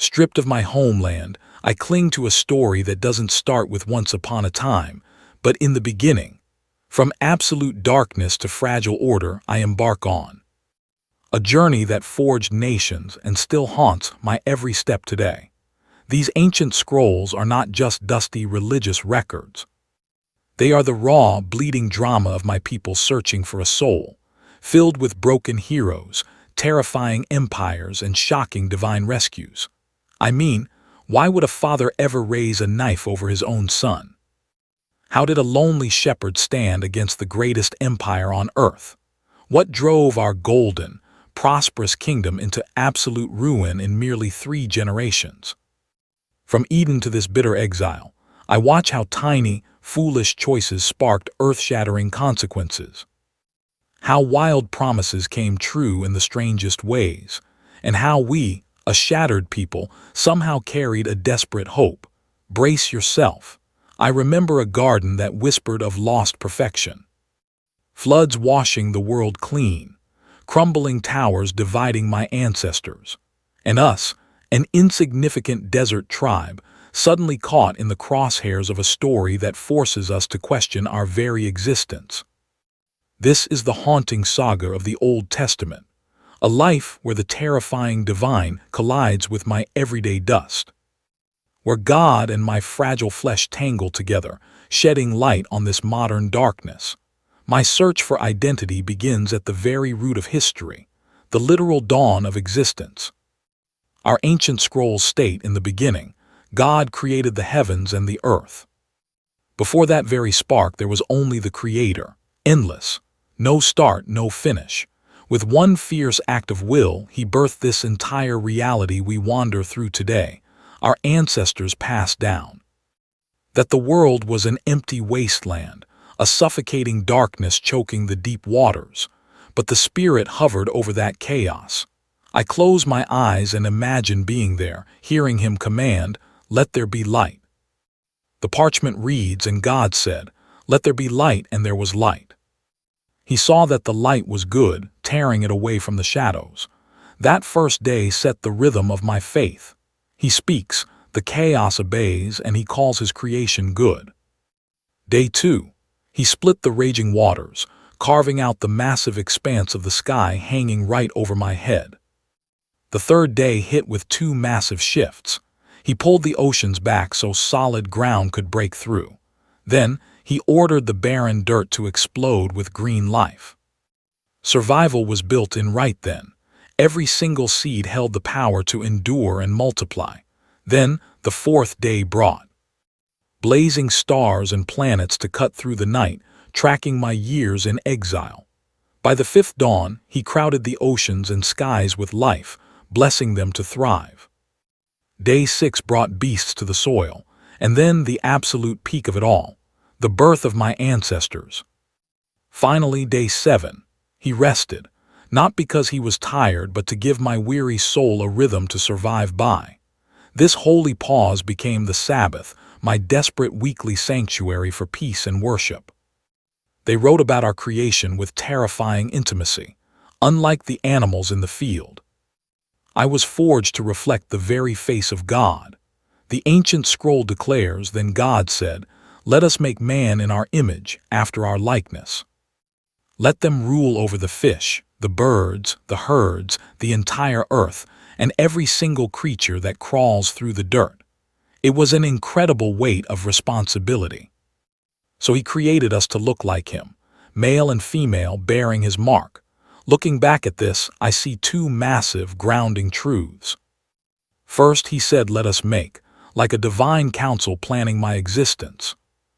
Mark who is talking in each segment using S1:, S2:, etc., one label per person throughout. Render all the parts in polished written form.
S1: Stripped of my homeland, I cling to a story that doesn't start with once upon a time, but in the beginning. From absolute darkness to fragile order, I embark on a journey that forged nations and still haunts my every step today. These ancient scrolls are not just dusty religious records. They are the raw, bleeding drama of my people searching for a soul, filled with broken heroes, terrifying empires, and shocking divine rescues. I mean, why would a father ever raise a knife over his own son? How did a lonely shepherd stand against the greatest empire on earth? What drove our golden, prosperous kingdom into absolute ruin in merely 3 generations? From Eden to this bitter exile, I watch how tiny, foolish choices sparked earth-shattering consequences. How wild promises came true in the strangest ways, and how we, a shattered people, somehow carried a desperate hope. Brace yourself. I remember a garden that whispered of lost perfection. Floods washing the world clean, crumbling towers dividing my ancestors, and us, an insignificant desert tribe, suddenly caught in the crosshairs of a story that forces us to question our very existence. This is the haunting saga of the Old Testament, a life where the terrifying divine collides with my everyday dust, where God and my fragile flesh tangle together, shedding light on this modern darkness. My search for identity begins at the very root of history, the literal dawn of existence. Our ancient scrolls state in the beginning, God created the heavens and the earth. Before that very spark there was only the Creator, endless, no start, no finish. With one fierce act of will, he birthed this entire reality we wander through today, our ancestors passed down. That the world was an empty wasteland, a suffocating darkness choking the deep waters, but the Spirit hovered over that chaos. I close my eyes and imagine being there, hearing him command, "Let there be light." The parchment reads, and God said, "Let there be light," and there was light. He saw that the light was good, tearing it away from the shadows. That first day set the rhythm of my faith. He speaks, the chaos obeys, and he calls his creation good. Day 2. He split the raging waters, carving out the massive expanse of the sky hanging right over my head. The third day hit with 2 massive shifts. He pulled the oceans back so solid ground could break through. Then, he ordered the barren dirt to explode with green life. Survival was built in right then. Every single seed held the power to endure and multiply. Then, the 4th day brought blazing stars and planets to cut through the night, tracking my years in exile. By the 5th dawn, he crowded the oceans and skies with life, blessing them to thrive. Day 6 brought beasts to the soil, and then the absolute peak of it all, the birth of my ancestors. Finally, day 7, he rested, not because he was tired, but to give my weary soul a rhythm to survive by. This holy pause became the Sabbath, my desperate weekly sanctuary for peace and worship. They wrote about our creation with terrifying intimacy, unlike the animals in the field. I was forged to reflect the very face of God. The ancient scroll declares, "Then God said, 'Let us make man in our image, after our likeness. Let them rule over the fish, the birds, the herds, the entire earth, and every single creature that crawls through the dirt.'" It was an incredible weight of responsibility. So he created us to look like him, male and female bearing his mark. Looking back at this, I see 2 massive, grounding truths. First, he said, "Let us make," like a divine counsel planning my existence.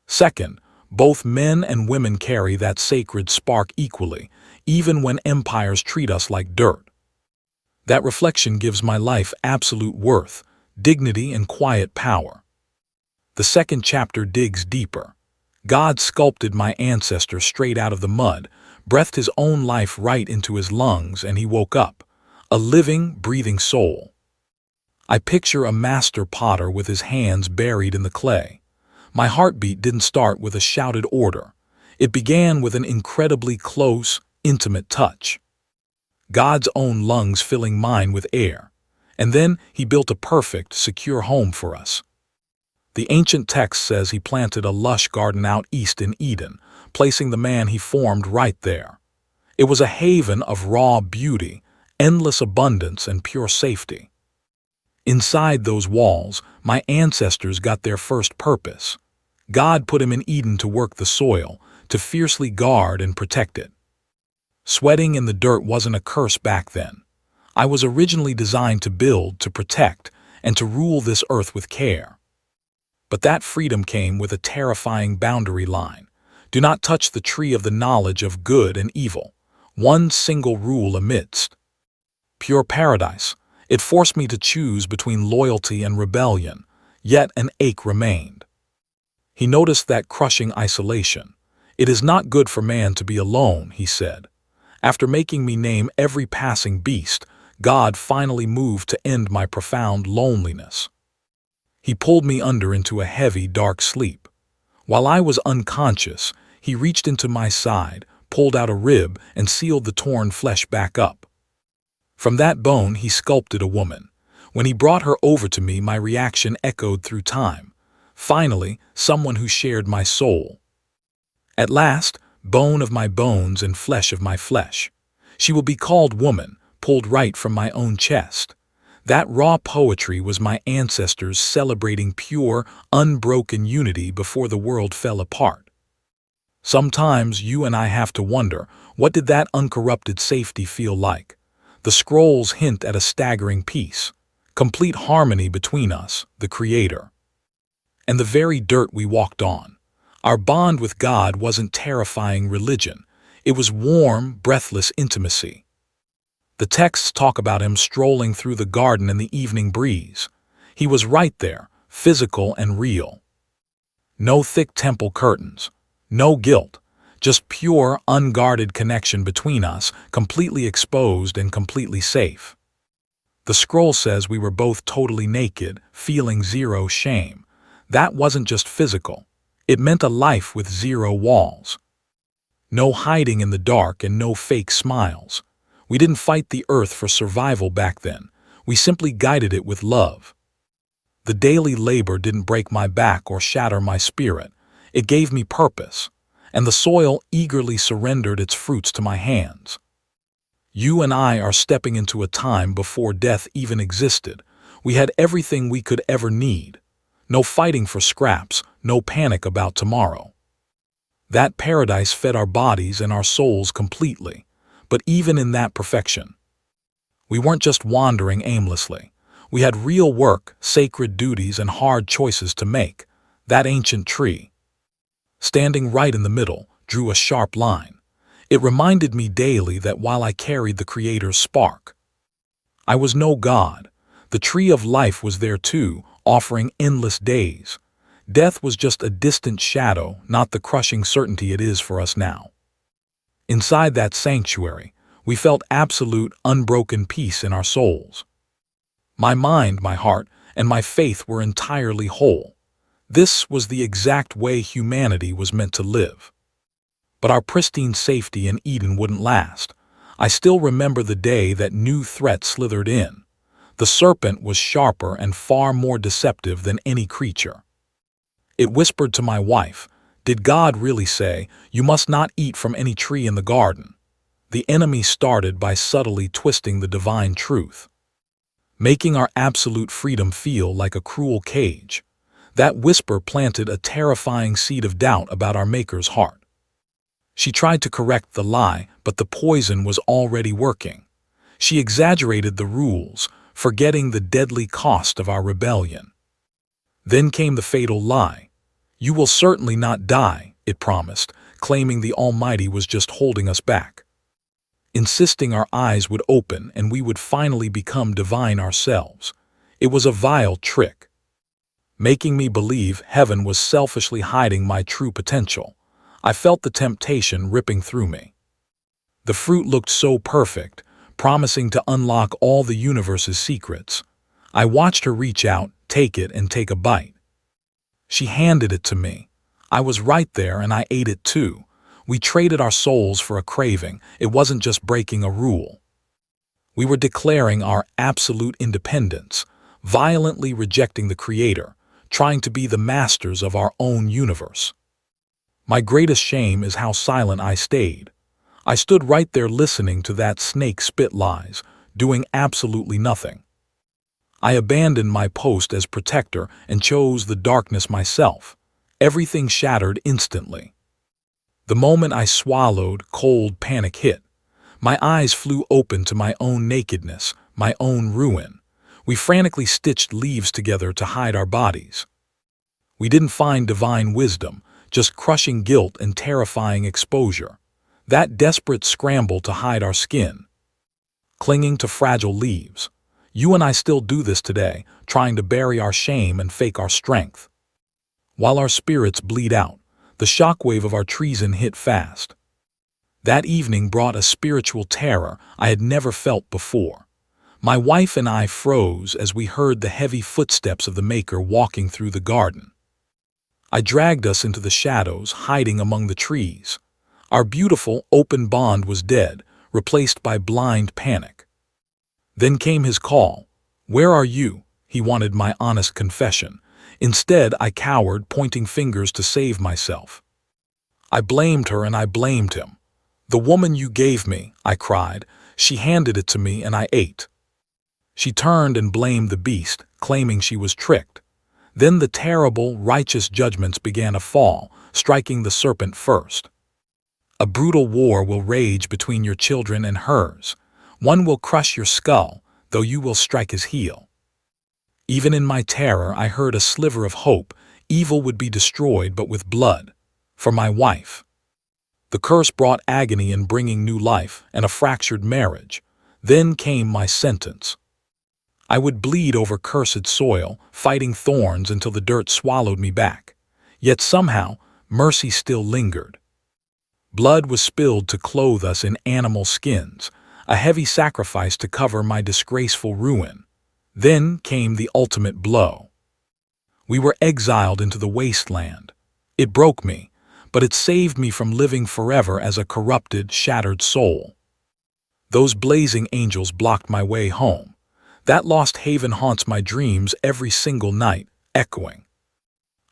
S1: Second, both men and women carry that sacred spark equally, even when empires treat us like dirt. That reflection gives my life absolute worth, dignity, and quiet power. The 2nd chapter digs deeper. God sculpted my ancestor straight out of the mud, breathed his own life right into his lungs, and he woke up, a living, breathing soul. I picture a master potter with his hands buried in the clay. My heartbeat didn't start with a shouted order. It began with an incredibly close, intimate touch. God's own lungs filling mine with air. And then he built a perfect, secure home for us. The ancient text says he planted a lush garden out east in Eden, placing the man he formed right there. It was a haven of raw beauty, endless abundance, and pure safety. Inside those walls, my ancestors got their first purpose. God put him in Eden to work the soil, to fiercely guard and protect it. Sweating in the dirt wasn't a curse back then. I was originally designed to build, to protect, and to rule this earth with care. But that freedom came with a terrifying boundary line. Do not touch the tree of the knowledge of good and evil. One single rule amidst pure paradise. It forced me to choose between loyalty and rebellion, yet an ache remained. He noticed that crushing isolation. It is not good for man to be alone, he said. After making me name every passing beast, God finally moved to end my profound loneliness. He pulled me under into a heavy, dark sleep. While I was unconscious, he reached into my side, pulled out a rib, and sealed the torn flesh back up. From that bone he sculpted a woman. When he brought her over to me, my reaction echoed through time. Finally, someone who shared my soul. At last, bone of my bones and flesh of my flesh. She will be called woman, pulled right from my own chest. That raw poetry was my ancestors celebrating pure, unbroken unity before the world fell apart. Sometimes you and I have to wonder, what did that uncorrupted safety feel like? The scrolls hint at a staggering peace, complete harmony between us, the Creator, and the very dirt we walked on. Our bond with God wasn't terrifying religion. It was warm, breathless intimacy. The texts talk about him strolling through the garden in the evening breeze. He was right there, physical and real. No thick temple curtains, no guilt, just pure, unguarded connection between us, completely exposed and completely safe. The scroll says we were both totally naked, feeling zero shame. That wasn't just physical. It meant a life with zero walls. No hiding in the dark and no fake smiles. We didn't fight the earth for survival back then. We simply guided it with love. The daily labor didn't break my back or shatter my spirit. It gave me purpose, and the soil eagerly surrendered its fruits to my hands. You and I are stepping into a time before death even existed. We had everything we could ever need. No fighting for scraps, no panic about tomorrow. That paradise fed our bodies and our souls completely. But even in that perfection, we weren't just wandering aimlessly. We had real work, sacred duties, and hard choices to make. That ancient tree, standing right in the middle, drew a sharp line. It reminded me daily that while I carried the Creator's spark, I was no god. The tree of life was there too, offering endless days. Death was just a distant shadow, not the crushing certainty it is for us now. Inside that sanctuary, we felt absolute, unbroken peace in our souls. My mind, my heart, and my faith were entirely whole. This was the exact way humanity was meant to live. But our pristine safety in Eden wouldn't last. I still remember the day that new threat slithered in. The serpent was sharper and far more deceptive than any creature. It whispered to my wife, "Did God really say, 'You must not eat from any tree in the garden'?" The enemy started by subtly twisting the divine truth, making our absolute freedom feel like a cruel cage. That whisper planted a terrifying seed of doubt about our Maker's heart. She tried to correct the lie, but the poison was already working. She exaggerated the rules, forgetting the deadly cost of our rebellion. Then came the fatal lie. "You will certainly not die," it promised, claiming the Almighty was just holding us back, insisting our eyes would open and we would finally become divine ourselves. It was a vile trick, making me believe heaven was selfishly hiding my true potential. I felt the temptation ripping through me. The fruit looked so perfect, promising to unlock all the universe's secrets. I watched her reach out, take it, and take a bite. She handed it to me. I was right there and I ate it too. We traded our souls for a craving. It wasn't just breaking a rule. We were declaring our absolute independence, violently rejecting the Creator, trying to be the masters of our own universe. My greatest shame is how silent I stayed. I stood right there listening to that snake spit lies, doing absolutely nothing. I abandoned my post as protector and chose the darkness myself. Everything shattered instantly. The moment I swallowed, cold panic hit. My eyes flew open to my own nakedness, my own ruin. We frantically stitched leaves together to hide our bodies. We didn't find divine wisdom, just crushing guilt and terrifying exposure. That desperate scramble to hide our skin. Clinging to fragile leaves. You and I still do this today, trying to bury our shame and fake our strength. While our spirits bleed out, the shockwave of our treason hit fast. That evening brought a spiritual terror I had never felt before. My wife and I froze as we heard the heavy footsteps of the Maker walking through the garden. I dragged us into the shadows, hiding among the trees. Our beautiful, open bond was dead, replaced by blind panic. Then came his call. "Where are you?" He wanted my honest confession. Instead, I cowered, pointing fingers to save myself. I blamed her and I blamed him. "The woman you gave me," I cried. "She handed it to me and I ate." She turned and blamed the beast, claiming she was tricked. Then the terrible, righteous judgments began to fall, striking the serpent first. "A brutal war will rage between your children and hers. One will crush your skull, though you will strike his heel." Even in my terror, I heard a sliver of hope. Evil would be destroyed, but with blood. For my wife. The curse brought agony in bringing new life and a fractured marriage. Then came my sentence. I would bleed over cursed soil, fighting thorns until the dirt swallowed me back. Yet somehow, mercy still lingered. Blood was spilled to clothe us in animal skins, a heavy sacrifice to cover my disgraceful ruin. Then came the ultimate blow. We were exiled into the wasteland. It broke me, but it saved me from living forever as a corrupted, shattered soul. Those blazing angels blocked my way home. That lost haven haunts my dreams every single night, echoing.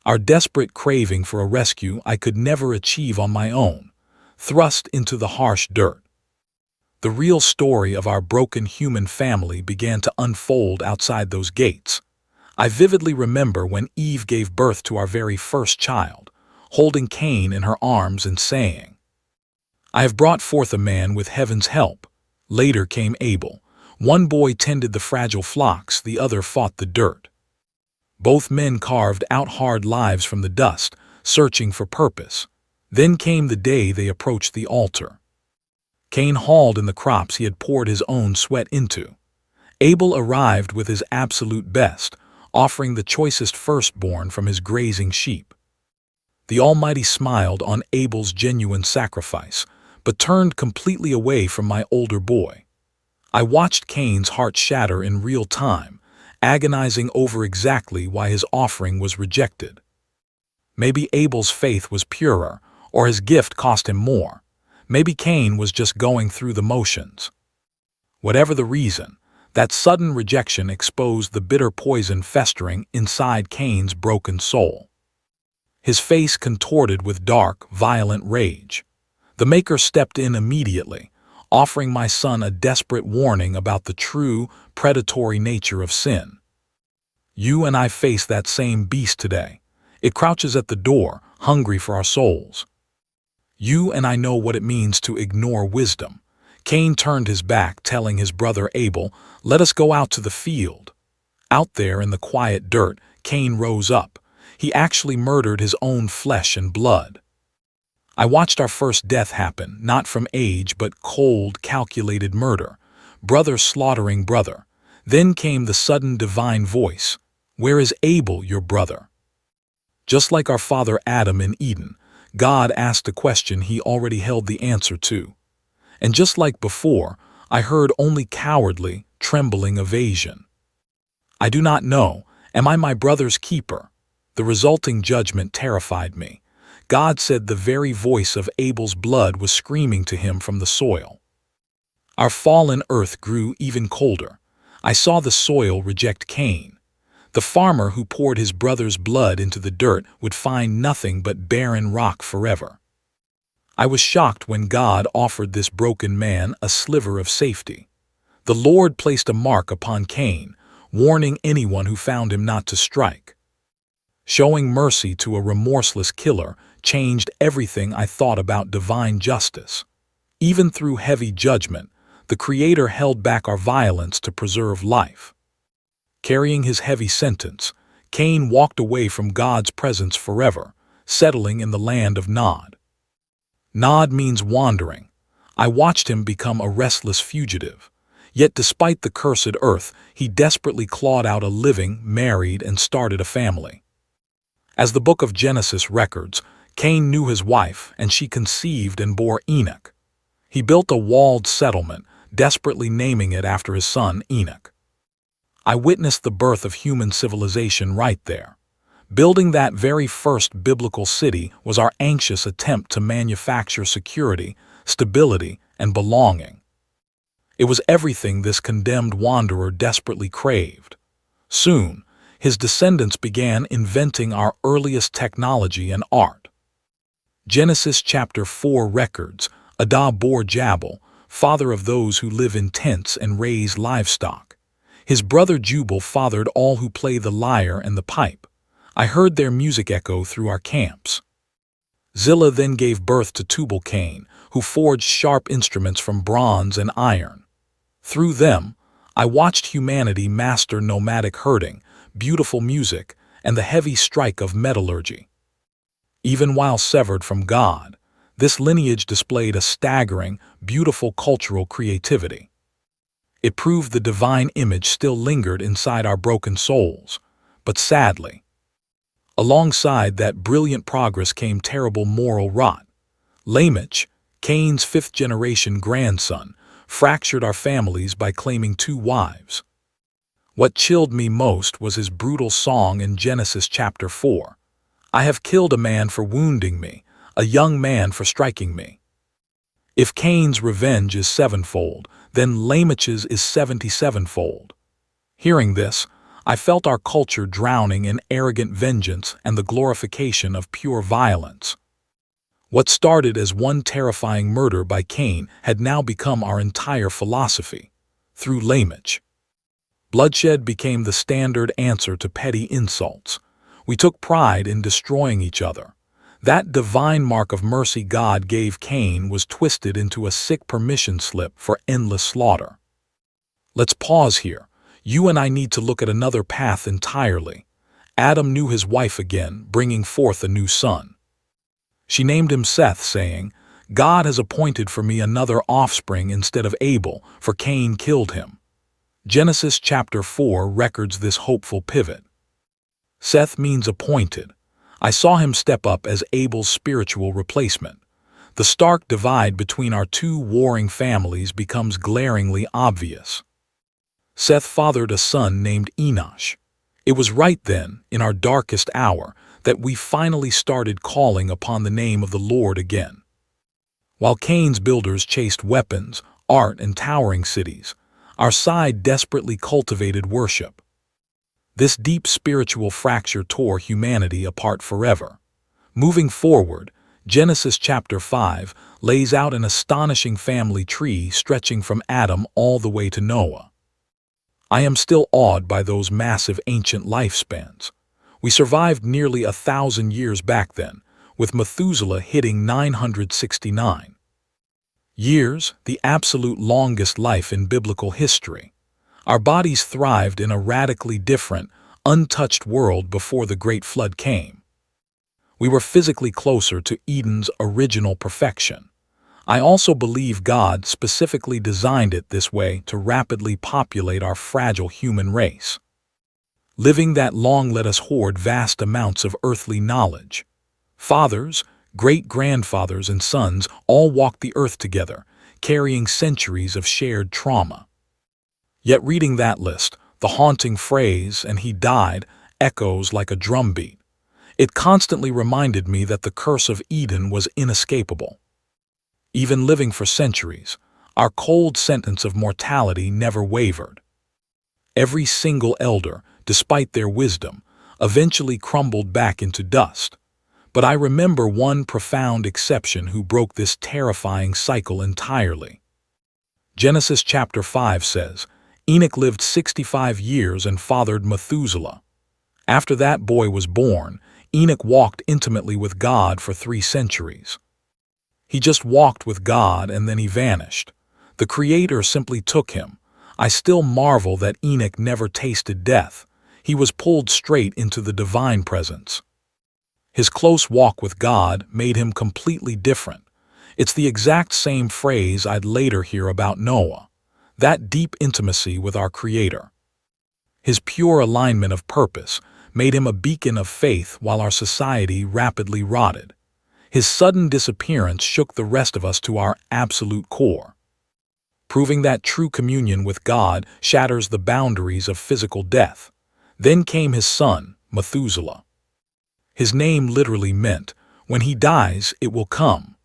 S1: Our desperate craving for a rescue I could never achieve on my own, thrust into the harsh dirt. The real story of our broken human family began to unfold outside those gates. I vividly remember when Eve gave birth to our very first child, holding Cain in her arms and saying, "I have brought forth a man with heaven's help." Later came Abel. One boy tended the fragile flocks, the other fought the dirt. Both men carved out hard lives from the dust, searching for purpose. Then came the day they approached the altar. Cain hauled in the crops he had poured his own sweat into. Abel arrived with his absolute best, offering the choicest firstborn from his grazing sheep. The Almighty smiled on Abel's genuine sacrifice, but turned completely away from my older boy. I watched Cain's heart shatter in real time, agonizing over exactly why his offering was rejected. Maybe Abel's faith was purer, or his gift cost him more. Maybe Cain was just going through the motions. Whatever the reason, that sudden rejection exposed the bitter poison festering inside Cain's broken soul. His face contorted with dark, violent rage. The Maker stepped in immediately, offering my son a desperate warning about the true, predatory nature of sin. You and I face that same beast today. It crouches at the door, hungry for our souls. You and I know what it means to ignore wisdom. Cain turned his back, telling his brother Abel, "Let us go out to the field." Out there in the quiet dirt, Cain rose up. He actually murdered his own flesh and blood. I watched our first death happen, not from age but cold, calculated murder. Brother slaughtering brother. Then came the sudden divine voice. "Where is Abel, your brother?" Just like our father Adam in Eden, God asked a question he already held the answer to. And just like before, I heard only cowardly, trembling evasion. "I do not know. Am I my brother's keeper?" The resulting judgment terrified me. God said the very voice of Abel's blood was screaming to him from the soil. Our fallen earth grew even colder. I saw the soil reject Cain. The farmer who poured his brother's blood into the dirt would find nothing but barren rock forever. I was shocked when God offered this broken man a sliver of safety. The Lord placed a mark upon Cain, warning anyone who found him not to strike. Showing mercy to a remorseless killer changed everything I thought about divine justice. Even through heavy judgment, the Creator held back our violence to preserve life. Carrying his heavy sentence, Cain walked away from God's presence forever, settling in the land of Nod. Nod means wandering. I watched him become a restless fugitive. Yet despite the cursed earth, he desperately clawed out a living, married, and started a family. As the book of Genesis records, Cain knew his wife, and she conceived and bore Enoch. He built a walled settlement, desperately naming it after his son Enoch. I witnessed the birth of human civilization right there. Building that very first biblical city was our anxious attempt to manufacture security, stability, and belonging. It was everything this condemned wanderer desperately craved. Soon, his descendants began inventing our earliest technology and art. Genesis chapter 4 records, Adam bore Jabal, father of those who live in tents and raise livestock. His brother Jubal fathered all who play the lyre and the pipe. I heard their music echo through our camps. Zillah then gave birth to Tubal-Cain, who forged sharp instruments from bronze and iron. Through them, I watched humanity master nomadic herding, beautiful music, and the heavy strike of metallurgy. Even while severed from God, this lineage displayed a staggering, beautiful cultural creativity. It proved the divine image still lingered inside our broken souls, but sadly, alongside that brilliant progress came terrible moral rot. Lamech, Cain's fifth-generation grandson, fractured our families by claiming 2 wives. What chilled me most was his brutal song in Genesis chapter 4. I have killed a man for wounding me, a young man for striking me. If Cain's revenge is 7-fold, then Lamech's is 77-fold. Hearing this, I felt our culture drowning in arrogant vengeance and the glorification of pure violence. What started as one terrifying murder by Cain had now become our entire philosophy. Through Lamech, bloodshed became the standard answer to petty insults. We took pride in destroying each other. That divine mark of mercy God gave Cain was twisted into a sick permission slip for endless slaughter. Let's pause here. You and I need to look at another path entirely. Adam knew his wife again, bringing forth a new son. She named him Seth, saying, "God has appointed for me another offspring instead of Abel, for Cain killed him." Genesis chapter 4 records this hopeful pivot. Seth means appointed. I saw him step up as Abel's spiritual replacement. The stark divide between our 2 warring families becomes glaringly obvious. Seth fathered a son named Enoch. It was right then, in our darkest hour, that we finally started calling upon the name of the Lord again. While Cain's builders chased weapons, art, and towering cities, our side desperately cultivated worship. This deep spiritual fracture tore humanity apart forever. Moving forward, Genesis chapter 5 lays out an astonishing family tree stretching from Adam all the way to Noah. I am still awed by those massive ancient lifespans. We survived nearly 1,000 years back then, with Methuselah hitting 969 years, the absolute longest life in biblical history. Our bodies thrived in a radically different, untouched world before the Great Flood came. We were physically closer to Eden's original perfection. I also believe God specifically designed it this way to rapidly populate our fragile human race. Living that long let us hoard vast amounts of earthly knowledge. Fathers, great-grandfathers, and sons all walked the earth together, carrying centuries of shared trauma. Yet reading that list, the haunting phrase, "and he died," echoes like a drumbeat. It constantly reminded me that the curse of Eden was inescapable. Even living for centuries, Our cold sentence of mortality never wavered. Every single elder, despite their wisdom, eventually crumbled back into dust. But I remember one profound exception who broke this terrifying cycle entirely. Genesis chapter 5 says, Enoch lived 65 years and fathered Methuselah. After that boy was born, Enoch walked intimately with God for 3 centuries. He just walked with God and then he vanished. The Creator simply took him. I still marvel that Enoch never tasted death. He was pulled straight into the divine presence. His close walk with God made him completely different. It's the exact same phrase I'd later hear about Noah, that deep intimacy with our Creator. His pure alignment of purpose made him a beacon of faith while our society rapidly rotted. His sudden disappearance shook the rest of us to our absolute core, proving that true communion with God shatters the boundaries of physical death. Then came his son, Methuselah. His name literally meant, when he dies, it will come.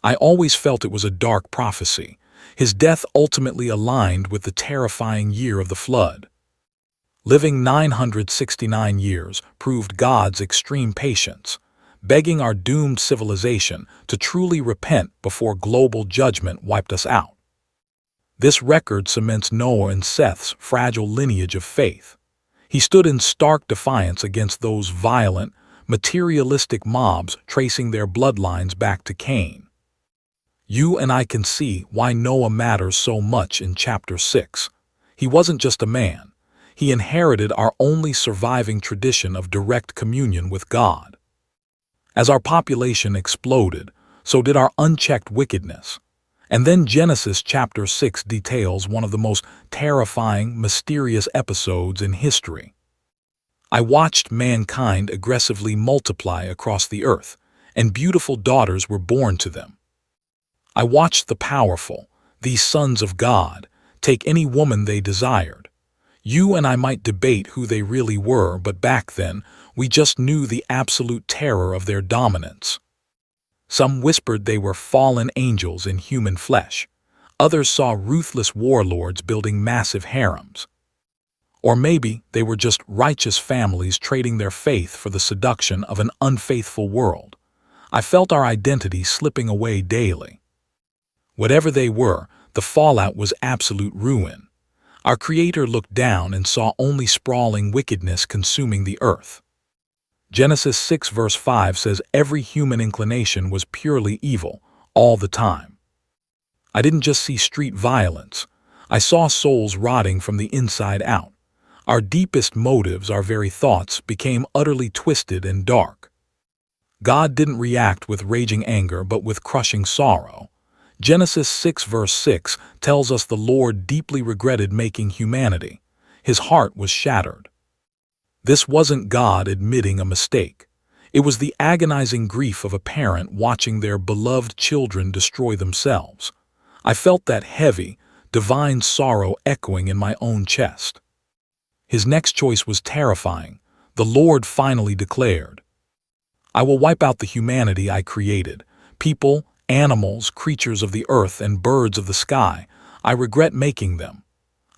S1: I always felt it was a dark prophecy. His death ultimately aligned with the terrifying year of the flood. Living 969 years proved God's extreme patience, begging our doomed civilization to truly repent before global judgment wiped us out. This record cements Noah and Seth's fragile lineage of faith. He stood in stark defiance against those violent, materialistic mobs tracing their bloodlines back to Cain. You and I can see why Noah matters so much in chapter 6. He wasn't just a man. He inherited our only surviving tradition of direct communion with God. As our population exploded, so did our unchecked wickedness. And then Genesis chapter 6 details one of the most terrifying, mysterious episodes in history. I watched mankind aggressively multiply across the earth, and beautiful daughters were born to them. I watched the powerful, these sons of God, take any woman they desired. You and I might debate who they really were, but back then, we just knew the absolute terror of their dominance. Some whispered they were fallen angels in human flesh. Others saw ruthless warlords building massive harems. Or maybe they were just righteous families trading their faith for the seduction of an unfaithful world. I felt our identity slipping away daily. Whatever they were, the fallout was absolute ruin. Our Creator looked down and saw only sprawling wickedness consuming the earth. Genesis 6 verse 5 says every human inclination was purely evil, all the time. I didn't just see street violence. I saw souls rotting from the inside out. Our deepest motives, our very thoughts, became utterly twisted and dark. God didn't react with raging anger, but with crushing sorrow. Genesis 6 verse 6 tells us the Lord deeply regretted making humanity. His heart was shattered. This wasn't God admitting a mistake. It was the agonizing grief of a parent watching their beloved children destroy themselves. I felt that heavy, divine sorrow echoing in my own chest. His next choice was terrifying. The Lord finally declared, I will wipe out the humanity I created, people, animals, creatures of the earth, and birds of the sky. I regret making them.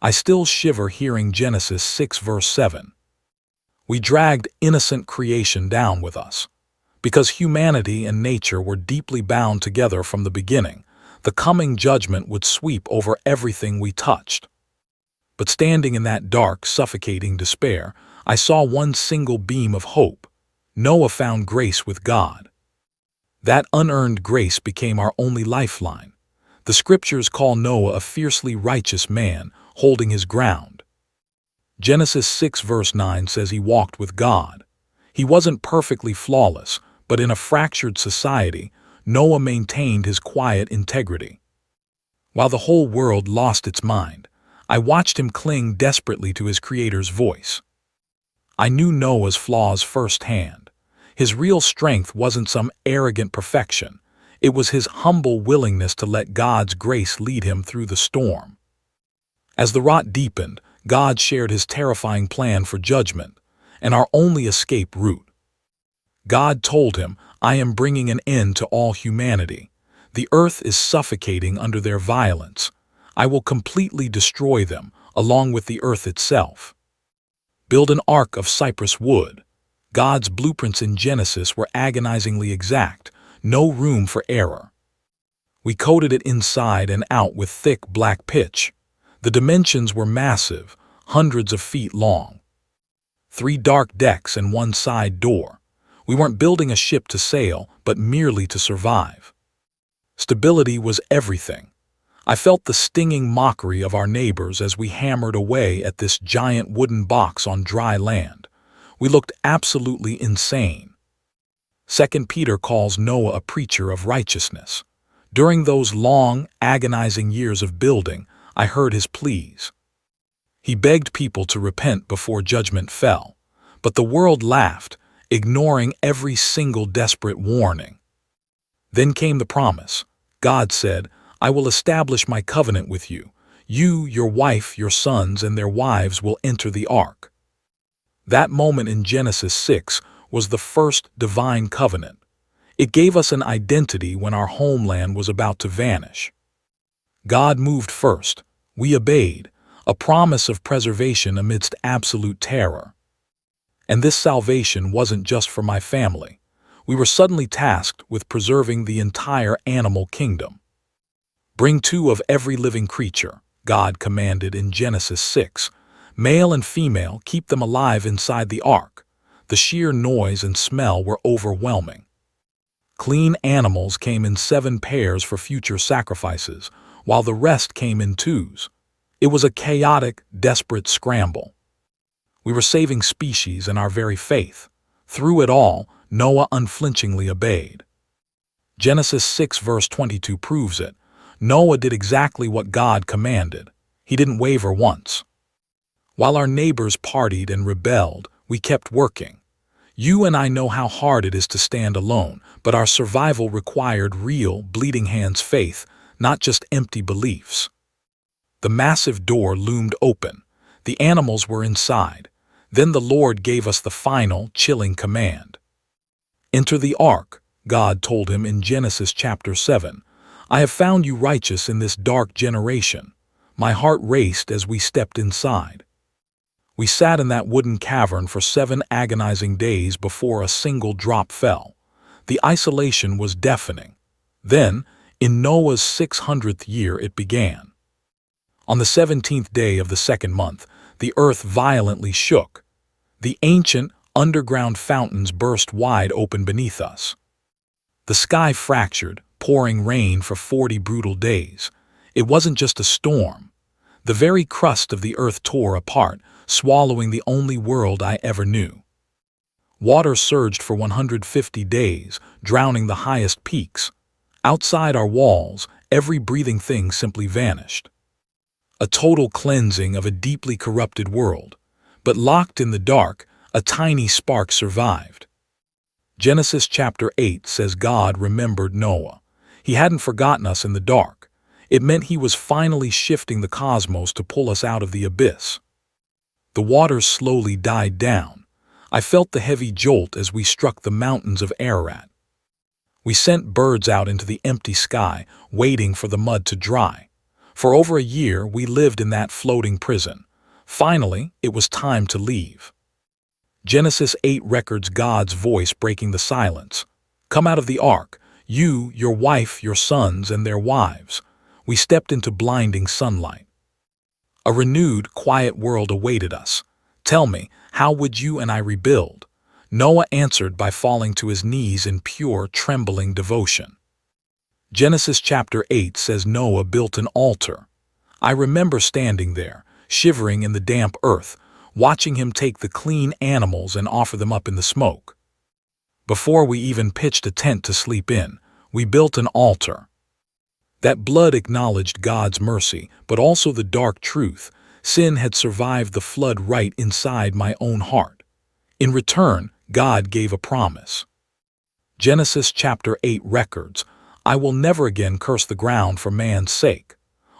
S1: I still shiver hearing Genesis 6 verse 7. We dragged innocent creation down with us. Because humanity and nature were deeply bound together from the beginning, the coming judgment would sweep over everything we touched. But standing in that dark, suffocating despair, I saw one single beam of hope. Noah found grace with God. That unearned grace became our only lifeline. The scriptures call Noah a fiercely righteous man, holding his ground. Genesis 6 verse 9 says he walked with God. He wasn't perfectly flawless, but in a fractured society, Noah maintained his quiet integrity. While the whole world lost its mind, I watched him cling desperately to his Creator's voice. I knew Noah's flaws firsthand. His real strength wasn't some arrogant perfection. It was his humble willingness to let God's grace lead him through the storm. As the rot deepened, God shared his terrifying plan for judgment, and our only escape route. God told him, I am bringing an end to all humanity. The earth is suffocating under their violence. I will completely destroy them, along with the earth itself. Build an ark of cypress wood. God's blueprints in Genesis were agonizingly exact, no room for error. We coated it inside and out with thick black pitch. The dimensions were massive, hundreds of feet long. 3 dark decks and 1 side door. We weren't building a ship to sail, but merely to survive. Stability was everything. I felt the stinging mockery of our neighbors as we hammered away at this giant wooden box on dry land. We looked absolutely insane. 2 Peter calls Noah a preacher of righteousness. During those long, agonizing years of building, I heard his pleas. He begged people to repent before judgment fell, but the world laughed, ignoring every single desperate warning. Then came the promise. God said, "I will establish my covenant with you. You, your wife, your sons, and their wives will enter the ark." That moment in Genesis 6 was the first divine covenant. It gave us an identity when our homeland was about to vanish. God moved first. We obeyed, a promise of preservation amidst absolute terror. And this salvation wasn't just for my family. We were suddenly tasked with preserving the entire animal kingdom. "Bring 2 of every living creature," God commanded in Genesis 6. "Male and female, keep them alive inside the ark." The sheer noise and smell were overwhelming. Clean animals came in 7 pairs for future sacrifices, while the rest came in 2s. It was a chaotic, desperate scramble. We were saving species and our very faith. Through it all, Noah unflinchingly obeyed. Genesis 6 verse 22 proves it. Noah did exactly what God commanded. He didn't waver once. While our neighbors partied and rebelled, we kept working. You and I know how hard it is to stand alone, but our survival required real, bleeding hands faith, not just empty beliefs. The massive door loomed open. The animals were inside. Then the Lord gave us the final, chilling command. "Enter the ark," God told him in Genesis chapter 7. "I have found you righteous in this dark generation." My heart raced as we stepped inside. We sat in that wooden cavern for 7 agonizing days before a single drop fell. The isolation was deafening. Then, in Noah's 600th year, it began. On the 17th day of the 2nd month, the earth violently shook. The ancient, underground fountains burst wide open beneath us. The sky fractured, pouring rain for 40 brutal days. It wasn't just a storm. The very crust of the earth tore apart, swallowing the only world I ever knew. Water surged for 150 days, drowning the highest peaks. Outside our walls, every breathing thing simply vanished. A total cleansing of a deeply corrupted world. But locked in the dark, a tiny spark survived. Genesis chapter 8 says God remembered Noah. He hadn't forgotten us in the dark. It meant he was finally shifting the cosmos to pull us out of the abyss. The waters slowly died down. I felt the heavy jolt as we struck the mountains of Ararat. We sent birds out into the empty sky, waiting for the mud to dry. For over a year, we lived in that floating prison. Finally, it was time to leave. Genesis 8 records God's voice breaking the silence. "Come out of the ark, you, your wife, your sons, and their wives." We stepped into blinding sunlight. A renewed, quiet world awaited us. "Tell me, how would you and I rebuild?" Noah answered by falling to his knees in pure, trembling devotion. Genesis chapter 8 says Noah built an altar. I remember standing there, shivering in the damp earth, watching him take the clean animals and offer them up in the smoke. Before we even pitched a tent to sleep in, we built an altar. That blood acknowledged God's mercy, but also the dark truth. Sin had survived the flood right inside my own heart. In return, God gave a promise. Genesis chapter 8 records, "I will never again curse the ground for man's sake,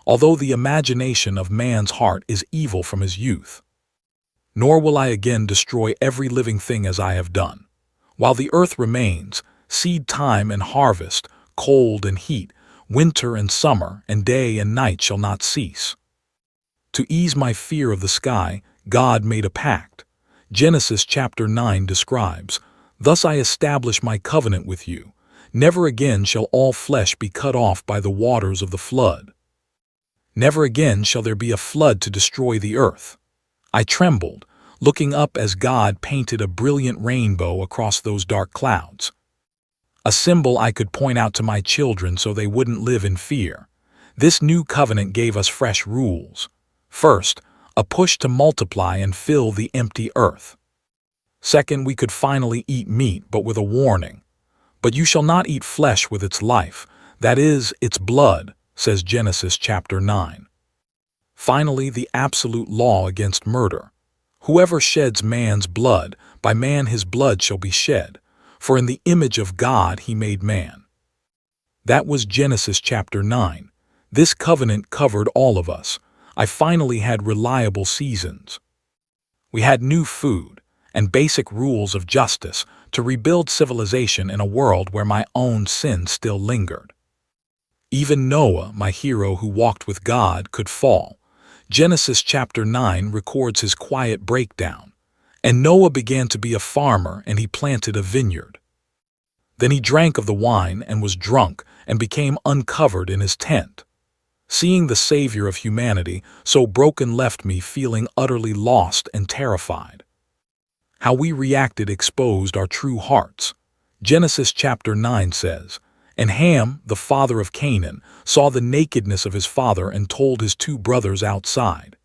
S1: although the imagination of man's heart is evil from his youth. Nor will I again destroy every living thing as I have done. While the earth remains, seed time and harvest, cold and heat, Winter and summer, and day and night shall not cease. To ease my fear of the sky, God made a pact. Genesis chapter 9 describes, "Thus I establish my covenant with you. Never again shall all flesh be cut off by the waters of the flood. Never again shall there be a flood to destroy the earth." I trembled, looking up as God painted a brilliant rainbow across those dark clouds. A symbol I could point out to my children so they wouldn't live in fear. This new covenant gave us fresh rules. First, a push to multiply and fill the empty earth. Second, we could finally eat meat, but with a warning. "But you shall not eat flesh with its life, that is, its blood," says Genesis chapter 9. Finally, the absolute law against murder. "Whoever sheds man's blood, by man his blood shall be shed, for in the image of God he made man." That was Genesis chapter 9. This covenant covered all of us. I finally had reliable seasons. We had new food and basic rules of justice to rebuild civilization in a world where my own sin still lingered. Even Noah, my hero who walked with God, could fall. Genesis chapter 9 records his quiet breakdown. "And Noah began to be a farmer, and he planted a vineyard. Then he drank of the wine and was drunk and became uncovered in his tent." Seeing the Savior of humanity so broken left me feeling utterly lost and terrified. How we reacted exposed our true hearts. Genesis chapter 9 says, "And Ham, the father of Canaan, saw the nakedness of his father and told his two brothers outside."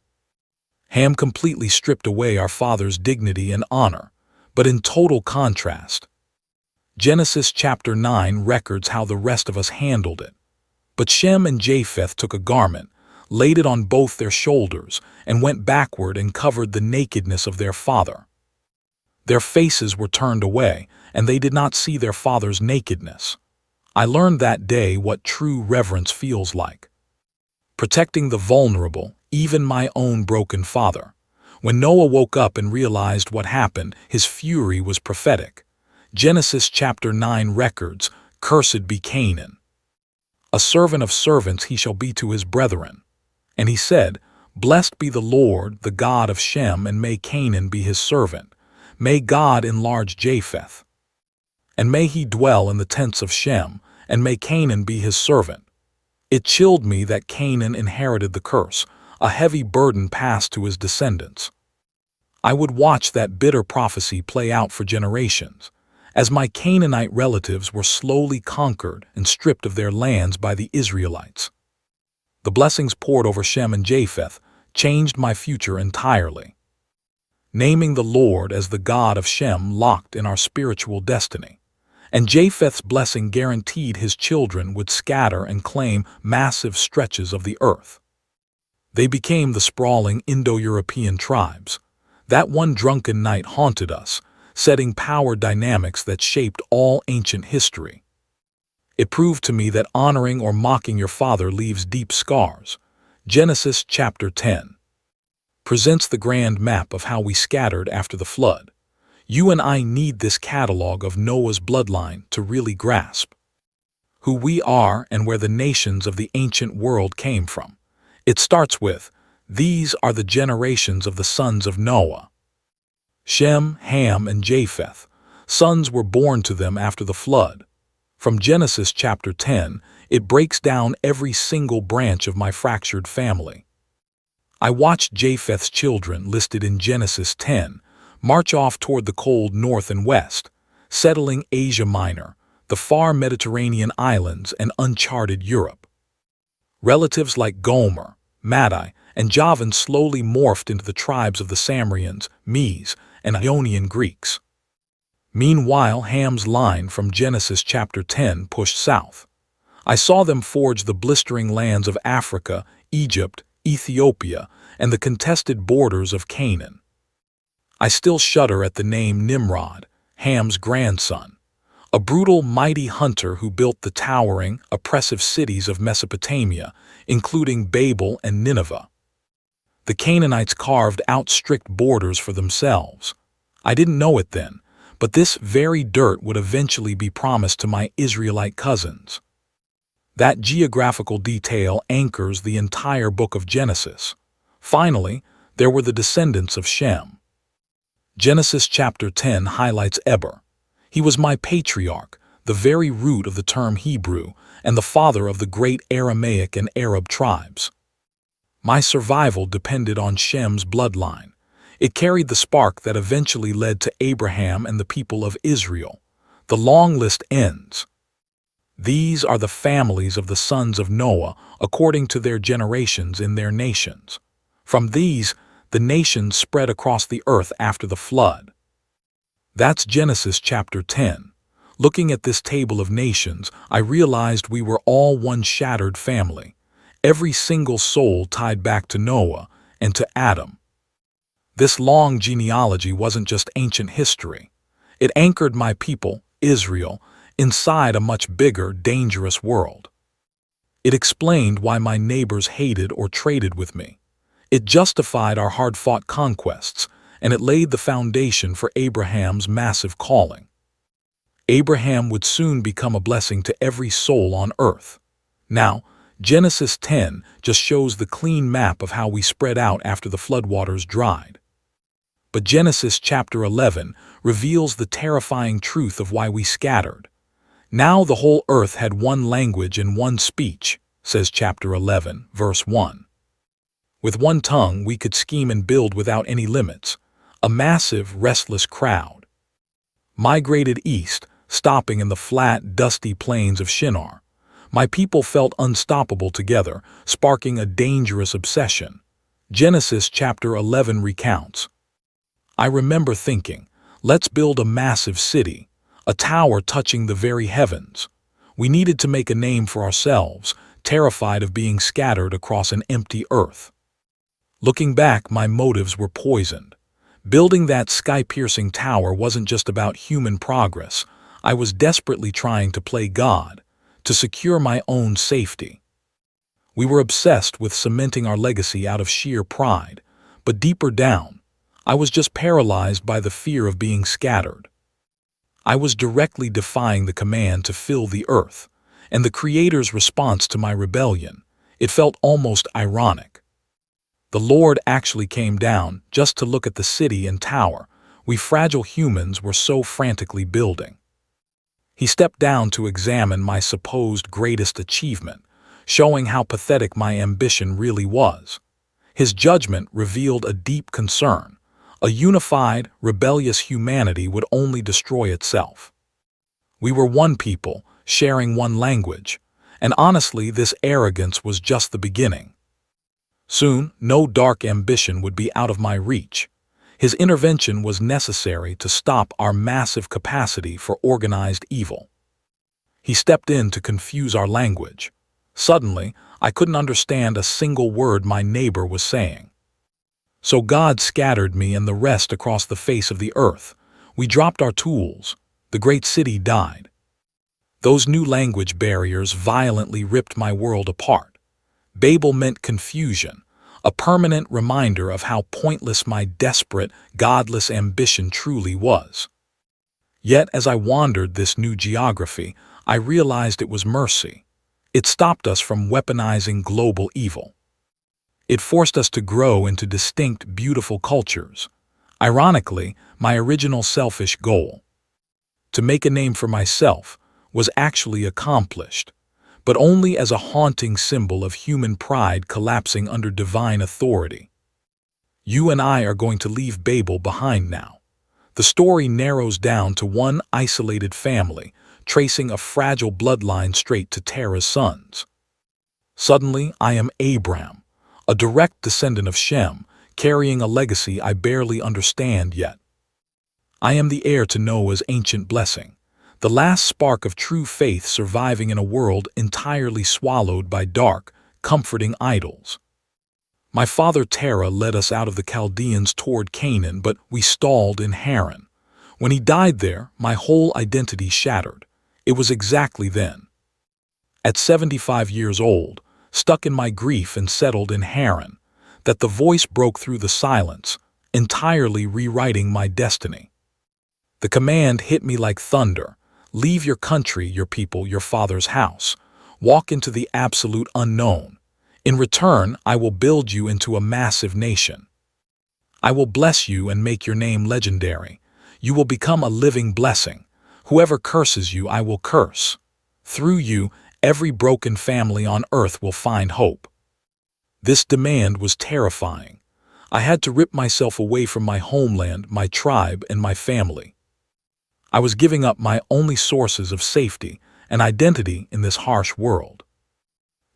S1: Ham completely stripped away our father's dignity and honor, but in total contrast. Genesis chapter 9 records how the rest of us handled it. "But Shem and Japheth took a garment, laid it on both their shoulders, and went backward and covered the nakedness of their father. Their faces were turned away, and they did not see their father's nakedness." I learned that day what true reverence feels like. Protecting the vulnerable, even my own broken father. When Noah woke up and realized what happened, his fury was prophetic. Genesis chapter 9 records, "Cursed be Canaan. A servant of servants he shall be to his brethren." And he said, "Blessed be the Lord, the God of Shem, and may Canaan be his servant. May God enlarge Japheth. And may he dwell in the tents of Shem, and may Canaan be his servant." It chilled me that Canaan inherited the curse, a heavy burden passed to his descendants. I would watch that bitter prophecy play out for generations, as my Canaanite relatives were slowly conquered and stripped of their lands by the Israelites. The blessings poured over Shem and Japheth changed my future entirely. Naming the Lord as the God of Shem locked in our spiritual destiny, and Japheth's blessing guaranteed his children would scatter and claim massive stretches of the earth. They became the sprawling Indo-European tribes. That one drunken night haunted us, setting power dynamics that shaped all ancient history. It proved to me that honoring or mocking your father leaves deep scars. Genesis chapter 10 presents the grand map of how we scattered after the flood. You and I need this catalog of Noah's bloodline to really grasp who we are and where the nations of the ancient world came from. It starts with, "These are the generations of the sons of Noah." Shem, Ham, and Japheth. Sons were born to them after the flood. From Genesis chapter 10, it breaks down every single branch of my fractured family. I watched Japheth's children, listed in Genesis 10, march off toward the cold north and west, settling Asia Minor, the far Mediterranean islands, and uncharted Europe. Relatives like Gomer, Madai, and Javan slowly morphed into the tribes of the Samrians, Medes, and Ionian Greeks. Meanwhile, Ham's line from Genesis chapter 10 pushed south. I saw them forge the blistering lands of Africa, Egypt, Ethiopia, and the contested borders of Canaan. I still shudder at the name Nimrod, Ham's grandson, a brutal, mighty hunter who built the towering, oppressive cities of Mesopotamia, including Babel and Nineveh. The Canaanites carved out strict borders for themselves. I didn't know it then, but this very dirt would eventually be promised to my Israelite cousins. That geographical detail anchors the entire book of Genesis. Finally, there were the descendants of Shem. Genesis chapter 10 highlights Eber. He was my patriarch, the very root of the term Hebrew, and the father of the great Aramaic and Arab tribes. My survival depended on Shem's bloodline. It carried the spark that eventually led to Abraham and the people of Israel. The long list ends. These are the families of the sons of Noah according to their generations in their nations. From these, the nations spread across the earth after the flood. That's Genesis chapter 10. Looking at this table of nations, I realized we were all one shattered family, every single soul tied back to Noah and to Adam. This long genealogy wasn't just ancient history. It anchored my people, Israel, inside a much bigger, dangerous world. It explained why my neighbors hated or traded with me. It justified our hard-fought conquests, and it laid the foundation for Abraham's massive calling. Abraham would soon become a blessing to every soul on earth. Now, Genesis 10 just shows the clean map of how we spread out after the floodwaters dried. But Genesis chapter 11 reveals the terrifying truth of why we scattered. Now the whole earth had one language and one speech, says chapter 11, verse 1. With one tongue we could scheme and build without any limits. A massive, restless crowd migrated east, stopping in the flat, dusty plains of Shinar. My people felt unstoppable together, sparking a dangerous obsession. Genesis chapter 11 recounts. I remember thinking, let's build a massive city, a tower touching the very heavens. We needed to make a name for ourselves, terrified of being scattered across an empty earth. Looking back, my motives were poisoned. Building that sky-piercing tower wasn't just about human progress. I was desperately trying to play God, to secure my own safety. We were obsessed with cementing our legacy out of sheer pride, but deeper down, I was just paralyzed by the fear of being scattered. I was directly defying the command to fill the earth, and the Creator's response to my rebellion. It felt almost ironic. The Lord actually came down just to look at the city and tower we fragile humans were so frantically building. He stepped down to examine my supposed greatest achievement, showing how pathetic my ambition really was. His judgment revealed a deep concern. A unified, rebellious humanity would only destroy itself. We were one people, sharing one language, and honestly, this arrogance was just the beginning. Soon, no dark ambition would be out of my reach. His intervention was necessary to stop our massive capacity for organized evil. He stepped in to confuse our language. Suddenly, I couldn't understand a single word my neighbor was saying. So God scattered me and the rest across the face of the earth. We dropped our tools. The great city died. Those new language barriers violently ripped my world apart. Babel meant confusion, a permanent reminder of how pointless my desperate, godless ambition truly was. Yet as I wandered this new geography, I realized it was mercy. It stopped us from weaponizing global evil. It forced us to grow into distinct, beautiful cultures. Ironically, my original selfish goal, to make a name for myself, was actually accomplished, but only as a haunting symbol of human pride collapsing under divine authority. You and I are going to leave Babel behind now. The story narrows down to one isolated family, tracing a fragile bloodline straight to Terah's sons. Suddenly, I am Abram, a direct descendant of Shem, carrying a legacy I barely understand yet. I am the heir to Noah's ancient blessing, the last spark of true faith surviving in a world entirely swallowed by dark, comforting idols. My father Terah led us out of the Chaldeans toward Canaan, but we stalled in Haran. When he died there, my whole identity shattered. It was exactly then. At 75 years old, stuck in my grief and settled in Haran, that the voice broke through the silence, entirely rewriting my destiny. The command hit me like thunder: leave your country, your people, your father's house. Walk into the absolute unknown. In return, I will build you into a massive nation. I will bless you and make your name legendary. You will become a living blessing. Whoever curses you, I will curse. Through you, every broken family on earth will find hope. This demand was terrifying. I had to rip myself away from my homeland, my tribe, and my family. I was giving up my only sources of safety and identity in this harsh world.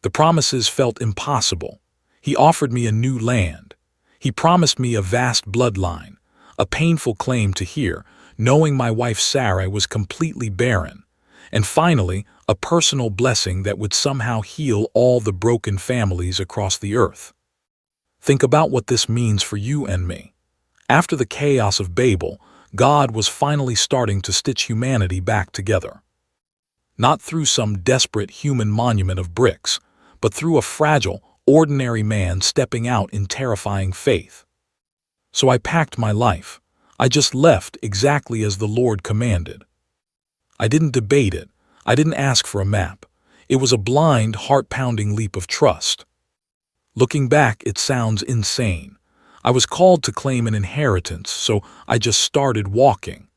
S1: The promises felt impossible. He offered me a new land. He promised me a vast bloodline, a painful claim to hear, knowing my wife Sarah was completely barren, and finally, a personal blessing that would somehow heal all the broken families across the earth. Think about what this means for you and me. After the chaos of Babel, God was finally starting to stitch humanity back together. Not through some desperate human monument of bricks, but through a fragile, ordinary man stepping out in terrifying faith. So I packed my life. I just left exactly as the Lord commanded. I didn't debate it. I didn't ask for a map. It was a blind, heart-pounding leap of trust. Looking back, it sounds insane. I was called to claim an inheritance, so I just started walking.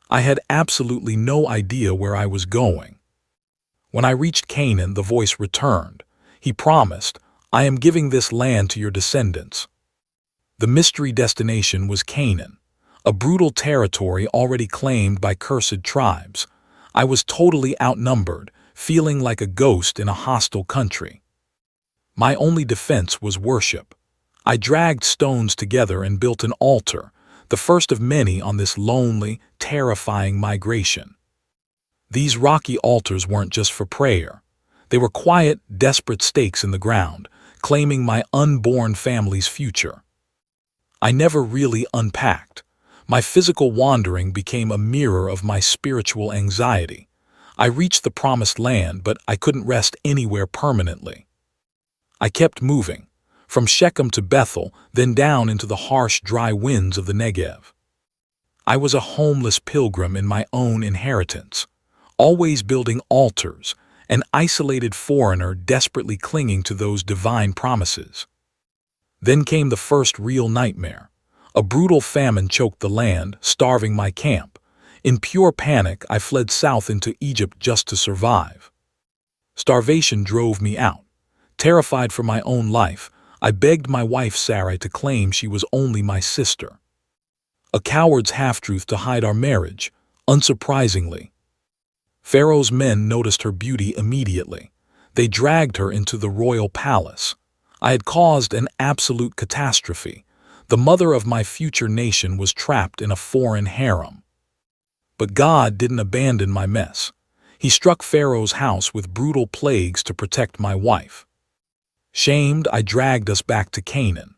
S1: I had absolutely no idea where I was going. When I reached Canaan, the voice returned. He promised, "I am giving this land to your descendants." The mystery destination was Canaan, a brutal territory already claimed by cursed tribes. I was totally outnumbered, feeling like a ghost in a hostile country. My only defense was worship. I dragged stones together and built an altar, the first of many on this lonely, terrifying migration. These rocky altars weren't just for prayer. They were quiet, desperate stakes in the ground, claiming my unborn family's future. I never really unpacked. My physical wandering became a mirror of my spiritual anxiety. I reached the promised land, but I couldn't rest anywhere permanently. I kept moving, from Shechem to Bethel, then down into the harsh, dry winds of the Negev. I was a homeless pilgrim in my own inheritance, always building altars, an isolated foreigner desperately clinging to those divine promises. Then came the first real nightmare. A brutal famine choked the land, starving my camp. In pure panic, I fled south into Egypt just to survive. Starvation drove me out. Terrified for my own life, I begged my wife Sarah to claim she was only my sister. A coward's half-truth to hide our marriage, unsurprisingly. Pharaoh's men noticed her beauty immediately. They dragged her into the royal palace. I had caused an absolute catastrophe. The mother of my future nation was trapped in a foreign harem. But God didn't abandon my mess. He struck Pharaoh's house with brutal plagues to protect my wife. Shamed, I dragged us back to Canaan.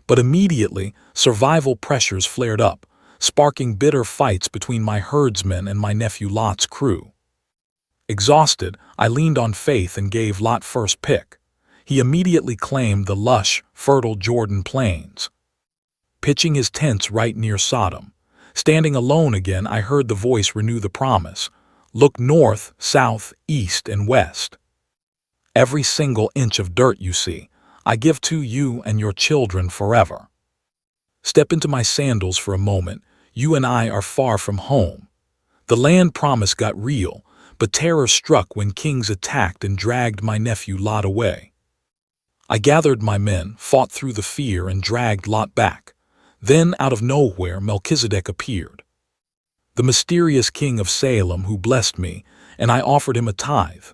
S1: But immediately, survival pressures flared up, sparking bitter fights between my herdsmen and my nephew Lot's crew. Exhausted, I leaned on faith and gave Lot first pick. He immediately claimed the lush, fertile Jordan plains. Pitching his tents right near Sodom. Standing alone again, I heard the voice renew the promise. Look north, south, east, and west. Every single inch of dirt you see, I give to you and your children forever. Step into my sandals for a moment. You and I are far from home. The land promise got real, but terror struck when kings attacked and dragged my nephew Lot away. I gathered my men, fought through the fear, and dragged Lot back. Then, out of nowhere, Melchizedek appeared. The mysterious king of Salem who blessed me, and I offered him a tithe.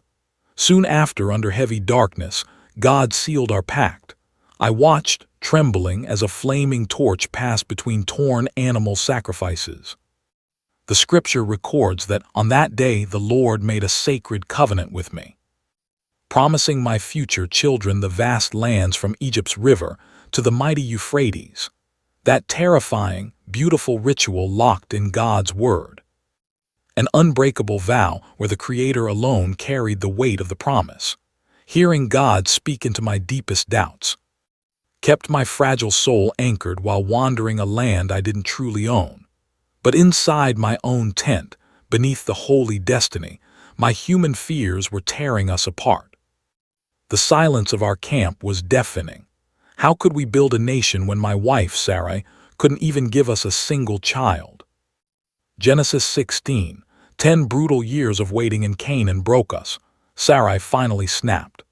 S1: Soon after, under heavy darkness, God sealed our pact. I watched, trembling, as a flaming torch passed between torn animal sacrifices. The scripture records that on that day the Lord made a sacred covenant with me, promising my future children the vast lands from Egypt's river to the mighty Euphrates. That terrifying, beautiful ritual locked in God's word. An unbreakable vow where the Creator alone carried the weight of the promise. Hearing God speak into my deepest doubts kept my fragile soul anchored while wandering a land I didn't truly own. But inside my own tent, beneath the holy destiny, my human fears were tearing us apart. The silence of our camp was deafening. How could we build a nation when my wife, Sarai, couldn't even give us a single child? Genesis 16. 10 brutal years of waiting in Canaan broke us. Sarai finally snapped,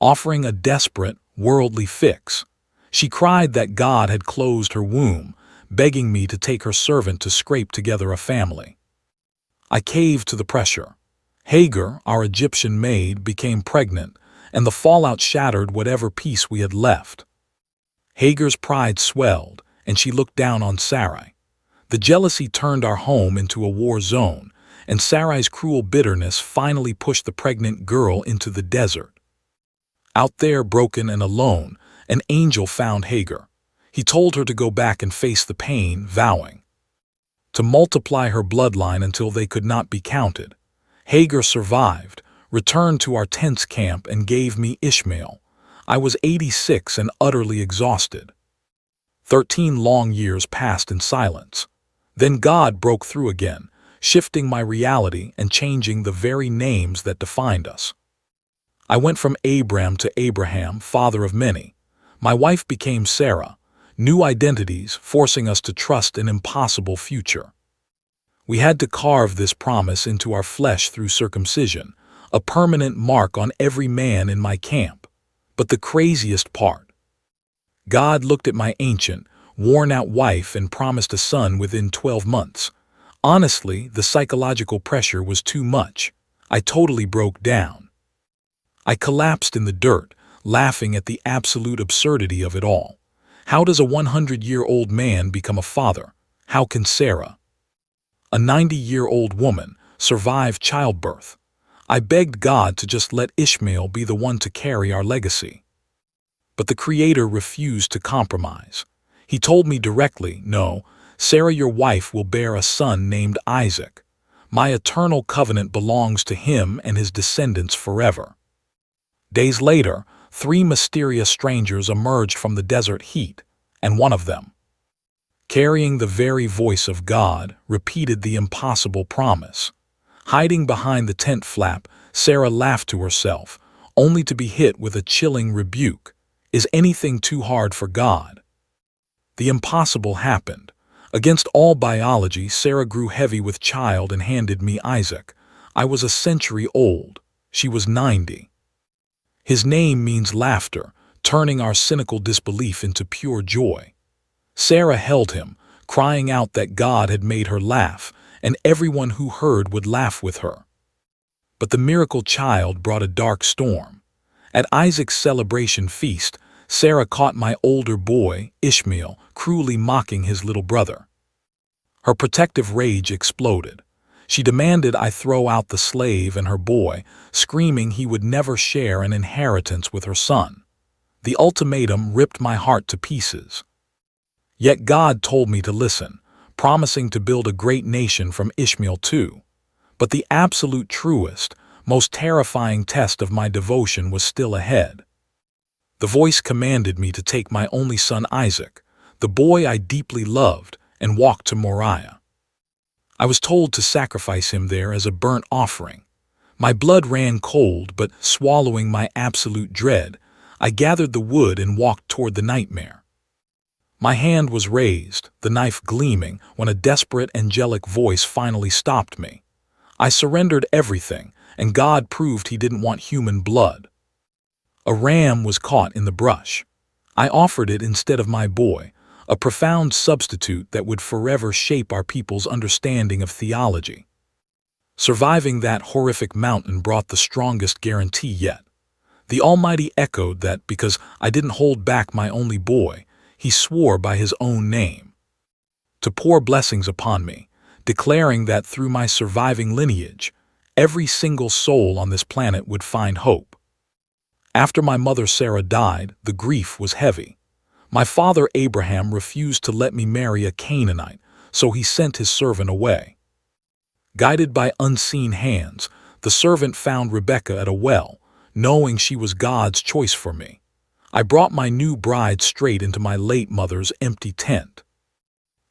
S1: offering a desperate, worldly fix. She cried that God had closed her womb, begging me to take her servant to scrape together a family. I caved to the pressure. Hagar, our Egyptian maid, became pregnant, and the fallout shattered whatever peace we had left. Hagar's pride swelled, and she looked down on Sarai. The jealousy turned our home into a war zone, and Sarai's cruel bitterness finally pushed the pregnant girl into the desert. Out there, broken and alone, an angel found Hagar. He told her to go back and face the pain, vowing to multiply her bloodline until they could not be counted. Hagar survived, returned to our tents camp, and gave me Ishmael. I was 86 and utterly exhausted. 13 long years passed in silence. Then God broke through again, shifting my reality and changing the very names that defined us. I went from Abram to Abraham, father of many. My wife became Sarah, new identities forcing us to trust an impossible future. We had to carve this promise into our flesh through circumcision, a permanent mark on every man in my camp. But the craziest part, God looked at my ancient, worn-out wife and promised a son within 12 months. Honestly, the psychological pressure was too much. I totally broke down. I collapsed in the dirt, laughing at the absolute absurdity of it all. How does a 100-year-old man become a father? How can Sarah, a 90-year-old woman, survive childbirth? I begged God to just let Ishmael be the one to carry our legacy. But the Creator refused to compromise. He told me directly, "No, Sarah, your wife, will bear a son named Isaac. My eternal covenant belongs to him and his descendants forever." Days later, 3 mysterious strangers emerged from the desert heat, and one of them, carrying the very voice of God, repeated the impossible promise. Hiding behind the tent flap, Sarah laughed to herself, only to be hit with a chilling rebuke. Is anything too hard for God? The impossible happened. Against all biology, Sarah grew heavy with child and handed me Isaac. I was a century old. She was 90. His name means laughter, turning our cynical disbelief into pure joy. Sarah held him, crying out that God had made her laugh, and everyone who heard would laugh with her. But the miracle child brought a dark storm. At Isaac's celebration feast, Sarah caught my older boy, Ishmael, cruelly mocking his little brother. Her protective rage exploded. She demanded I throw out the slave and her boy, screaming he would never share an inheritance with her son. The ultimatum ripped my heart to pieces. Yet God told me to listen, promising to build a great nation from Ishmael too. But the absolute truest, most terrifying test of my devotion was still ahead. The voice commanded me to take my only son Isaac, the boy I deeply loved, and walk to Moriah. I was told to sacrifice him there as a burnt offering. My blood ran cold, but swallowing my absolute dread, I gathered the wood and walked toward the nightmare. My hand was raised, the knife gleaming, when a desperate angelic voice finally stopped me. I surrendered everything, and God proved He didn't want human blood. A ram was caught in the brush. I offered it instead of my boy, a profound substitute that would forever shape our people's understanding of theology. Surviving that horrific mountain brought the strongest guarantee yet. The Almighty echoed that because I didn't hold back my only boy, He swore by His own name to pour blessings upon me, declaring that through my surviving lineage, every single soul on this planet would find hope. After my mother Sarah died, the grief was heavy. My father Abraham refused to let me marry a Canaanite, so he sent his servant away. Guided by unseen hands, the servant found Rebekah at a well, knowing she was God's choice for me. I brought my new bride straight into my late mother's empty tent.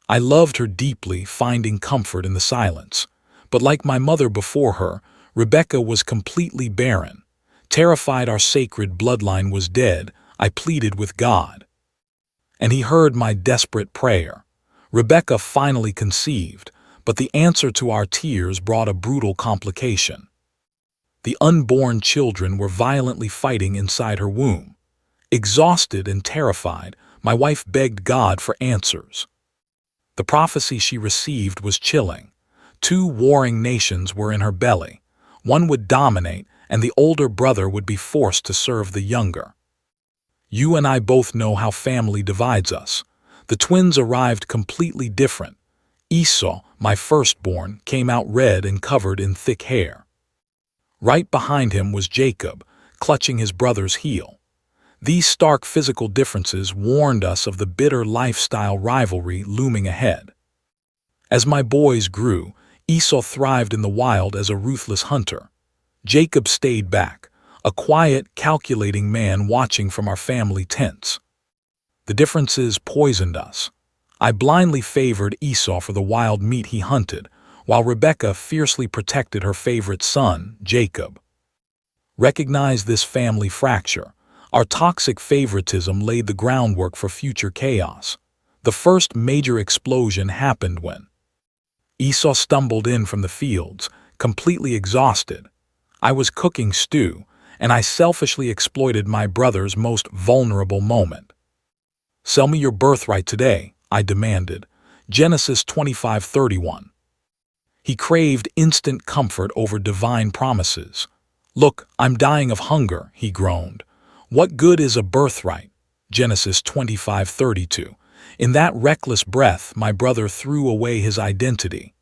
S1: I loved her deeply, finding comfort in the silence. But like my mother before her, Rebekah was completely barren. Terrified our sacred bloodline was dead, I pleaded with God. And he heard my desperate prayer. Rebecca finally conceived, but the answer to our tears brought a brutal complication. The unborn children were violently fighting inside her womb. Exhausted and terrified, my wife begged God for answers. The prophecy she received was chilling. 2 warring nations were in her belly. One would dominate, and the older brother would be forced to serve the younger. You and I both know how family divides us. The twins arrived completely different. Esau, my firstborn, came out red and covered in thick hair. Right behind him was Jacob, clutching his brother's heel. These stark physical differences warned us of the bitter lifestyle rivalry looming ahead. As my boys grew, Esau thrived in the wild as a ruthless hunter. Jacob stayed back, a quiet, calculating man watching from our family tents. The differences poisoned us. I blindly favored Esau for the wild meat he hunted, while Rebecca fiercely protected her favorite son, Jacob. Recognize this family fracture. Our toxic favoritism laid the groundwork for future chaos. The first major explosion happened when Esau stumbled in from the fields, completely exhausted. I was cooking stew, and I selfishly exploited my brother's most vulnerable moment. "Sell me your birthright today," I demanded. Genesis 25:31. He craved instant comfort over divine promises. "Look, I'm dying of hunger," he groaned. "What good is a birthright?" Genesis 25:32. In that reckless breath, my brother threw away his identity.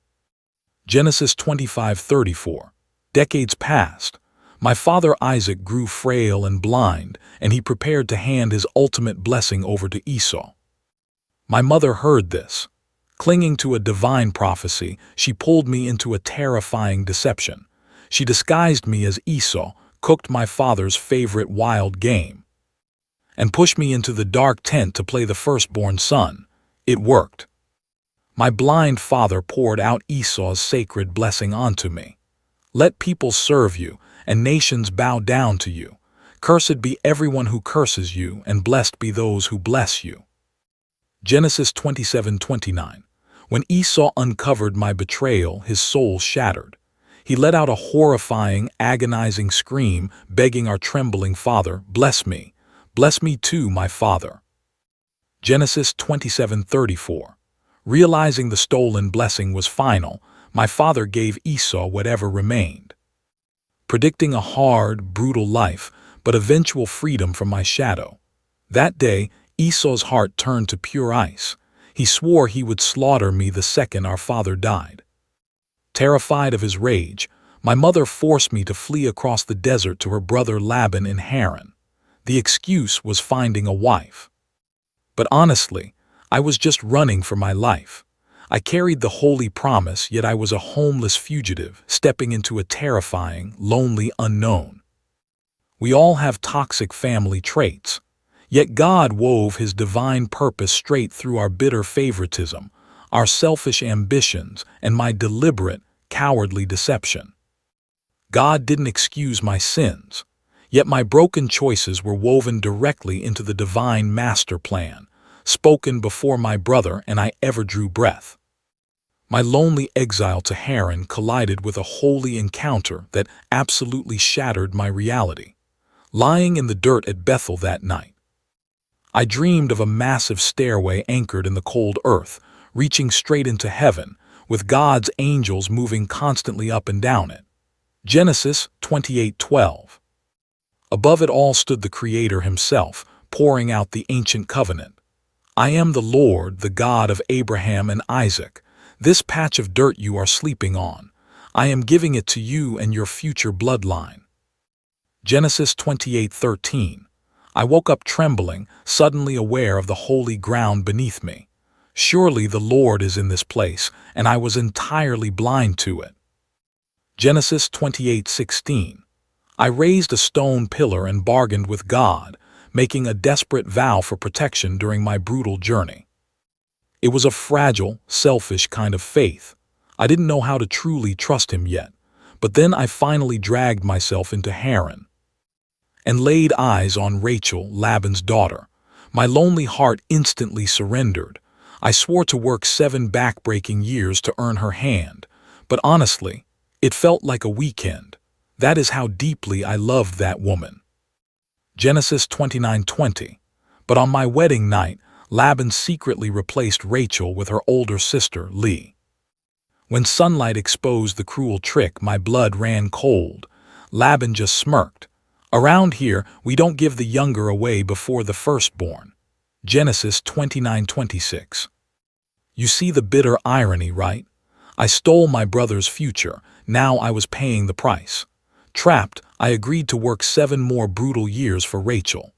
S1: Genesis 25:34. Decades passed. My father Isaac grew frail and blind, and he prepared to hand his ultimate blessing over to Esau. My mother heard this. Clinging to a divine prophecy, she pulled me into a terrifying deception. She disguised me as Esau, cooked my father's favorite wild game, and pushed me into the dark tent to play the firstborn son. It worked. My blind father poured out Esau's sacred blessing onto me. "Let people serve you, and nations bow down to you. Cursed be everyone who curses you, and blessed be those who bless you." Genesis 27:29. When Esau uncovered my betrayal, his soul shattered. He let out a horrifying, agonizing scream, begging our trembling father, "Bless me. Bless me too, my father." Genesis 27:34. Realizing the stolen blessing was final, my father gave Esau whatever remained. Predicting a hard, brutal life, but eventual freedom from my shadow. That day, Esau's heart turned to pure ice. He swore he would slaughter me the second our father died. Terrified of his rage, my mother forced me to flee across the desert to her brother Laban in Haran. The excuse was finding a wife. But honestly, I was just running for my life. I carried the holy promise, yet I was a homeless fugitive, stepping into a terrifying, lonely unknown. We all have toxic family traits. Yet God wove his divine purpose straight through our bitter favoritism, our selfish ambitions, and my deliberate, cowardly deception. God didn't excuse my sins, yet my broken choices were woven directly into the divine master plan, spoken before my brother and I ever drew breath. My lonely exile to Haran collided with a holy encounter that absolutely shattered my reality. Lying in the dirt at Bethel that night, I dreamed of a massive stairway anchored in the cold earth, reaching straight into heaven, with God's angels moving constantly up and down it. Genesis 28:12. Above it all stood the Creator himself, pouring out the ancient covenant. "I am the Lord, the God of Abraham and Isaac. This patch of dirt you are sleeping on, I am giving it to you and your future bloodline." Genesis 28:13. I woke up trembling, suddenly aware of the holy ground beneath me. Surely the Lord is in this place, and I was entirely blind to it. Genesis 28:16. I raised a stone pillar and bargained with God, making a desperate vow for protection during my brutal journey. It was a fragile, selfish kind of faith. I didn't know how to truly trust him yet, but then I finally dragged myself into Haran. and laid eyes on Rachel, Laban's daughter. My lonely heart instantly surrendered. I swore to work 7 back-breaking years to earn her hand, but honestly, it felt like a weekend. That is how deeply I loved that woman. Genesis 29:20. But on my wedding night, Laban secretly replaced Rachel with her older sister, Leah. When sunlight exposed the cruel trick, my blood ran cold. Laban just smirked. Around here, we don't give the younger away before the firstborn. Genesis 29:26. You see the bitter irony, right? I stole my brother's future. Now I was paying the price. Trapped, I agreed to work 7 more brutal years for Rachel.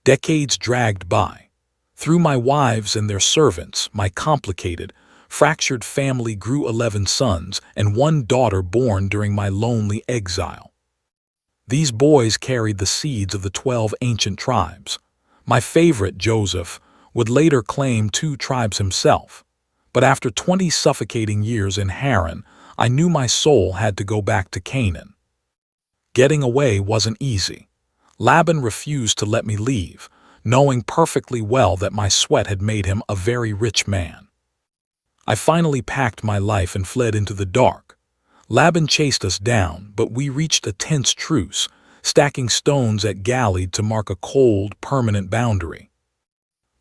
S1: Decades dragged by. Through my wives and their servants, my complicated, fractured family grew 11 sons and 1 daughter born during my lonely exile. These boys carried the seeds of the 12 ancient tribes. My favorite, Joseph, would later claim 2 tribes himself. But after 20 suffocating years in Haran, I knew my soul had to go back to Canaan. Getting away wasn't easy. Laban refused to let me leave, knowing perfectly well that my sweat had made him a very rich man. I finally packed my life and fled into the dark. Laban chased us down, but we reached a tense truce, stacking stones at Gilead to mark a cold, permanent boundary.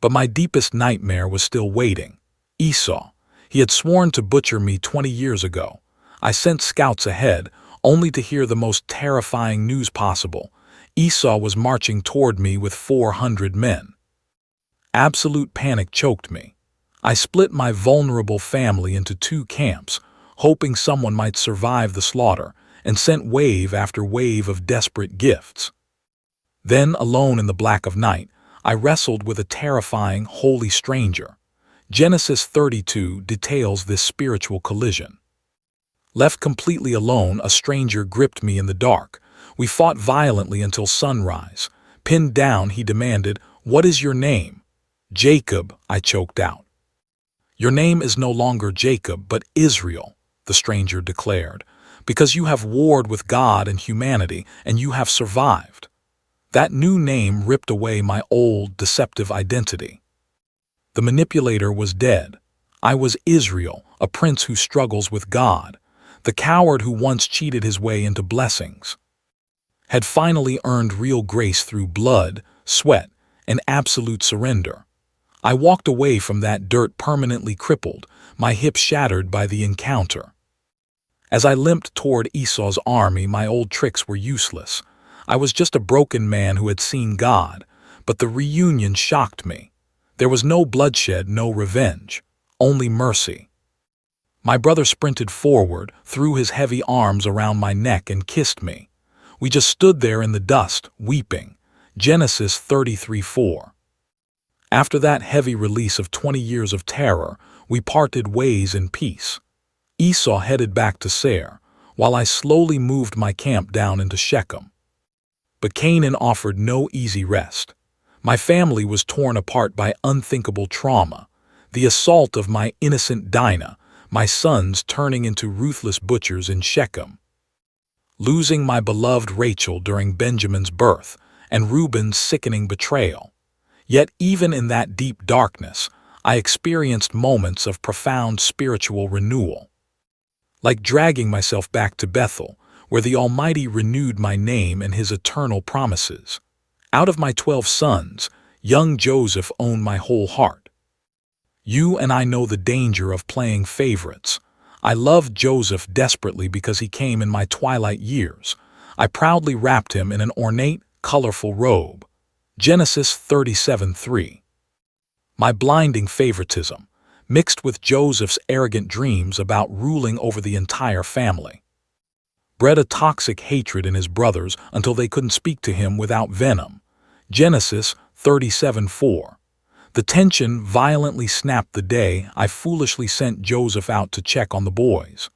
S1: But my deepest nightmare was still waiting. Esau. He had sworn to butcher me 20 years ago. I sent scouts ahead, only to hear the most terrifying news possible. Esau was marching toward me with 400 men. Absolute panic choked me. I split my vulnerable family into 2 camps, hoping someone might survive the slaughter, and sent wave after wave of desperate gifts. Then, alone in the black of night, I wrestled with a terrifying, holy stranger. Genesis 32 details this spiritual collision. Left completely alone, a stranger gripped me in the dark. We fought violently until sunrise. Pinned down, he demanded, "What is your name?" "Jacob," I choked out. "Your name is no longer Jacob, but Israel," the stranger declared, "because you have warred with God and humanity, and you have survived." That new name ripped away my old, deceptive identity. The manipulator was dead. I was Israel, a prince who struggles with God. The coward who once cheated his way into blessings had finally earned real grace through blood, sweat, and absolute surrender. I walked away from that dirt permanently crippled, my hips shattered by the encounter. As I limped toward Esau's army, my old tricks were useless. I was just a broken man who had seen God, but the reunion shocked me. There was no bloodshed, no revenge, only mercy. My brother sprinted forward, threw his heavy arms around my neck and kissed me. We just stood there in the dust, weeping. Genesis 33:4. After that heavy release of 20 years of terror, we parted ways in peace. Esau headed back to Seir, while I slowly moved my camp down into Shechem. But Canaan offered no easy rest. My family was torn apart by unthinkable trauma. The assault of my innocent Dinah, my sons turning into ruthless butchers in Shechem. Losing my beloved Rachel during Benjamin's birth, and Reuben's sickening betrayal. Yet even in that deep darkness, I experienced moments of profound spiritual renewal. Like dragging myself back to Bethel, where the Almighty renewed my name and His eternal promises. Out of my 12 sons, young Joseph owned my whole heart. You and I know the danger of playing favorites. I loved Joseph desperately because he came in my twilight years. I proudly wrapped him in an ornate, colorful robe. Genesis 37:3. My blinding favoritism, mixed with Joseph's arrogant dreams about ruling over the entire family, bred a toxic hatred in his brothers until they couldn't speak to him without venom. Genesis 37:4. The tension violently snapped the day I foolishly sent Joseph out to check on the boys,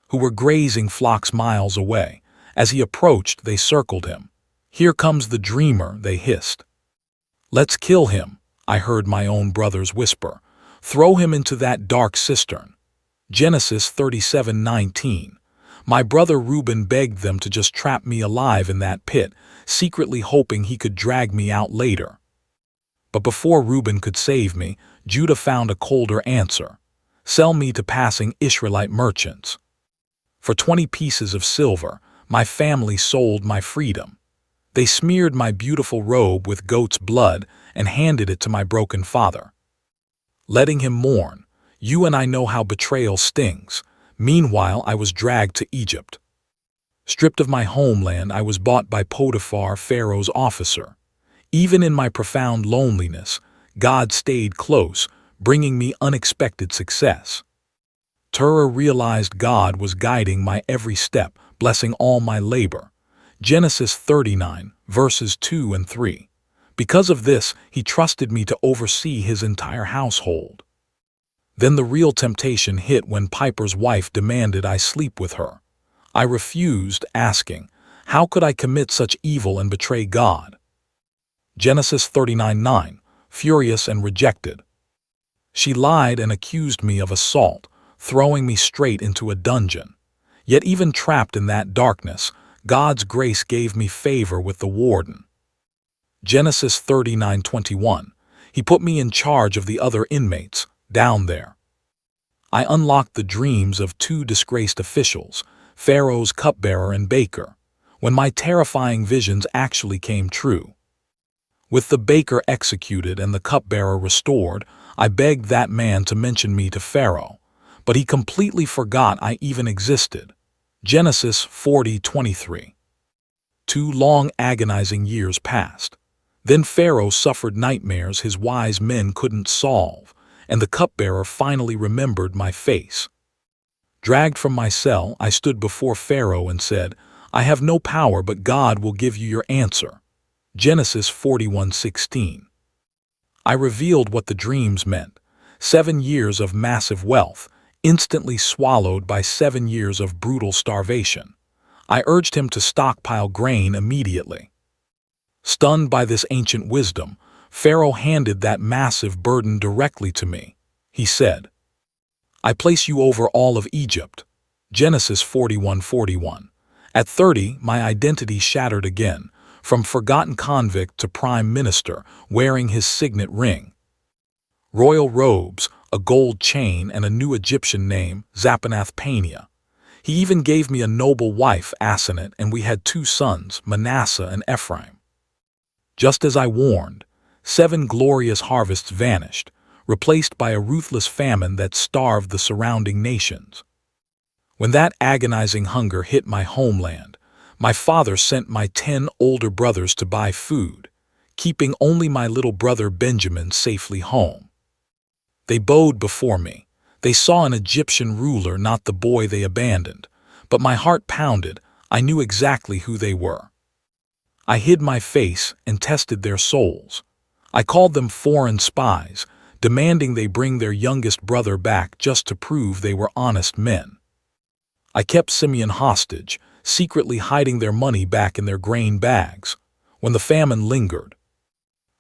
S1: who were grazing flocks miles away. As he approached, they circled him. "Here comes the dreamer," they hissed. "Let's kill him," I heard my own brothers whisper. "Throw him into that dark cistern." Genesis 37:19. My brother Reuben begged them to just trap me alive in that pit, secretly hoping he could drag me out later. But before Reuben could save me, Judah found a colder answer. Sell me to passing Israelite merchants. For 20 pieces of silver, my family sold my freedom. They smeared my beautiful robe with goat's blood and handed it to my broken father, letting him mourn. You and I know how betrayal stings. Meanwhile, I was dragged to Egypt. Stripped of my homeland, I was bought by Potiphar, Pharaoh's officer. Even in my profound loneliness, God stayed close, bringing me unexpected success. Terah realized God was guiding my every step, blessing all my labor. Genesis 39, verses 2 and 3. Because of this, he trusted me to oversee his entire household. Then the real temptation hit when Piper's wife demanded I sleep with her. I refused, asking, how could I commit such evil and betray God? Genesis 39:9, furious and rejected. She lied and accused me of assault, throwing me straight into a dungeon. Yet even trapped in that darkness, God's grace gave me favor with the warden. Genesis 39:21. He put me in charge of the other inmates, down there. I unlocked the dreams of 2 disgraced officials, Pharaoh's cupbearer and baker, when my terrifying visions actually came true. With the baker executed and the cupbearer restored, I begged that man to mention me to Pharaoh, but he completely forgot I even existed. Genesis 40:23. 2 long agonizing years passed. Then Pharaoh suffered nightmares his wise men couldn't solve, and the cupbearer finally remembered my face. Dragged from my cell, I stood before Pharaoh and said, I have no power, but God will give you your answer. Genesis 41:16. I revealed what the dreams meant. 7 years of massive wealth, instantly swallowed by 7 years of brutal starvation. I urged him to stockpile grain immediately. Stunned by this ancient wisdom, Pharaoh handed that massive burden directly to me. He said, I place you over all of Egypt. Genesis 41:41. At 30, my identity shattered again, from forgotten convict to prime minister, wearing his signet ring. Royal robes, a gold chain, and a new Egyptian name, Zapanath-Paneah. He even gave me a noble wife, Asenath, and we had 2 sons, Manasseh and Ephraim. Just as I warned, 7 glorious harvests vanished, replaced by a ruthless famine that starved the surrounding nations. When that agonizing hunger hit my homeland, my father sent my 10 older brothers to buy food, keeping only my little brother Benjamin safely home. They bowed before me. They saw an Egyptian ruler, not the boy they abandoned. But my heart pounded. I knew exactly who they were. I hid my face and tested their souls. I called them foreign spies, demanding they bring their youngest brother back just to prove they were honest men. I kept Simeon hostage, secretly hiding their money back in their grain bags. When the famine lingered,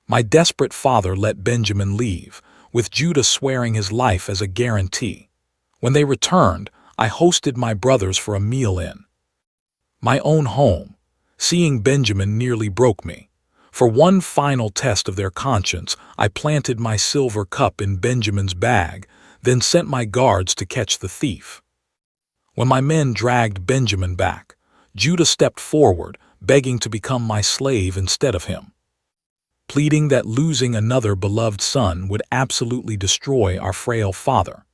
S1: my desperate father let Benjamin leave, with Judah swearing his life as a guarantee. When they returned, I hosted my brothers for a meal in my own home. Seeing Benjamin nearly broke me. For one final test of their conscience, I planted my silver cup in Benjamin's bag, then sent my guards to catch the thief. When my men dragged Benjamin back, Judah stepped forward, begging to become my slave instead of him, pleading that losing another beloved son would absolutely destroy our frail father.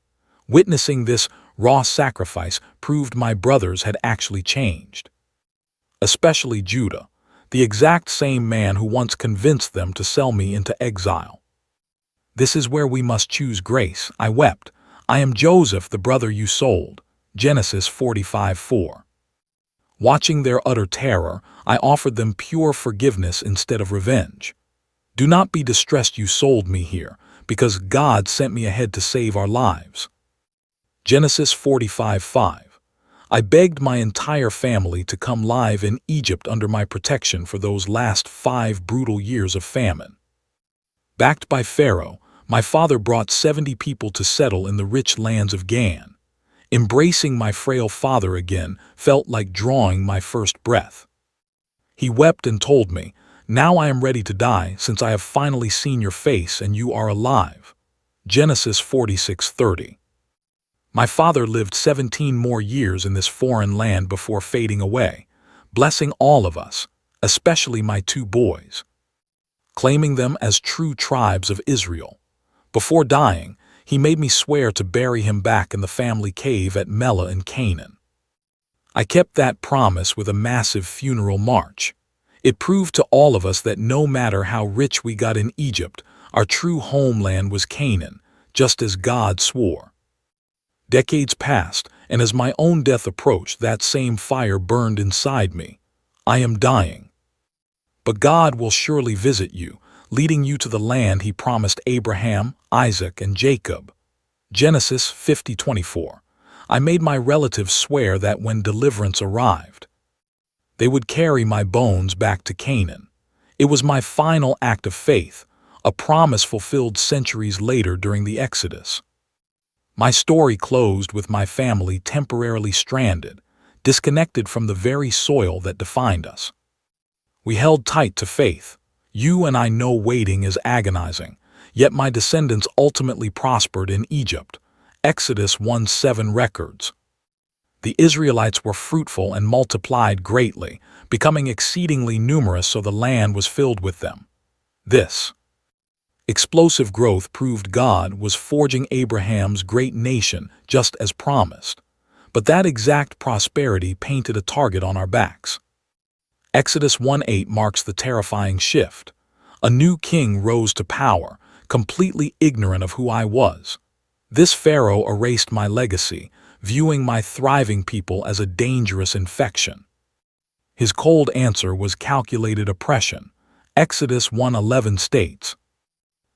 S1: Witnessing this raw sacrifice proved my brothers had actually changed. Especially Judah, the exact same man who once convinced them to sell me into exile. This is where we must choose grace, I wept. I am Joseph, the brother you sold. Genesis 45:4. Watching their utter terror, I offered them pure forgiveness instead of revenge. Do not be distressed you sold me here, because God sent me ahead to save our lives. Genesis 45:5. I begged my entire family to come live in Egypt under my protection for those last 5 brutal years of famine. Backed by Pharaoh, my father brought 70 people to settle in the rich lands of Gan. Embracing my frail father again felt like drawing my first breath. He wept and told me, "Now I am ready to die, since I have finally seen your face and you are alive." Genesis 46:30. My father lived 17 more years in this foreign land before fading away, blessing all of us, especially my two boys, claiming them as true tribes of Israel. Before dying, he made me swear to bury him back in the family cave at Mela in Canaan. I kept that promise with a massive funeral march. It proved to all of us that no matter how rich we got in Egypt, our true homeland was Canaan, just as God swore. Decades passed, and as my own death approached, that same fire burned inside me. I am dying. But God will surely visit you, leading you to the land he promised Abraham, Isaac, and Jacob. Genesis 50:24. I made my relatives swear that when deliverance arrived, they would carry my bones back to Canaan. It was my final act of faith, a promise fulfilled centuries later during the Exodus. My story closed with my family temporarily stranded, disconnected from the very soil that defined us. We held tight to faith. You and I know waiting is agonizing, yet my descendants ultimately prospered in Egypt. Exodus 1:7 records. The Israelites were fruitful and multiplied greatly, becoming exceedingly numerous, so the land was filled with them. This explosive growth proved God was forging Abraham's great nation just as promised. But that exact prosperity painted a target on our backs. Exodus 1:8 marks the terrifying shift. A new king rose to power, completely ignorant of who I was. This Pharaoh erased my legacy, viewing my thriving people as a dangerous infection. His cold answer was calculated oppression. Exodus 1:11 states,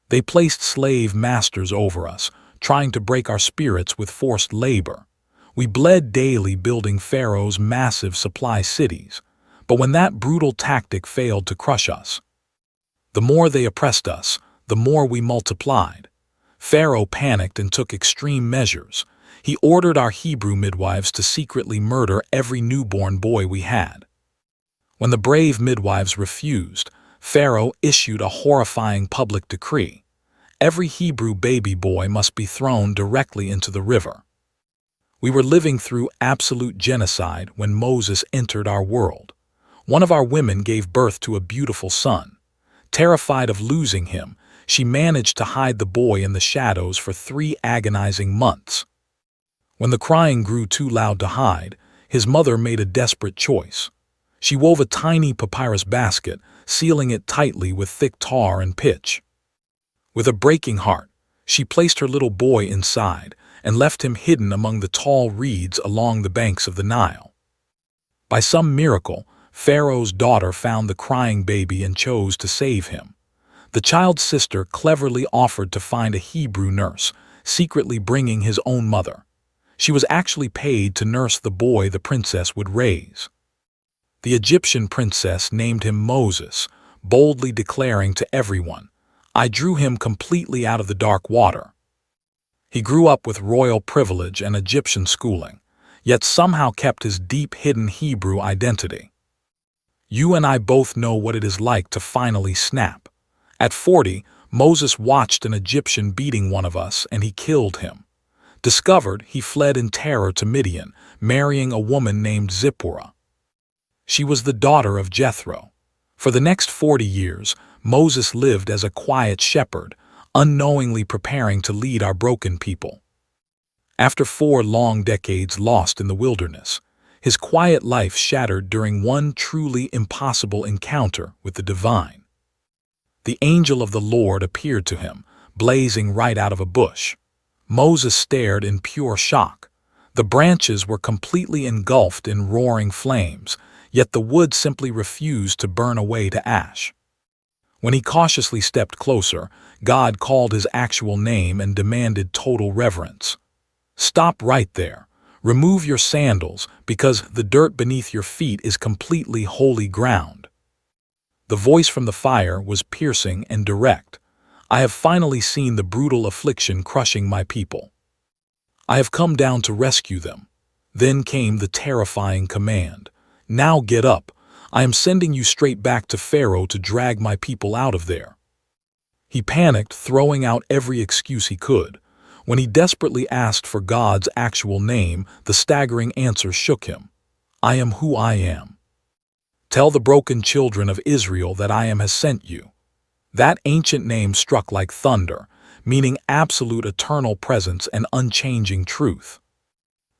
S1: "They placed slave masters over us, trying to break our spirits with forced labor. We bled daily building Pharaoh's massive supply cities. But when that brutal tactic failed to crush us, the more they oppressed us, the more we multiplied." Pharaoh panicked and took extreme measures. He ordered our Hebrew midwives to secretly murder every newborn boy we had. When the brave midwives refused, Pharaoh issued a horrifying public decree. Every Hebrew baby boy must be thrown directly into the river. We were living through absolute genocide when Moses entered our world. One of our women gave birth to a beautiful son. Terrified of losing him, she managed to hide the boy in the shadows for 3 agonizing months. When the crying grew too loud to hide, his mother made a desperate choice. She wove a tiny papyrus basket, sealing it tightly with thick tar and pitch. With a breaking heart, she placed her little boy inside and left him hidden among the tall reeds along the banks of the Nile. By some miracle, Pharaoh's daughter found the crying baby and chose to save him. The child's sister cleverly offered to find a Hebrew nurse, secretly bringing his own mother. She was actually paid to nurse the boy the princess would raise. The Egyptian princess named him Moses, boldly declaring to everyone, "I drew him completely out of the dark water." He grew up with royal privilege and Egyptian schooling, yet somehow kept his deep hidden Hebrew identity. You and I both know what it is like to finally snap. At 40, Moses watched an Egyptian beating one of us and he killed him. Discovered, he fled in terror to Midian, marrying a woman named Zipporah. She was the daughter of Jethro. For the next 40 years, Moses lived as a quiet shepherd, unknowingly preparing to lead our broken people. After 4 long decades lost in the wilderness, his quiet life shattered during one truly impossible encounter with the divine. The angel of the Lord appeared to him, blazing right out of a bush. Moses stared in pure shock. The branches were completely engulfed in roaring flames, yet the wood simply refused to burn away to ash. When he cautiously stepped closer, God called his actual name and demanded total reverence. "Stop right there. Remove your sandals, because the dirt beneath your feet is completely holy ground." The voice from the fire was piercing and direct. "I have finally seen the brutal affliction crushing my people. I have come down to rescue them." Then came the terrifying command, "Now get up. I am sending you straight back to Pharaoh to drag my people out of there." He panicked, throwing out every excuse he could. When he desperately asked for God's actual name, the staggering answer shook him. "I am who I am. Tell the broken children of Israel that I am has sent you." That ancient name struck like thunder, meaning absolute eternal presence and unchanging truth.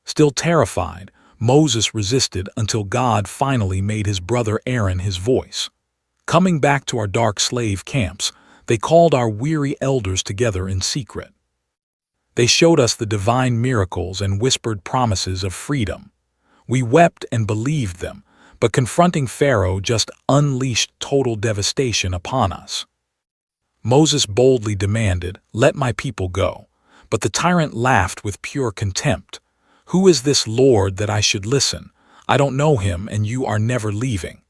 S1: Still terrified, Moses resisted until God finally made his brother Aaron his voice. Coming back to our dark slave camps, they called our weary elders together in secret. They showed us the divine miracles and whispered promises of freedom. We wept and believed them, but confronting Pharaoh just unleashed total devastation upon us. Moses boldly demanded, "Let my people go." But the tyrant laughed with pure contempt. "Who is this Lord that I should listen? I don't know him, and you are never leaving."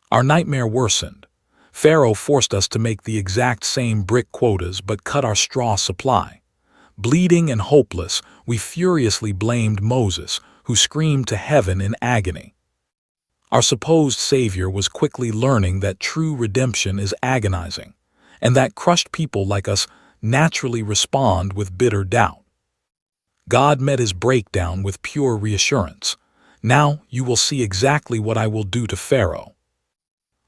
S1: Our nightmare worsened. Pharaoh forced us to make the exact same brick quotas but cut our straw supply. Bleeding and hopeless, we furiously blamed Moses, who screamed to heaven in agony. Our supposed savior was quickly learning that true redemption is agonizing, and that crushed people like us naturally respond with bitter doubt. God met his breakdown with pure reassurance. "Now you will see exactly what I will do to Pharaoh.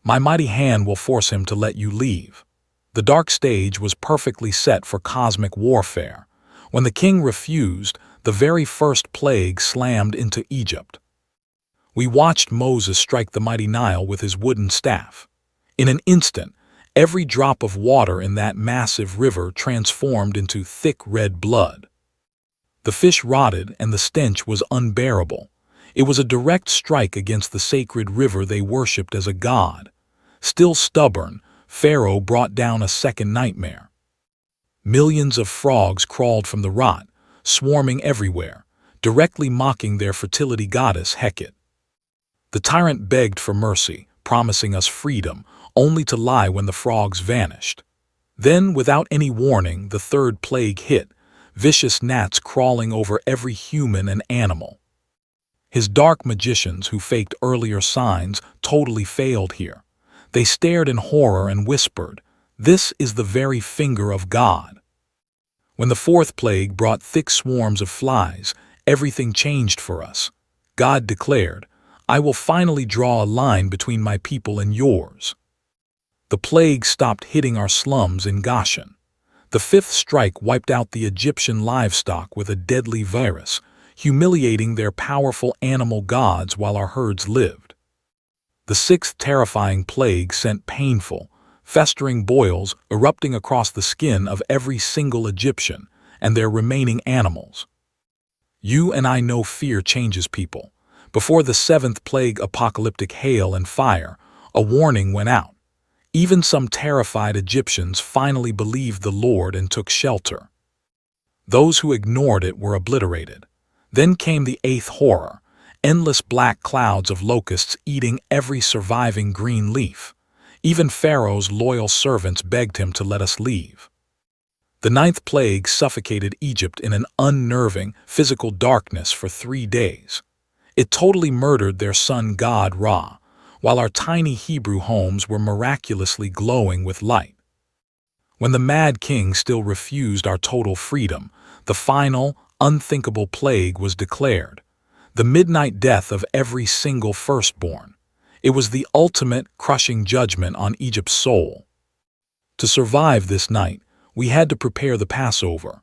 S1: My mighty hand will force him to let you leave." The dark stage was perfectly set for cosmic warfare. When the king refused, the very first plague slammed into Egypt. We watched Moses strike the mighty Nile with his wooden staff. In an instant, every drop of water in that massive river transformed into thick red blood. The fish rotted and the stench was unbearable. It was a direct strike against the sacred river they worshipped as a god. Still stubborn, Pharaoh brought down a second nightmare. Millions of frogs crawled from the rot, swarming everywhere, directly mocking their fertility goddess Hecate. The tyrant begged for mercy, promising us freedom, only to lie when the frogs vanished. Then, without any warning, the third plague hit, vicious gnats crawling over every human and animal. His dark magicians who faked earlier signs totally failed here. They stared in horror and whispered, "This is the very finger of God." When the fourth plague brought thick swarms of flies, everything changed for us. God declared, "I will finally draw a line between my people and yours." The plague stopped hitting our slums in Goshen. The fifth strike wiped out the Egyptian livestock with a deadly virus, humiliating their powerful animal gods while our herds lived. The sixth terrifying plague sent painful, festering boils erupting across the skin of every single Egyptian and their remaining animals. You and I know fear changes people. Before the seventh plague, apocalyptic hail and fire, a warning went out. Even some terrified Egyptians finally believed the Lord and took shelter. Those who ignored it were obliterated. Then came the eighth horror, endless black clouds of locusts eating every surviving green leaf. Even Pharaoh's loyal servants begged him to let us leave. The ninth plague suffocated Egypt in an unnerving, physical darkness for 3 days. It totally murdered their sun god Ra, while our tiny Hebrew homes were miraculously glowing with light. When the mad king still refused our total freedom, the final, unthinkable plague was declared, the midnight death of every single firstborn. It was the ultimate, crushing judgment on Egypt's soul. To survive this night, we had to prepare the Passover.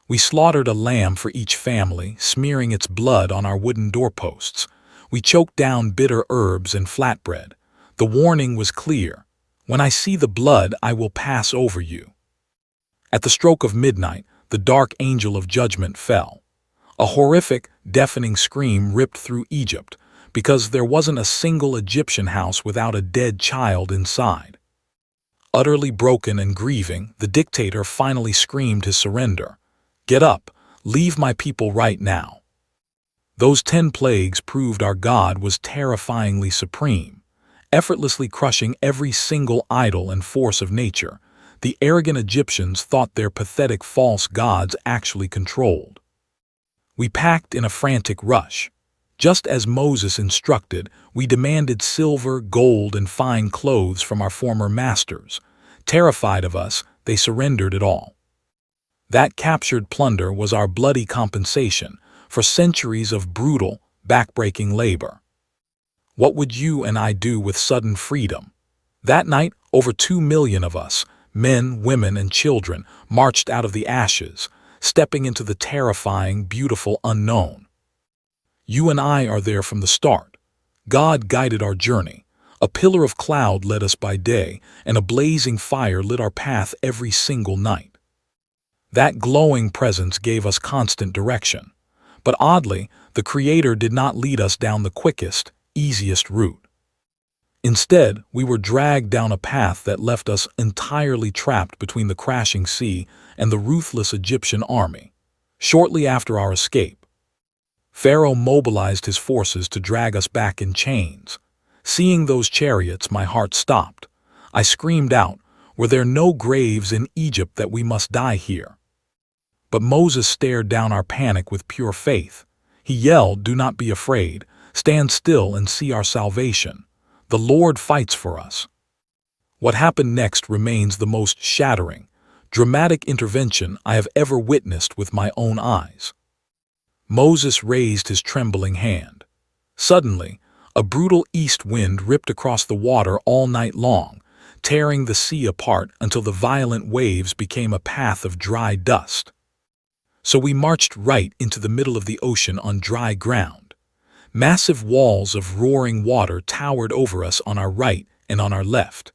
S1: We slaughtered a lamb for each family, smearing its blood on our wooden doorposts. We choked down bitter herbs and flatbread. The warning was clear. When I see the blood, I will pass over you. At the stroke of midnight, the dark angel of judgment fell. A horrific, deafening scream ripped through Egypt, because there wasn't a single Egyptian house without a dead child inside. Utterly broken and grieving, the dictator finally screamed his surrender. "Get up, leave my people right now." Those 10 plagues proved our God was terrifyingly supreme, effortlessly crushing every single idol and force of nature. The arrogant Egyptians thought their pathetic false gods actually controlled. We packed in a frantic rush. Just as Moses instructed, we demanded silver, gold, and fine clothes from our former masters. Terrified of us, they surrendered it all. That captured plunder was our bloody compensation for centuries of brutal, backbreaking labor. What would you and I do with sudden freedom? That night, over 2 million of us, men, women, and children, marched out of the ashes, stepping into the terrifying, beautiful unknown. You and I are there from the start. God guided our journey. A pillar of cloud led us by day, and a blazing fire lit our path every single night. That glowing presence gave us constant direction. But oddly, the Creator did not lead us down the quickest, easiest route. Instead, we were dragged down a path that left us entirely trapped between the crashing sea and the ruthless Egyptian army. Shortly after our escape, Pharaoh mobilized his forces to drag us back in chains. Seeing those chariots, my heart stopped. I screamed out, "Were there no graves in Egypt that we must die here?" But Moses stared down our panic with pure faith. He yelled, "Do not be afraid. Stand still and see our salvation. The Lord fights for us." What happened next remains the most shattering, dramatic intervention I have ever witnessed with my own eyes. Moses raised his trembling hand. Suddenly, a brutal east wind ripped across the water all night long, tearing the sea apart until the violent waves became a path of dry dust. So we marched right into the middle of the ocean on dry ground. Massive walls of roaring water towered over us on our right and on our left.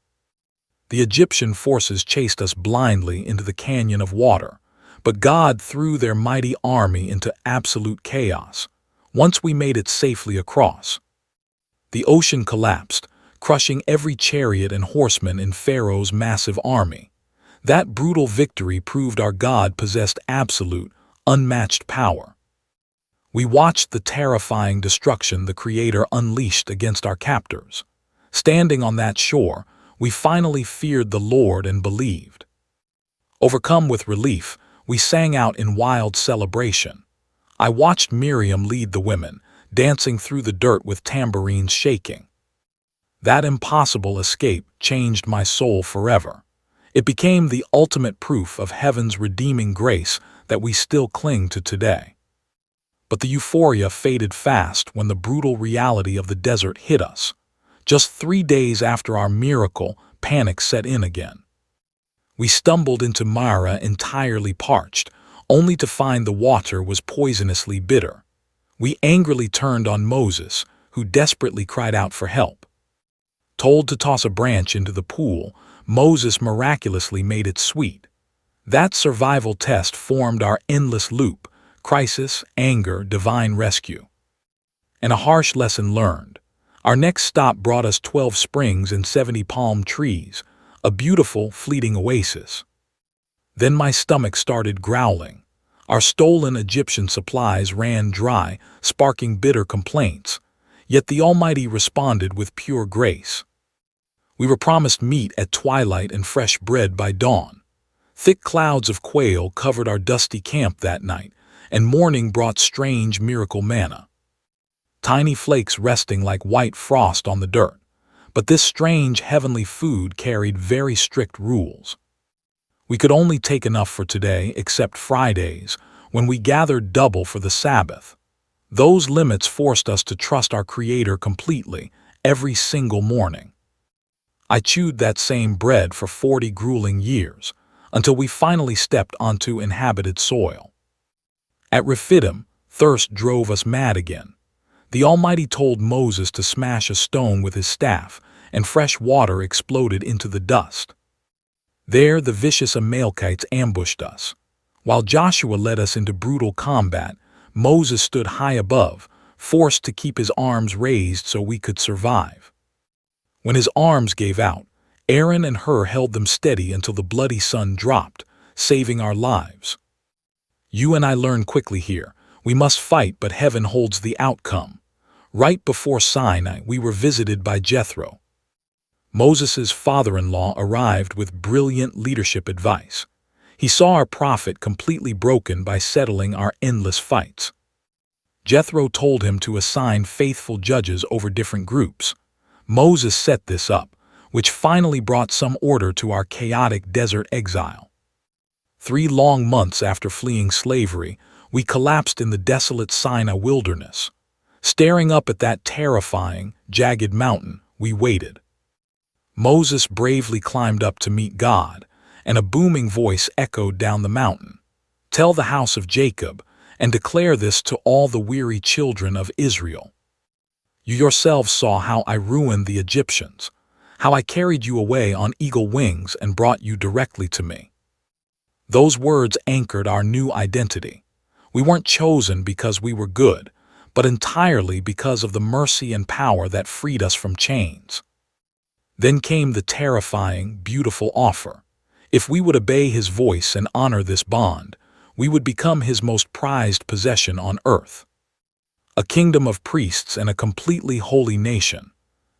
S1: The Egyptian forces chased us blindly into the canyon of water, but God threw their mighty army into absolute chaos. Once we made it safely across, the ocean collapsed, crushing every chariot and horseman in Pharaoh's massive army. That brutal victory proved our God possessed absolute, unmatched power. We watched the terrifying destruction the Creator unleashed against our captors. Standing on that shore, we finally feared the Lord and believed. Overcome with relief, we sang out in wild celebration. I watched Miriam lead the women, dancing through the dirt with tambourines shaking. That impossible escape changed my soul forever. It became the ultimate proof of heaven's redeeming grace that we still cling to today. But the euphoria faded fast when the brutal reality of the desert hit us. Just 3 days after our miracle, panic set in again. We stumbled into Mara entirely parched, only to find the water was poisonously bitter. We angrily turned on Moses, who desperately cried out for help. Told to toss a branch into the pool, Moses miraculously made it sweet. That survival test formed our endless loop: crisis, anger, divine rescue. And a harsh lesson learned. Our next stop brought us 12 springs and 70 palm trees, a beautiful, fleeting oasis. Then my stomach started growling. Our stolen Egyptian supplies ran dry, sparking bitter complaints. Yet the Almighty responded with pure grace. We were promised meat at twilight and fresh bread by dawn. Thick clouds of quail covered our dusty camp that night, and morning brought strange miracle manna. Tiny flakes resting like white frost on the dirt. But this strange heavenly food carried very strict rules. We could only take enough for today, except Fridays, when we gathered double for the Sabbath. Those limits forced us to trust our Creator completely, every single morning. I chewed that same bread for 40 grueling years, until we finally stepped onto inhabited soil. At Rephidim, thirst drove us mad again. The Almighty told Moses to smash a stone with his staff, and fresh water exploded into the dust. There, the vicious Amalekites ambushed us. While Joshua led us into brutal combat, Moses stood high above, forced to keep his arms raised so we could survive. When his arms gave out, Aaron and Hur held them steady until the bloody sun dropped, saving our lives. You and I learn quickly here. We must fight, but heaven holds the outcome. Right before Sinai, we were visited by Jethro. Moses' father-in-law arrived with brilliant leadership advice. He saw our prophet completely broken by settling our endless fights. Jethro told him to assign faithful judges over different groups. Moses set this up, which finally brought some order to our chaotic desert exile. 3 long months after fleeing slavery, we collapsed in the desolate Sinai wilderness. Staring up at that terrifying, jagged mountain, we waited. Moses bravely climbed up to meet God, and a booming voice echoed down the mountain. "Tell the house of Jacob, and declare this to all the weary children of Israel. You yourselves saw how I ruined the Egyptians, how I carried you away on eagle wings and brought you directly to me." Those words anchored our new identity. We weren't chosen because we were good, but entirely because of the mercy and power that freed us from chains. Then came the terrifying, beautiful offer. If we would obey his voice and honor this bond, we would become his most prized possession on earth. A kingdom of priests and a completely holy nation.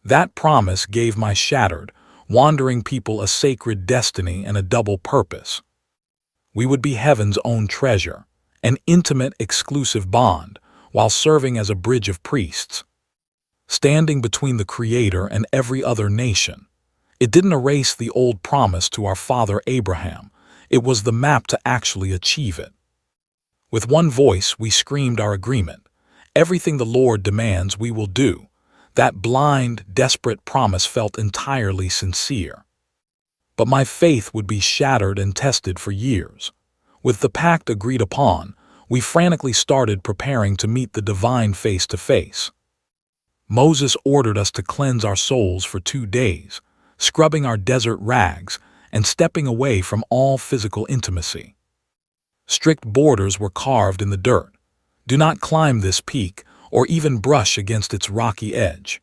S1: That promise gave my shattered, wandering people a sacred destiny and a double purpose. We would be heaven's own treasure, an intimate, exclusive bond, while serving as a bridge of priests, standing between the Creator and every other nation. It didn't erase the old promise to our father Abraham. It was the map to actually achieve it. With one voice, we screamed our agreement. Everything the Lord demands, we will do. That blind, desperate promise felt entirely sincere. But my faith would be shattered and tested for years. With the pact agreed upon, we frantically started preparing to meet the divine face to face. Moses ordered us to cleanse our souls for 2 days, scrubbing our desert rags and stepping away from all physical intimacy. Strict borders were carved in the dirt. Do not climb this peak or even brush against its rocky edge.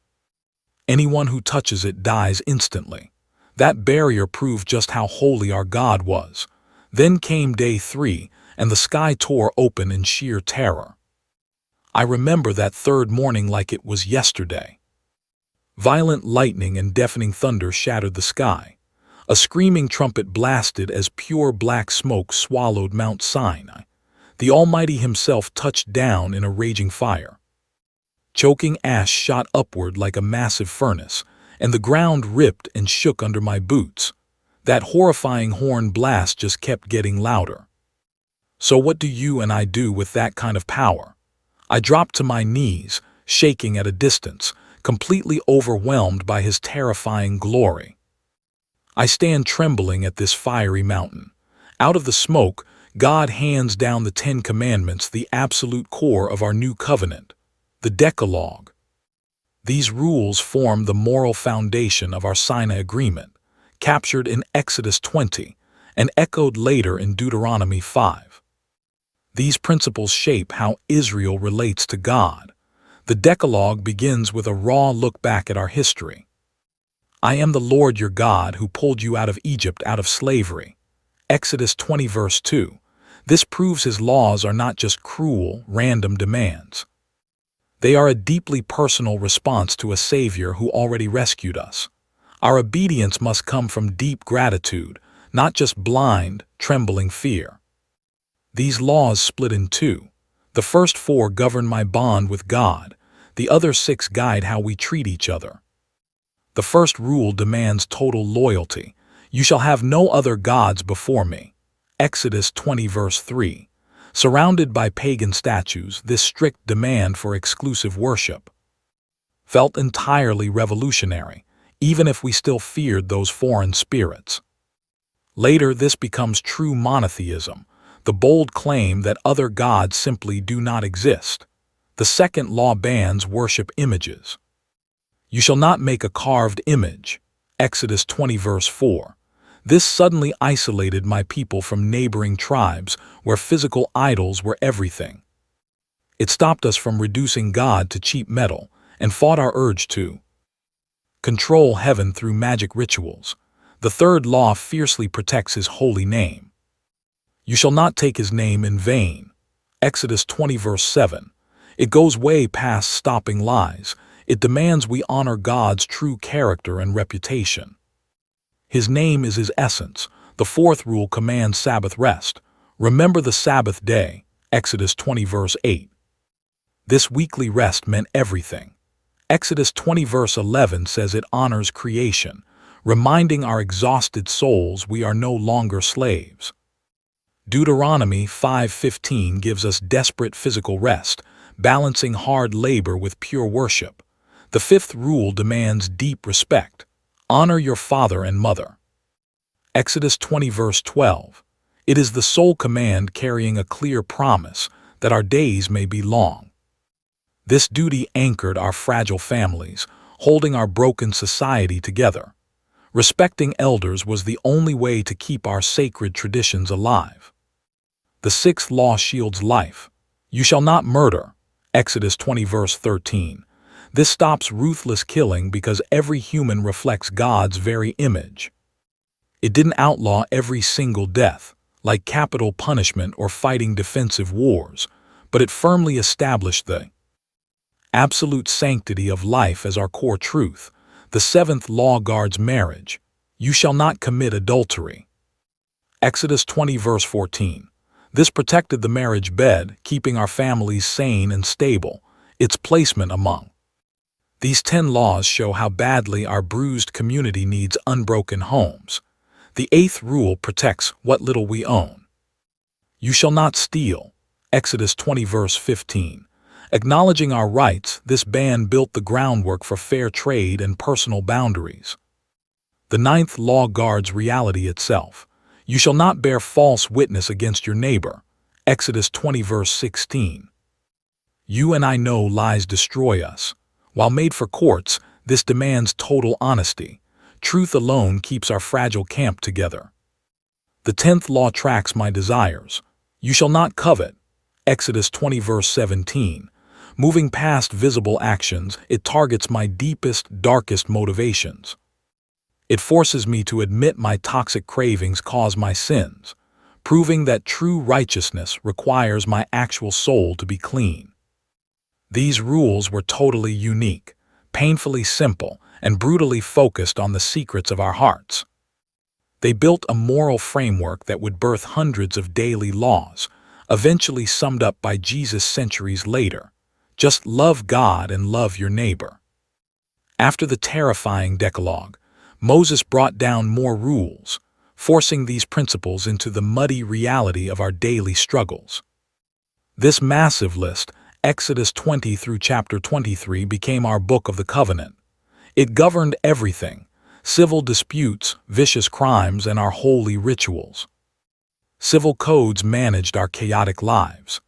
S1: Anyone who touches it dies instantly. That barrier proved just how holy our God was. Then came day 3, and the sky tore open in sheer terror. I remember that third morning like it was yesterday. Violent lightning and deafening thunder shattered the sky. A screaming trumpet blasted as pure black smoke swallowed Mount Sinai. The Almighty himself touched down in a raging fire. Choking ash shot upward like a massive furnace, and the ground ripped and shook under my boots. That horrifying horn blast just kept getting louder. So what do you and I do with that kind of power? I dropped to my knees, shaking at a distance, completely overwhelmed by his terrifying glory. I stand trembling at this fiery mountain. Out of the smoke, God hands down the 10 Commandments, the absolute core of our new covenant, the Decalogue. These rules form the moral foundation of our Sinai agreement, captured in Exodus 20 and echoed later in Deuteronomy 5. These principles shape how Israel relates to God. The Decalogue begins with a raw look back at our history. I am the Lord your God who pulled you out of Egypt, out of slavery. Exodus 20 verse 2. This proves his laws are not just cruel, random demands. They are a deeply personal response to a Savior who already rescued us. Our obedience must come from deep gratitude, not just blind, trembling fear. These laws split in 2. The first 4 govern my bond with God. The other 6 guide how we treat each other. The first rule demands total loyalty. You shall have no other gods before me. Exodus 20 verse 3. Surrounded by pagan statues, this strict demand for exclusive worship felt entirely revolutionary, even if we still feared those foreign spirits. Later, this becomes true monotheism, the bold claim that other gods simply do not exist. The second law bans worship images. You shall not make a carved image. Exodus 20 verse 4. This suddenly isolated my people from neighboring tribes where physical idols were everything. It stopped us from reducing God to cheap metal and fought our urge to control heaven through magic rituals. The third law fiercely protects his holy name. You shall not take his name in vain. Exodus 20 verse 7. It goes way past stopping lies. It demands we honor God's true character and reputation. His name is his essence. The fourth rule commands Sabbath rest. Remember the Sabbath day. Exodus 20 verse 8. This weekly rest meant everything. Exodus 20 verse 11 says it honors creation, reminding our exhausted souls we are no longer slaves. Deuteronomy 5:15 gives us desperate physical rest, balancing hard labor with pure worship. The fifth rule demands deep respect. Honor your father and mother. Exodus 20 verse 12. It is the sole command carrying a clear promise that our days may be long. This duty anchored our fragile families, holding our broken society together. Respecting elders was the only way to keep our sacred traditions alive. The sixth law shields life. You shall not murder. Exodus 20 verse 13. This stops ruthless killing because every human reflects God's very image. It didn't outlaw every single death, like capital punishment or fighting defensive wars, but it firmly established the absolute sanctity of life as our core truth. The seventh law guards marriage. You shall not commit adultery. Exodus 20 verse 14. This protected the marriage bed, keeping our families sane and stable, its placement among these 10 laws show how badly our bruised community needs unbroken homes. The eighth rule protects what little we own. You shall not steal. Exodus 20 verse 15. Acknowledging our rights, this ban built the groundwork for fair trade and personal boundaries. The ninth law guards reality itself. You shall not bear false witness against your neighbor. Exodus 20 verse 16. You and I know lies destroy us. While made for courts, this demands total honesty. Truth alone keeps our fragile camp together. The 10th law tracks my desires. You shall not covet. Exodus 20 verse 17. Moving past visible actions, it targets my deepest, darkest motivations. It forces me to admit my toxic cravings cause my sins, proving that true righteousness requires my actual soul to be clean. These rules were totally unique, painfully simple, and brutally focused on the secrets of our hearts. They built a moral framework that would birth hundreds of daily laws, eventually summed up by Jesus centuries later. Just love God and love your neighbor. After the terrifying Decalogue, Moses brought down more rules, forcing these principles into the muddy reality of our daily struggles. This massive list, Exodus 20 through chapter 23, became our book of the covenant. It governed everything: civil disputes, vicious crimes, and our holy rituals. Civil codes managed our chaotic lives.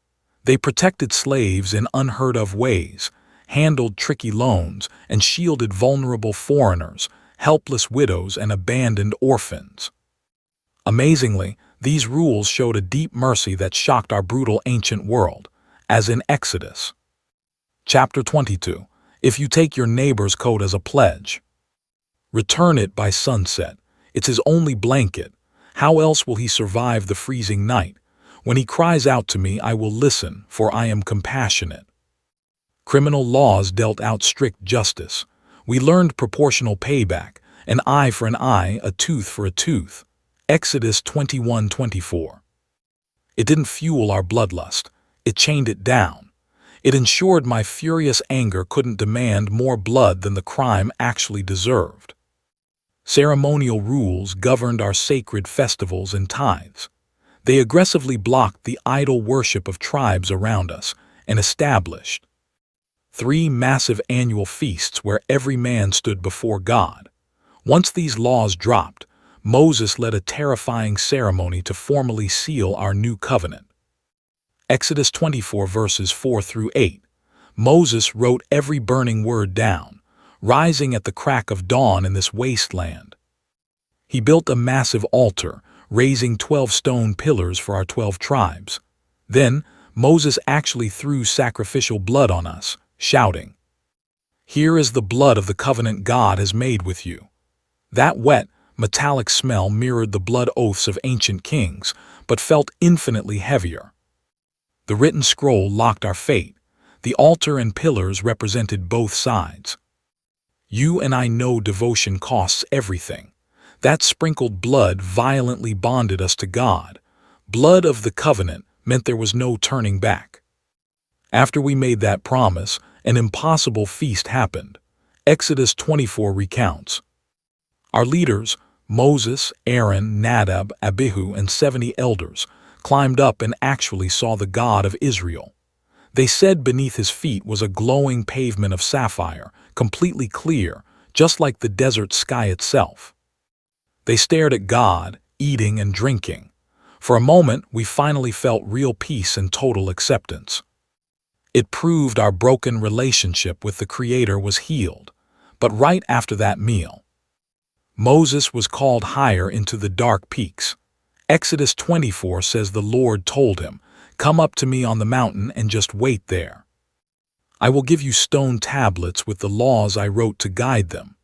S1: They protected slaves in unheard-of ways, handled tricky loans, and shielded vulnerable foreigners, helpless widows, and abandoned orphans. Amazingly, these rules showed a deep mercy that shocked our brutal ancient world, as in Exodus. Chapter 22. If you take your neighbor's coat as a pledge, return it by sunset. It's his only blanket. How else will he survive the freezing night? When he cries out to me, I will listen, for I am compassionate. Criminal laws dealt out strict justice. We learned proportional payback, an eye for an eye, a tooth for a tooth. Exodus 21:24. It didn't fuel our bloodlust. It chained it down. It ensured my furious anger couldn't demand more blood than the crime actually deserved. Ceremonial rules governed our sacred festivals and tithes. They aggressively blocked the idol worship of tribes around us and established 3 massive annual feasts where every man stood before God. Once these laws dropped, Moses led a terrifying ceremony to formally seal our new covenant. Exodus 24 verses 4 through 8. Moses wrote every burning word down, rising at the crack of dawn in this wasteland. He built a massive altar, raising 12 stone pillars for our 12 tribes. Then, Moses actually threw sacrificial blood on us, shouting, "Here is the blood of the covenant God has made with you." That wet, metallic smell mirrored the blood oaths of ancient kings, but felt infinitely heavier. The written scroll locked our fate. The altar and pillars represented both sides. You and I know devotion costs everything. That sprinkled blood violently bonded us to God. Blood of the covenant meant there was no turning back. After we made that promise, an impossible feast happened. Exodus 24 recounts. Our leaders, Moses, Aaron, Nadab, Abihu, and 70 elders, climbed up and actually saw the God of Israel. They said beneath his feet was a glowing pavement of sapphire, completely clear, just like the desert sky itself. They stared at God, eating and drinking. For a moment, we finally felt real peace and total acceptance. It proved our broken relationship with the Creator was healed. But right after that meal, Moses was called higher into the dark peaks. Exodus 24 says the Lord told him, "Come up to me on the mountain and just wait there. I will give you stone tablets with the laws I wrote to guide them."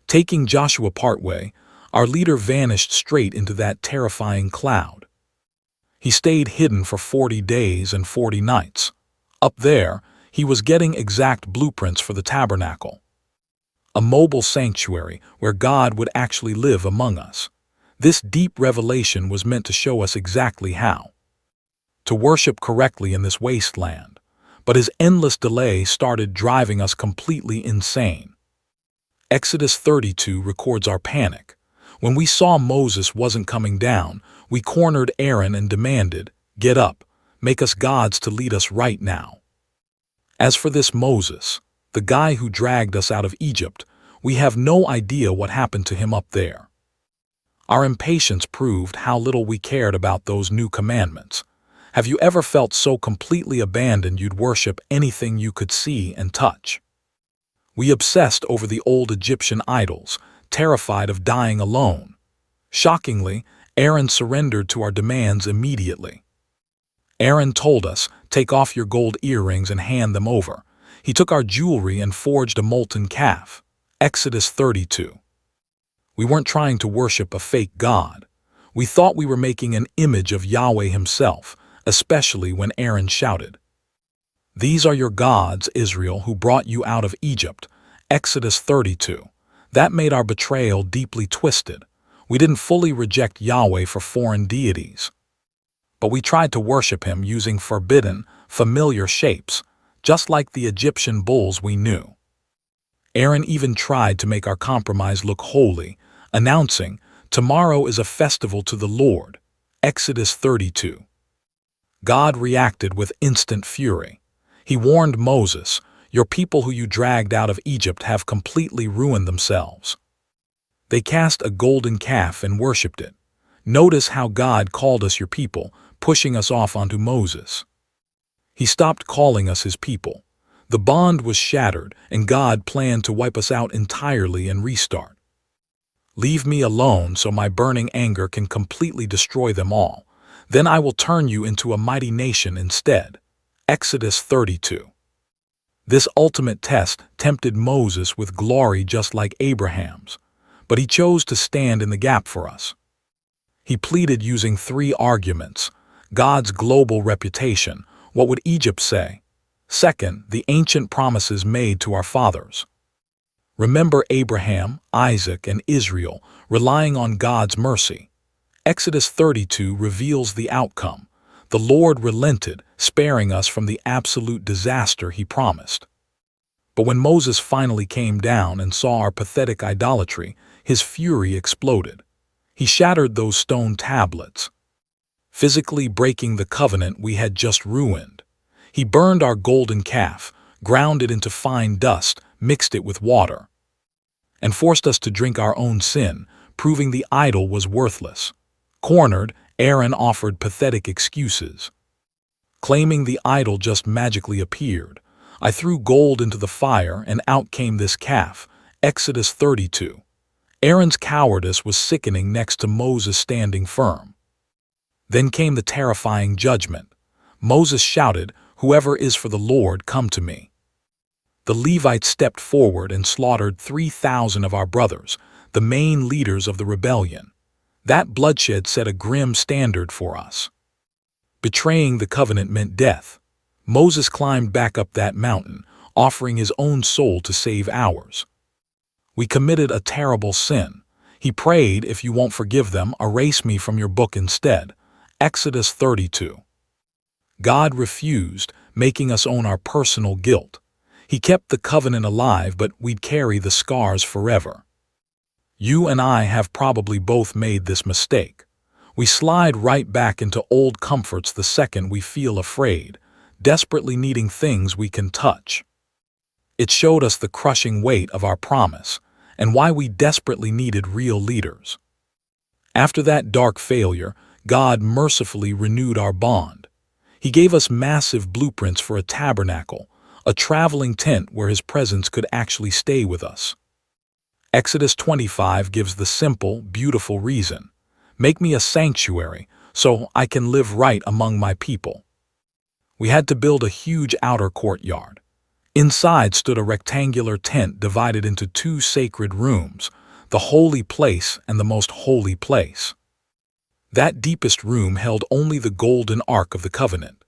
S1: Taking Joshua partway, our leader vanished straight into that terrifying cloud. He stayed hidden for 40 days and 40 nights. Up there, he was getting exact blueprints for the tabernacle, a mobile sanctuary where God would actually live among us. This deep revelation was meant to show us exactly how to worship correctly in this wasteland, but his endless delay started driving us completely insane. Exodus 32 records our panic. When we saw Moses wasn't coming down, we cornered Aaron and demanded, "Get up, make us gods to lead us right now." As for this Moses, the guy who dragged us out of Egypt, we have no idea what happened to him up there. Our impatience proved how little we cared about those new commandments. Have you ever felt so completely abandoned you'd worship anything you could see and touch? We obsessed over the old Egyptian idols, terrified of dying alone. Shockingly, Aaron surrendered to our demands immediately. Aaron told us, "Take off your gold earrings and hand them over." He took our jewelry and forged a molten calf. Exodus 32. We weren't trying to worship a fake god. We thought we were making an image of Yahweh himself, especially when Aaron shouted, "These are your gods, Israel, who brought you out of Egypt." Exodus 32. That made our betrayal deeply twisted. We didn't fully reject Yahweh for foreign deities, but we tried to worship him using forbidden, familiar shapes, just like the Egyptian bulls we knew. Aaron even tried to make our compromise look holy, announcing, "Tomorrow is a festival to the Lord." Exodus 32. God reacted with instant fury. He warned Moses, "Your people who you dragged out of Egypt have completely ruined themselves." They cast a golden calf and worshipped it. Notice how God called us your people, pushing us off onto Moses. He stopped calling us his people. The bond was shattered, and God planned to wipe us out entirely and restart. "Leave me alone so my burning anger can completely destroy them all. Then I will turn you into a mighty nation instead." Exodus 32. This ultimate test tempted Moses with glory just like Abraham's, but he chose to stand in the gap for us. He pleaded using 3 arguments: God's global reputation, what would Egypt say? Second, the ancient promises made to our fathers. Remember Abraham, Isaac, and Israel relying on God's mercy. Exodus 32 reveals the outcome. The Lord relented, sparing us from the absolute disaster he promised. But when Moses finally came down and saw our pathetic idolatry, his fury exploded. He shattered those stone tablets, physically breaking the covenant we had just ruined. He burned our golden calf, ground it into fine dust, mixed it with water, and forced us to drink our own sin, proving the idol was worthless. Cornered, Aaron offered pathetic excuses, claiming the idol just magically appeared. "I threw gold into the fire and out came this calf." Exodus 32. Aaron's cowardice was sickening next to Moses standing firm. Then came the terrifying judgment. Moses shouted, "Whoever is for the Lord, come to me." The Levites stepped forward and slaughtered 3,000 of our brothers, the main leaders of the rebellion. That bloodshed set a grim standard for us. Betraying the covenant meant death. Moses climbed back up that mountain, offering his own soul to save ours. We committed a terrible sin. He prayed, "If you won't forgive them, erase me from your book instead." Exodus 32. God refused, making us own our personal guilt. He kept the covenant alive, but we'd carry the scars forever. You and I have probably both made this mistake. We slide right back into old comforts the second we feel afraid, desperately needing things we can touch. It showed us the crushing weight of our promise and why we desperately needed real leaders. After that dark failure, God mercifully renewed our bond. He gave us massive blueprints for a tabernacle, a traveling tent where His presence could actually stay with us. Exodus 25 gives the simple, beautiful reason. Make me a sanctuary so I can live right among my people. We had to build a huge outer courtyard. Inside stood a rectangular tent divided into two sacred rooms, the holy place and the most holy place. That deepest room held only the golden ark of the covenant.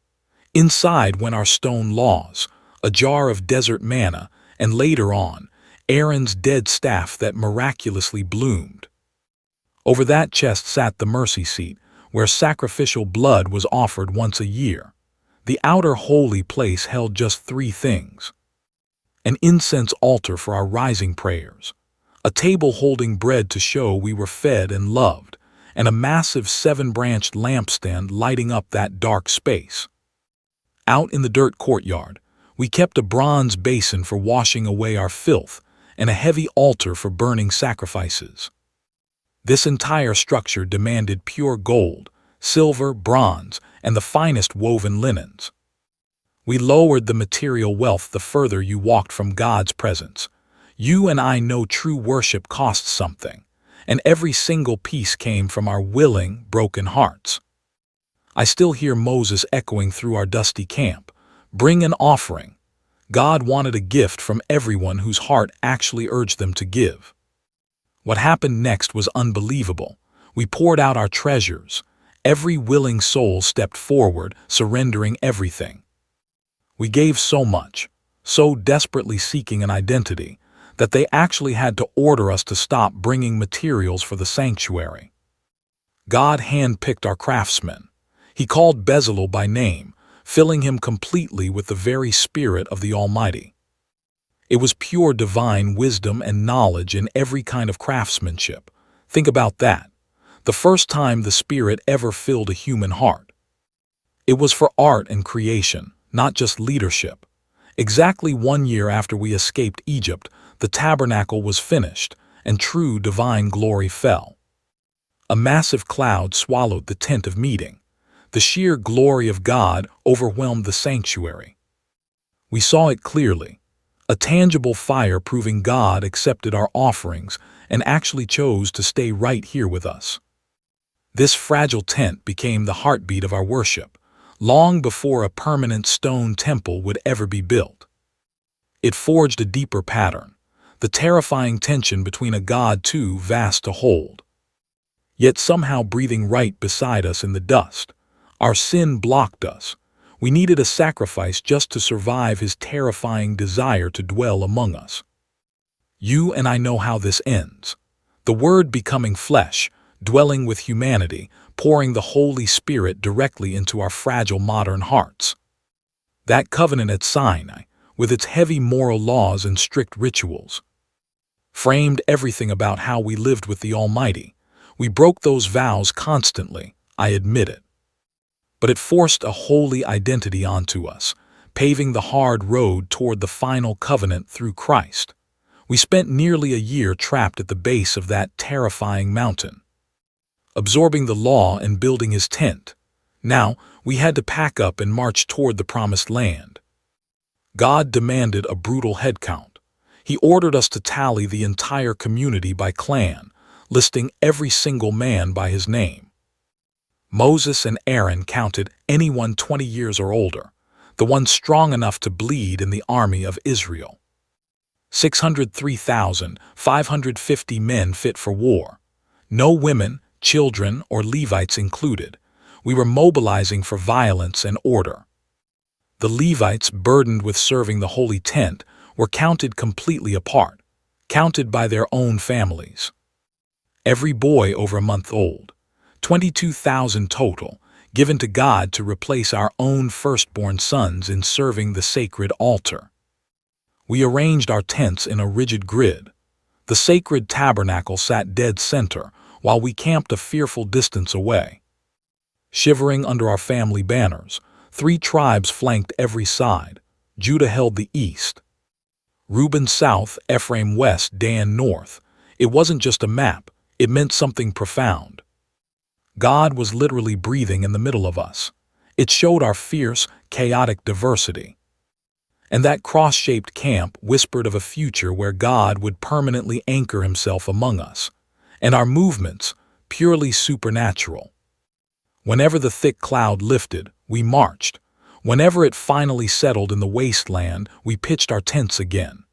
S1: Inside went our stone laws, a jar of desert manna, and later on, Aaron's dead staff that miraculously bloomed. Over that chest sat the mercy seat, where sacrificial blood was offered once a year. The outer holy place held just three things: an incense altar for our rising prayers, a table holding bread to show we were fed and loved, and a massive 7-branched lampstand lighting up that dark space. Out in the dirt courtyard, we kept a bronze basin for washing away our filth and a heavy altar for burning sacrifices. This entire structure demanded pure gold, silver, bronze, and the finest woven linens. We lowered the material wealth the further you walked from God's presence. You and I know true worship costs something, and every single piece came from our willing, broken hearts. I still hear Moses echoing through our dusty camp, "Bring an offering." God wanted a gift from everyone whose heart actually urged them to give. What happened next was unbelievable. We poured out our treasures. Every willing soul stepped forward, surrendering everything. We gave so much, so desperately seeking an identity, that they actually had to order us to stop bringing materials for the sanctuary. God handpicked our craftsmen. He called Bezalel by name, filling him completely with the very Spirit of the Almighty. It was pure divine wisdom and knowledge in every kind of craftsmanship. Think about that. The first time the Spirit ever filled a human heart. It was for art and creation, not just leadership. Exactly 1 year after we escaped Egypt, the tabernacle was finished, and true divine glory fell. A massive cloud swallowed the tent of meeting. The sheer glory of God overwhelmed the sanctuary. We saw it clearly, a tangible fire proving God accepted our offerings and actually chose to stay right here with us. This fragile tent became the heartbeat of our worship, long before a permanent stone temple would ever be built. It forged a deeper pattern, the terrifying tension between a God too vast to hold, yet somehow breathing right beside us in the dust. Our sin blocked us. We needed a sacrifice just to survive His terrifying desire to dwell among us. You and I know how this ends. The Word becoming flesh, dwelling with humanity, pouring the Holy Spirit directly into our fragile modern hearts. That covenant at Sinai, with its heavy moral laws and strict rituals, framed everything about how we lived with the Almighty. We broke those vows constantly, I admit it. But it forced a holy identity onto us, paving the hard road toward the final covenant through Christ. We spent nearly a year trapped at the base of that terrifying mountain, absorbing the law and building His tent. Now, we had to pack up and march toward the promised land. God demanded a brutal head count. He ordered us to tally the entire community by clan, listing every single man by his name. Moses and Aaron counted anyone 20 years or older, the one strong enough to bleed in the army of Israel. 603,550 men fit for war. No women, children, or Levites included. We were mobilizing for violence and order. The Levites, burdened with serving the holy tent, were counted completely apart, counted by their own families. Every boy over a month old, 22,000 total, given to God to replace our own firstborn sons in serving the sacred altar. We arranged our tents in a rigid grid. The sacred tabernacle sat dead center, while we camped a fearful distance away. Shivering under our family banners, 3 tribes flanked every side. Judah held the east, Reuben south, Ephraim west, Dan north. It wasn't just a map, it meant something profound. God was literally breathing in the middle of us. It showed our fierce, chaotic diversity. And that cross-shaped camp whispered of a future where God would permanently anchor himself among us, and our movements, purely supernatural. Whenever the thick cloud lifted, we marched. Whenever it finally settled in the wasteland, we pitched our tents again.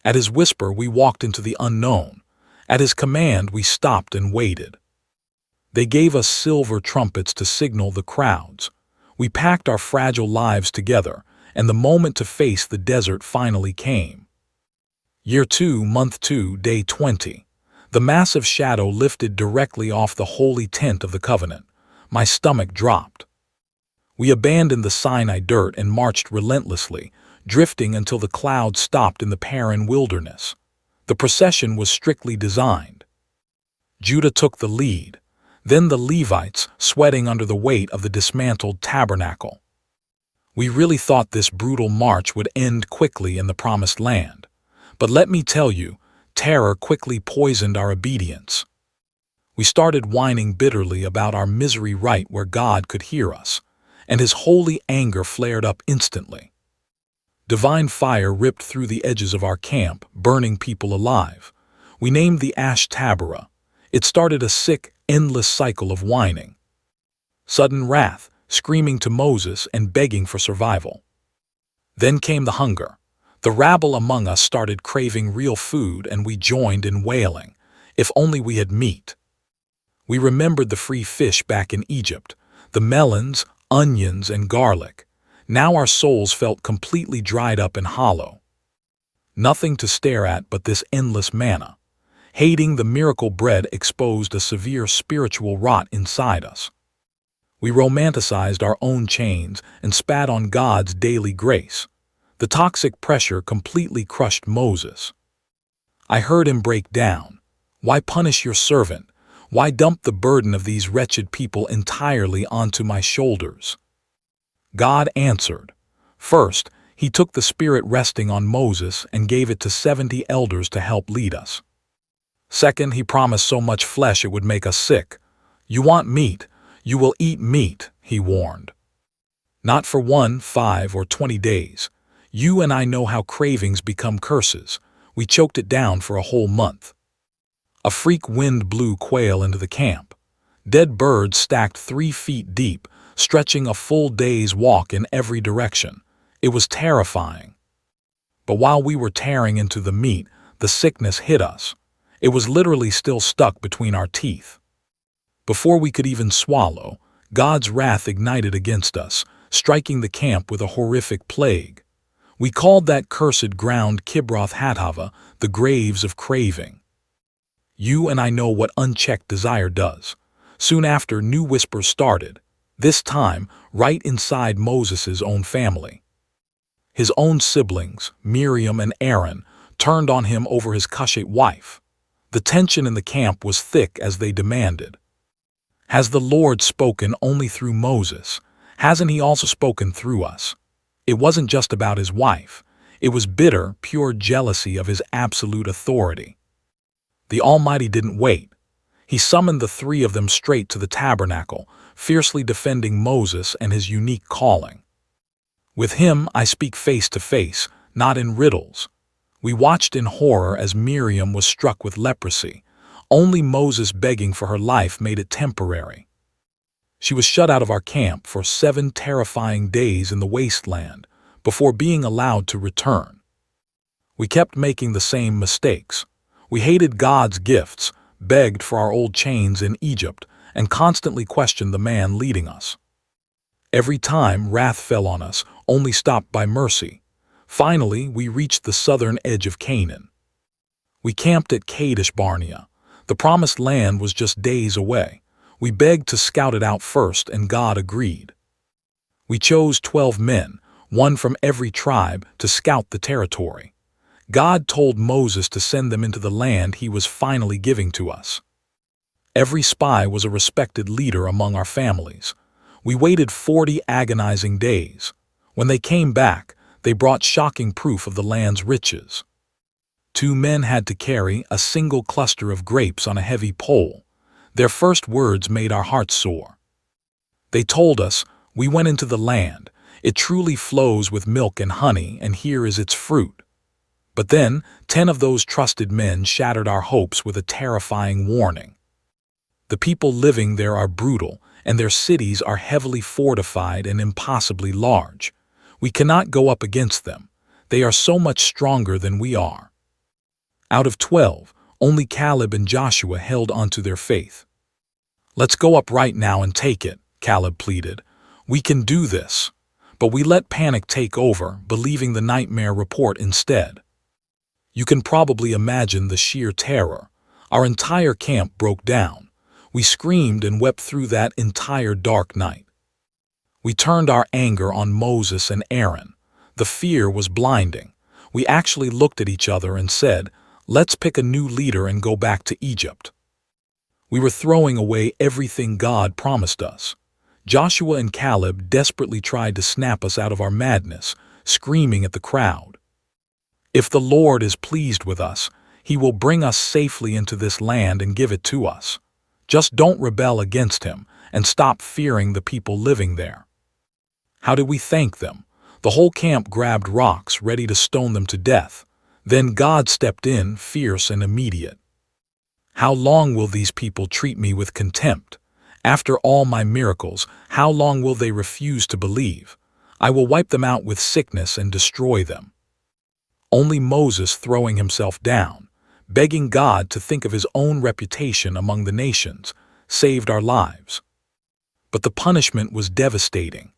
S1: At his whisper, we walked into the unknown. At his command, we stopped and waited. They gave us silver trumpets to signal the crowds. We packed our fragile lives together, and the moment to face the desert finally came. Year 2, month 2, day 20. The massive shadow lifted directly off the holy tent of the covenant. My stomach dropped. We abandoned the Sinai dirt and marched relentlessly, drifting until the clouds stopped in the barren wilderness. The procession was strictly designed. Judah took the lead, then the Levites, sweating under the weight of the dismantled tabernacle. We really thought this brutal march would end quickly in the promised land. But let me tell you, terror quickly poisoned our obedience. We started whining bitterly about our misery right where God could hear us, and his holy anger flared up instantly. Divine fire ripped through the edges of our camp, burning people alive. We named the ash Taberah. It started a sick, endless cycle of whining. Sudden wrath, screaming to Moses and begging for survival. Then came the hunger. The rabble among us started craving real food, and we joined in wailing. If only we had meat. We remembered the free fish back in Egypt, the melons, onions, and garlic. Now our souls felt completely dried up and hollow. Nothing to stare at but this endless manna. Hating the miracle bread exposed a severe spiritual rot inside us. We romanticized our own chains and spat on God's daily grace. The toxic pressure completely crushed Moses. I heard him break down. Why punish your servant? Why dump the burden of these wretched people entirely onto my shoulders? God answered. First, he took the spirit resting on Moses and gave it to 70 elders to help lead us. Second, he promised so much flesh it would make us sick. You want meat? You will eat meat, he warned. Not for 1, 5, or 20 days. You and I know how cravings become curses. We choked it down for a whole month. A freak wind blew quail into the camp. Dead birds stacked 3 feet deep, stretching a full day's walk in every direction. It was terrifying. But while we were tearing into the meat, the sickness hit us. It was literally still stuck between our teeth. Before we could even swallow, God's wrath ignited against us, striking the camp with a horrific plague. We called that cursed ground Kibroth Hattava, the graves of craving. You and I know what unchecked desire does. Soon after, new whispers started, this time right inside Moses' own family. His own siblings, Miriam and Aaron, turned on him over his Cushite wife. The tension in the camp was thick as they demanded. Has the Lord spoken only through Moses? Hasn't he also spoken through us? It wasn't just about his wife. It was bitter, pure jealousy of his absolute authority. The Almighty didn't wait. He summoned the 3 of them straight to the tabernacle, fiercely defending Moses and his unique calling. With him I speak face to face, not in riddles. We watched in horror as Miriam was struck with leprosy. Only Moses begging for her life made it temporary. She was shut out of our camp for 7 terrifying days in the wasteland before being allowed to return. We kept making the same mistakes. We hated God's gifts, begged for our old chains in Egypt, and constantly questioned the man leading us. Every time, wrath fell on us, only stopped by mercy. Finally, we reached the southern edge of Canaan. We camped at Kadesh Barnea. The promised land was just days away. We begged to scout it out first, and God agreed. We chose 12 men, one from every tribe, to scout the territory. God told Moses to send them into the land he was finally giving to us. Every spy was a respected leader among our families. We waited 40 agonizing days. When they came back, they brought shocking proof of the land's riches. 2 men had to carry a single cluster of grapes on a heavy pole. Their first words made our hearts soar. They told us, "We went into the land. It truly flows with milk and honey, and here is its fruit." But then, 10 of those trusted men shattered our hopes with a terrifying warning. The people living there are brutal, and their cities are heavily fortified and impossibly large. We cannot go up against them. They are so much stronger than we are. Out of 12, only Caleb and Joshua held onto their faith. "Let's go up right now and take it," Caleb pleaded. "We can do this." But we let panic take over, believing the nightmare report instead. You can probably imagine the sheer terror. Our entire camp broke down. We screamed and wept through that entire dark night. We turned our anger on Moses and Aaron. The fear was blinding. We actually looked at each other and said, "Let's pick a new leader and go back to Egypt." We were throwing away everything God promised us. Joshua and Caleb desperately tried to snap us out of our madness, screaming at the crowd, "If the Lord is pleased with us, He will bring us safely into this land and give it to us. Just don't rebel against Him and stop fearing the people living there." How did we thank them? The whole camp grabbed rocks, ready to stone them to death. Then God stepped in, fierce and immediate. "How long will these people treat me with contempt? After all my miracles, how long will they refuse to believe? I will wipe them out with sickness and destroy them." Only Moses, throwing himself down, begging God to think of his own reputation among the nations, saved our lives. But the punishment was devastating.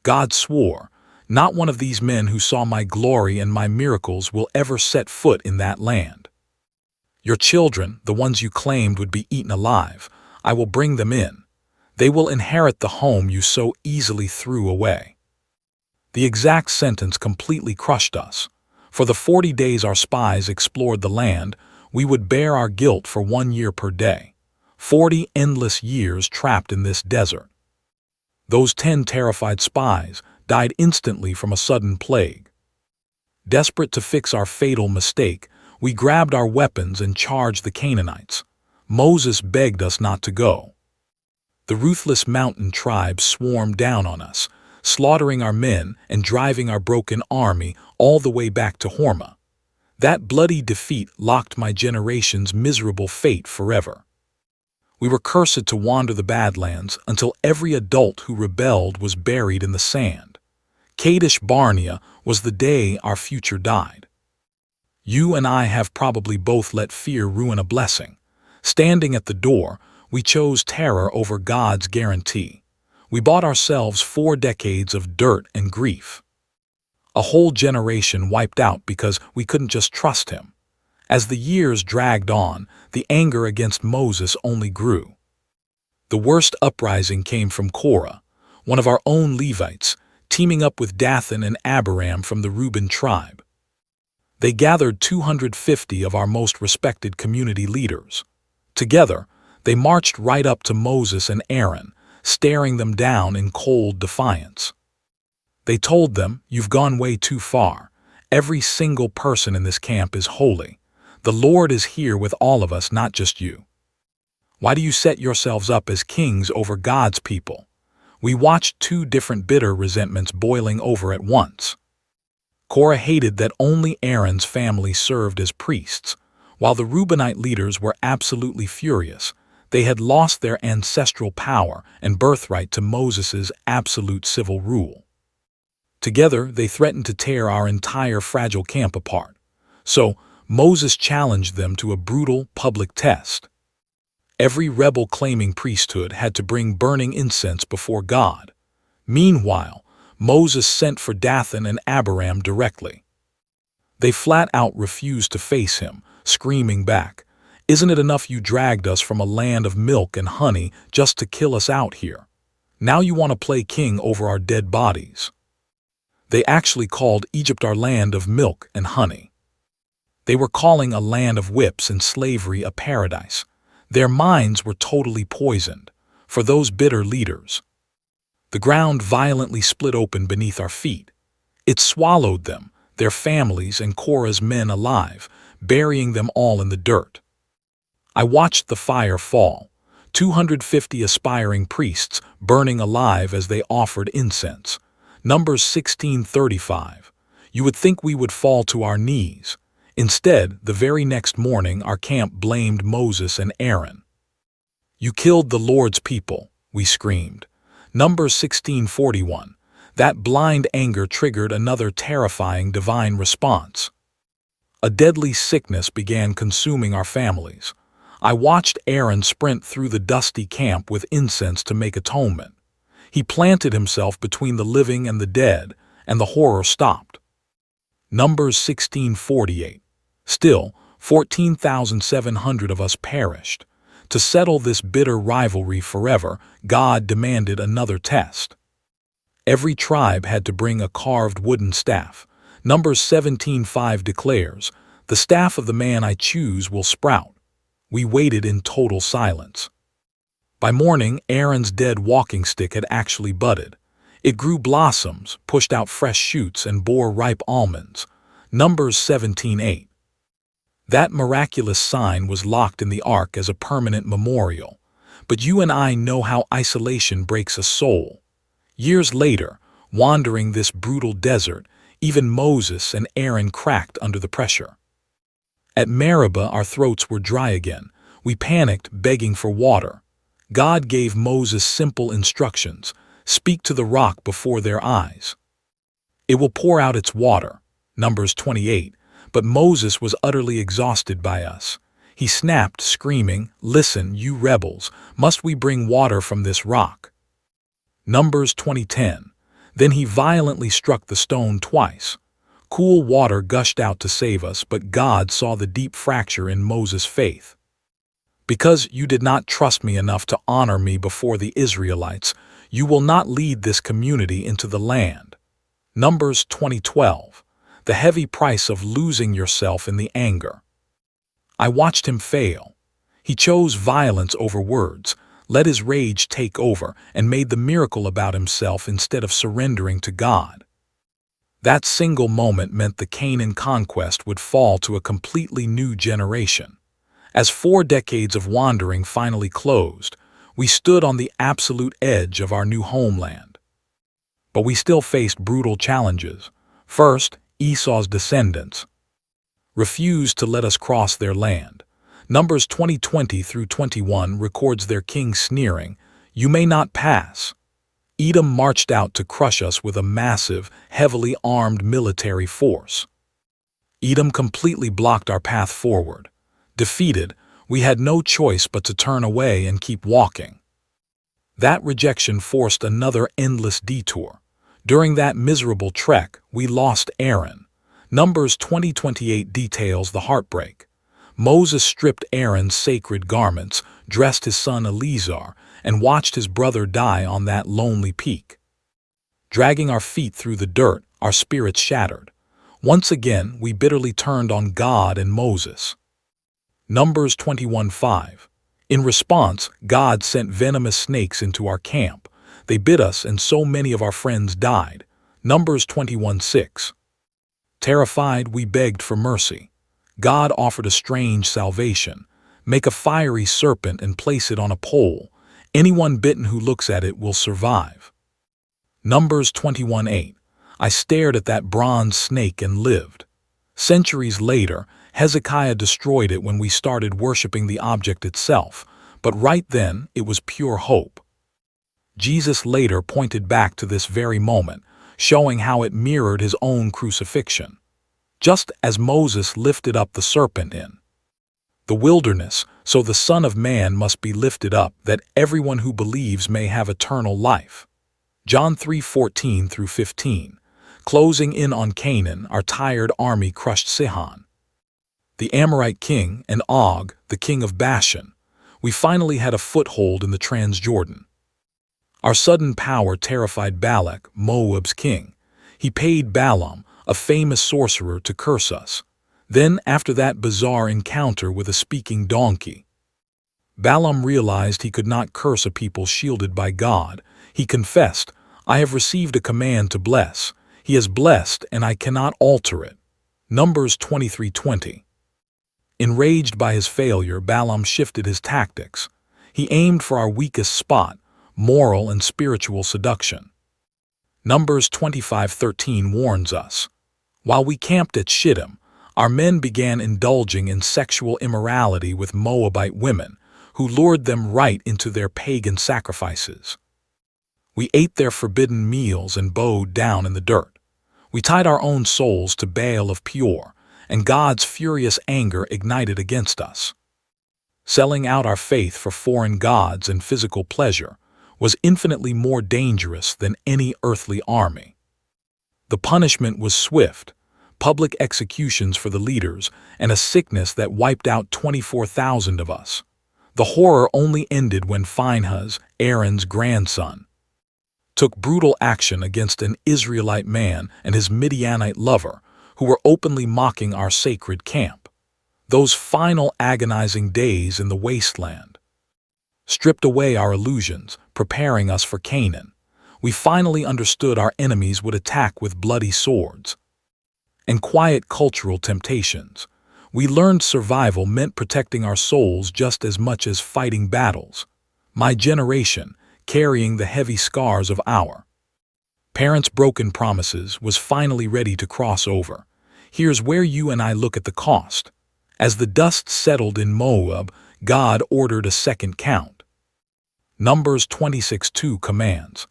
S1: God swore, "Not one of these men who saw my glory and my miracles will ever set foot in that land. Your children, the ones you claimed would be eaten alive, I will bring them in. They will inherit the home you so easily threw away." The exact sentence completely crushed us. For the 40 days our spies explored the land, we would bear our guilt for 1 year per day. 40 endless years trapped in this desert. Those 10 terrified spies died instantly from a sudden plague. Desperate to fix our fatal mistake, we grabbed our weapons and charged the Canaanites. Moses begged us not to go. The ruthless mountain tribes swarmed down on us, slaughtering our men and driving our broken army all the way back to Hormah. That bloody defeat locked my generation's miserable fate forever. We were cursed to wander the Badlands until every adult who rebelled was buried in the sand. Kadesh Barnea was the day our future died. You and I have probably both let fear ruin a blessing. Standing at the door, we chose terror over God's guarantee. We bought ourselves 4 decades of dirt and grief. A whole generation wiped out because we couldn't just trust Him. As the years dragged on, the anger against Moses only grew. The worst uprising came from Korah, one of our own Levites, teaming up with Dathan and Abiram from the Reuben tribe. They gathered 250 of our most respected community leaders. Together, they marched right up to Moses and Aaron, staring them down in cold defiance. They told them, "You've gone way too far. Every single person in this camp is holy. The Lord is here with all of us, not just you. Why do you set yourselves up as kings over God's people?" We watched 2 different bitter resentments boiling over at once. Korah hated that only Aaron's family served as priests, while the Reubenite leaders were absolutely furious. They had lost their ancestral power and birthright to Moses' absolute civil rule. Together, they threatened to tear our entire fragile camp apart. So, Moses challenged them to a brutal public test. Every rebel claiming priesthood had to bring burning incense before God. Meanwhile, Moses sent for Dathan and Abiram directly. They flat out refused to face him, screaming back, Isn't it enough you dragged us from a land of milk and honey just to kill us out here? Now you want to play king over our dead bodies." They actually called Egypt our land of milk and honey. They were calling a land of whips and slavery a paradise. Their minds were totally poisoned. For those bitter leaders, the ground violently split open beneath our feet. It swallowed them, their families, and Korah's men alive, burying them all in the dirt. I watched the fire fall, 250 aspiring priests burning alive as they offered incense. Numbers 16:35. You would think we would fall to our knees. Instead, the very next morning, our camp blamed Moses and Aaron. "You killed the Lord's people," we screamed. Numbers 16:41. That blind anger triggered another terrifying divine response. A deadly sickness began consuming our families. I watched Aaron sprint through the dusty camp with incense to make atonement. He planted himself between the living and the dead, and the horror stopped. Numbers 16:48. Still, 14,700 of us perished. To settle this bitter rivalry forever, God demanded another test. Every tribe had to bring a carved wooden staff. Numbers 17:5 declares, "The staff of the man I choose will sprout." We waited in total silence. By morning, Aaron's dead walking stick had actually budded. It grew blossoms, pushed out fresh shoots, and bore ripe almonds. Numbers 17:8. That miraculous sign was locked in the ark as a permanent memorial. But you and I know how isolation breaks a soul. Years later, wandering this brutal desert, even Moses and Aaron cracked under the pressure. At Meribah, our throats were dry again. We panicked, begging for water. God gave Moses simple instructions: speak to the rock before their eyes. It will pour out its water. Numbers 28. But Moses was utterly exhausted by us. He snapped, screaming, "Listen, you rebels, must we bring water from this rock?" Numbers 20:10. Then he violently struck the stone twice. Cool water gushed out to save us, but God saw the deep fracture in Moses' faith. "Because you did not trust me enough to honor me before the Israelites, you will not lead this community into the land." Numbers 20:12. The heavy price of losing yourself in the anger. I watched him fail. He chose violence over words, let his rage take over, and made the miracle about himself instead of surrendering to God. That single moment meant the Canaan conquest would fall to a completely new generation. As 4 decades of wandering finally closed, we stood on the absolute edge of our new homeland. But we still faced brutal challenges. First, Esau's descendants refused to let us cross their land. Numbers 20:20-21 records their king sneering, "You may not pass." Edom marched out to crush us with a massive, heavily armed military force. Edom completely blocked our path forward. Defeated, we had no choice but to turn away and keep walking. That rejection forced another endless detour. During that miserable trek, we lost Aaron. Numbers 20:28 details the heartbreak. Moses stripped Aaron's sacred garments, dressed his son Eleazar, and watched his brother die on that lonely peak. Dragging our feet through the dirt, our spirits shattered. Once again, we bitterly turned on God and Moses. Numbers 21:5. In response, God sent venomous snakes into our camp. They bit us, and so many of our friends died. Numbers 21:6. Terrified, we begged for mercy. God offered a strange salvation. Make a fiery serpent and place it on a pole. Anyone bitten who looks at it will survive. Numbers 21:8. I stared at that bronze snake and lived. Centuries later, Hezekiah destroyed it when we started worshiping the object itself, but right then it was pure hope. Jesus later pointed back to this very moment, showing how it mirrored his own crucifixion. Just as Moses lifted up the serpent in the wilderness, so the Son of Man must be lifted up, that everyone who believes may have eternal life. John 3:14-15. Closing in on Canaan, our tired army crushed Sihon. the Amorite king, and Og, the king of Bashan, we finally had a foothold in the Transjordan. Our sudden power terrified Balak, Moab's king. He paid Balaam, a famous sorcerer, to curse us. Then, after that bizarre encounter with a speaking donkey, Balaam realized he could not curse a people shielded by God. He confessed, "I have received a command to bless. He has blessed, and I cannot alter it." Numbers 23:20. Enraged by his failure, Balaam shifted his tactics. He aimed for our weakest spot, moral and spiritual seduction. Numbers 25:13 warns us. While we camped at Shittim, our men began indulging in sexual immorality with Moabite women, who lured them right into their pagan sacrifices. We ate their forbidden meals and bowed down in the dirt. We tied our own souls to Baal of Peor, and God's furious anger ignited against us. Selling out our faith for foreign gods and physical pleasure was infinitely more dangerous than any earthly army. The punishment was swift, public executions for the leaders, and a sickness that wiped out 24,000 of us. The horror only ended when Phinehas, Aaron's grandson, took brutal action against an Israelite man and his Midianite lover, who were openly mocking our sacred camp. Those final agonizing days in the wasteland stripped away our illusions, preparing us for Canaan. We finally understood our enemies would attack with bloody swords and quiet cultural temptations. We learned survival meant protecting our souls just as much as fighting battles. My generation, carrying the heavy scars of our parents' broken promises, was finally ready to cross over. Here's where you and I look at the cost. As the dust settled in Moab, God ordered a second count. Numbers 26:2 commands,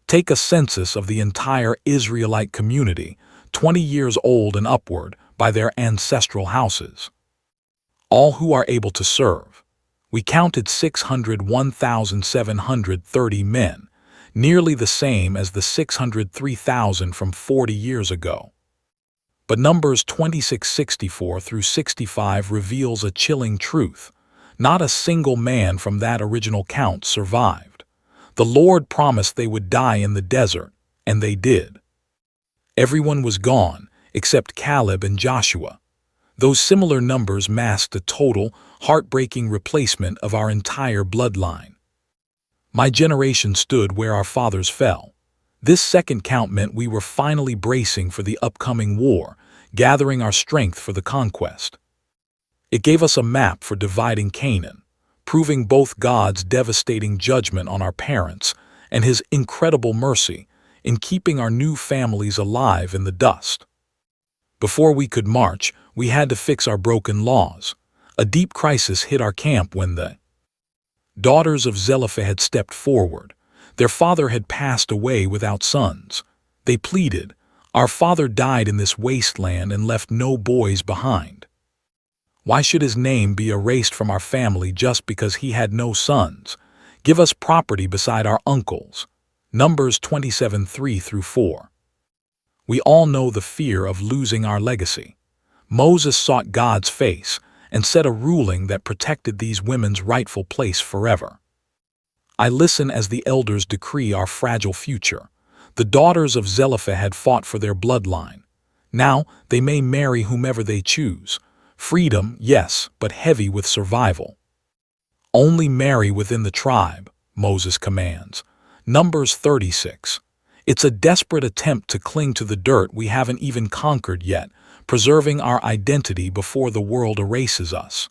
S1: "Take a census of the entire Israelite community, 20 years old and upward, by their ancestral houses. All who are able to serve." We counted 601,730 men, nearly the same as the 603,000 from 40 years ago. But Numbers 26:64 through 65 reveals a chilling truth. Not a single man from that original count survived. The Lord promised they would die in the desert, and they did. Everyone was gone, except Caleb and Joshua. Those similar numbers masked a total, heartbreaking replacement of our entire bloodline. My generation stood where our fathers fell. This second count meant we were finally bracing for the upcoming war, gathering our strength for the conquest. It gave us a map for dividing Canaan, proving both God's devastating judgment on our parents and His incredible mercy in keeping our new families alive in the dust. Before we could march, we had to fix our broken laws. A deep crisis hit our camp when the daughters of Zelophehad stepped forward. Their father had passed away without sons. They pleaded, "Our father died in this wasteland and left no boys behind. Why should his name be erased from our family just because he had no sons? Give us property beside our uncles." Numbers 27:3 through 4. We all know the fear of losing our legacy. Moses sought God's face and set a ruling that protected these women's rightful place forever. I listen as the elders decree our fragile future. The daughters of Zelophehad fought for their bloodline. Now they may marry whomever they choose. Freedom, yes, but heavy with survival. Only marry within the tribe, Moses commands. Numbers 36. It's a desperate attempt to cling to the dirt we haven't even conquered yet, preserving our identity before the world erases us.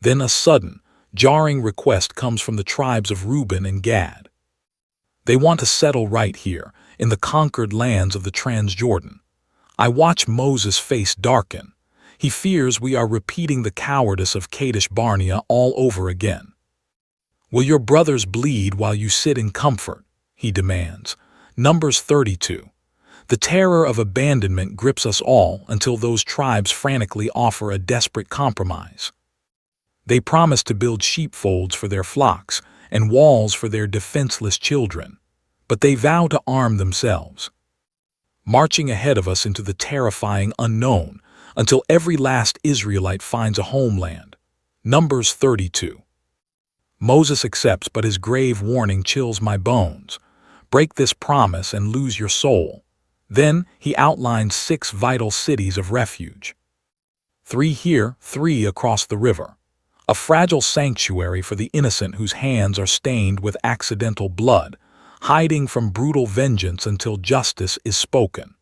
S1: Then a sudden, jarring request comes from the tribes of Reuben and Gad. They want to settle right here, in the conquered lands of the Transjordan. I watch Moses' face darken. He fears we are repeating the cowardice of Kadesh Barnea all over again. "Will your brothers bleed while you sit in comfort?" he demands. Numbers 32. The terror of abandonment grips us all until those tribes frantically offer a desperate compromise. They promise to build sheepfolds for their flocks and walls for their defenseless children, but they vow to arm themselves. Marching ahead of us into the terrifying unknown, until every last Israelite finds a homeland. Numbers 32. Moses accepts, but his grave warning chills my bones. Break this promise and lose your soul. Then he outlines 6 vital cities of refuge. 3 here, 3 across the river. A fragile sanctuary for the innocent whose hands are stained with accidental blood, hiding from brutal vengeance until justice is spoken.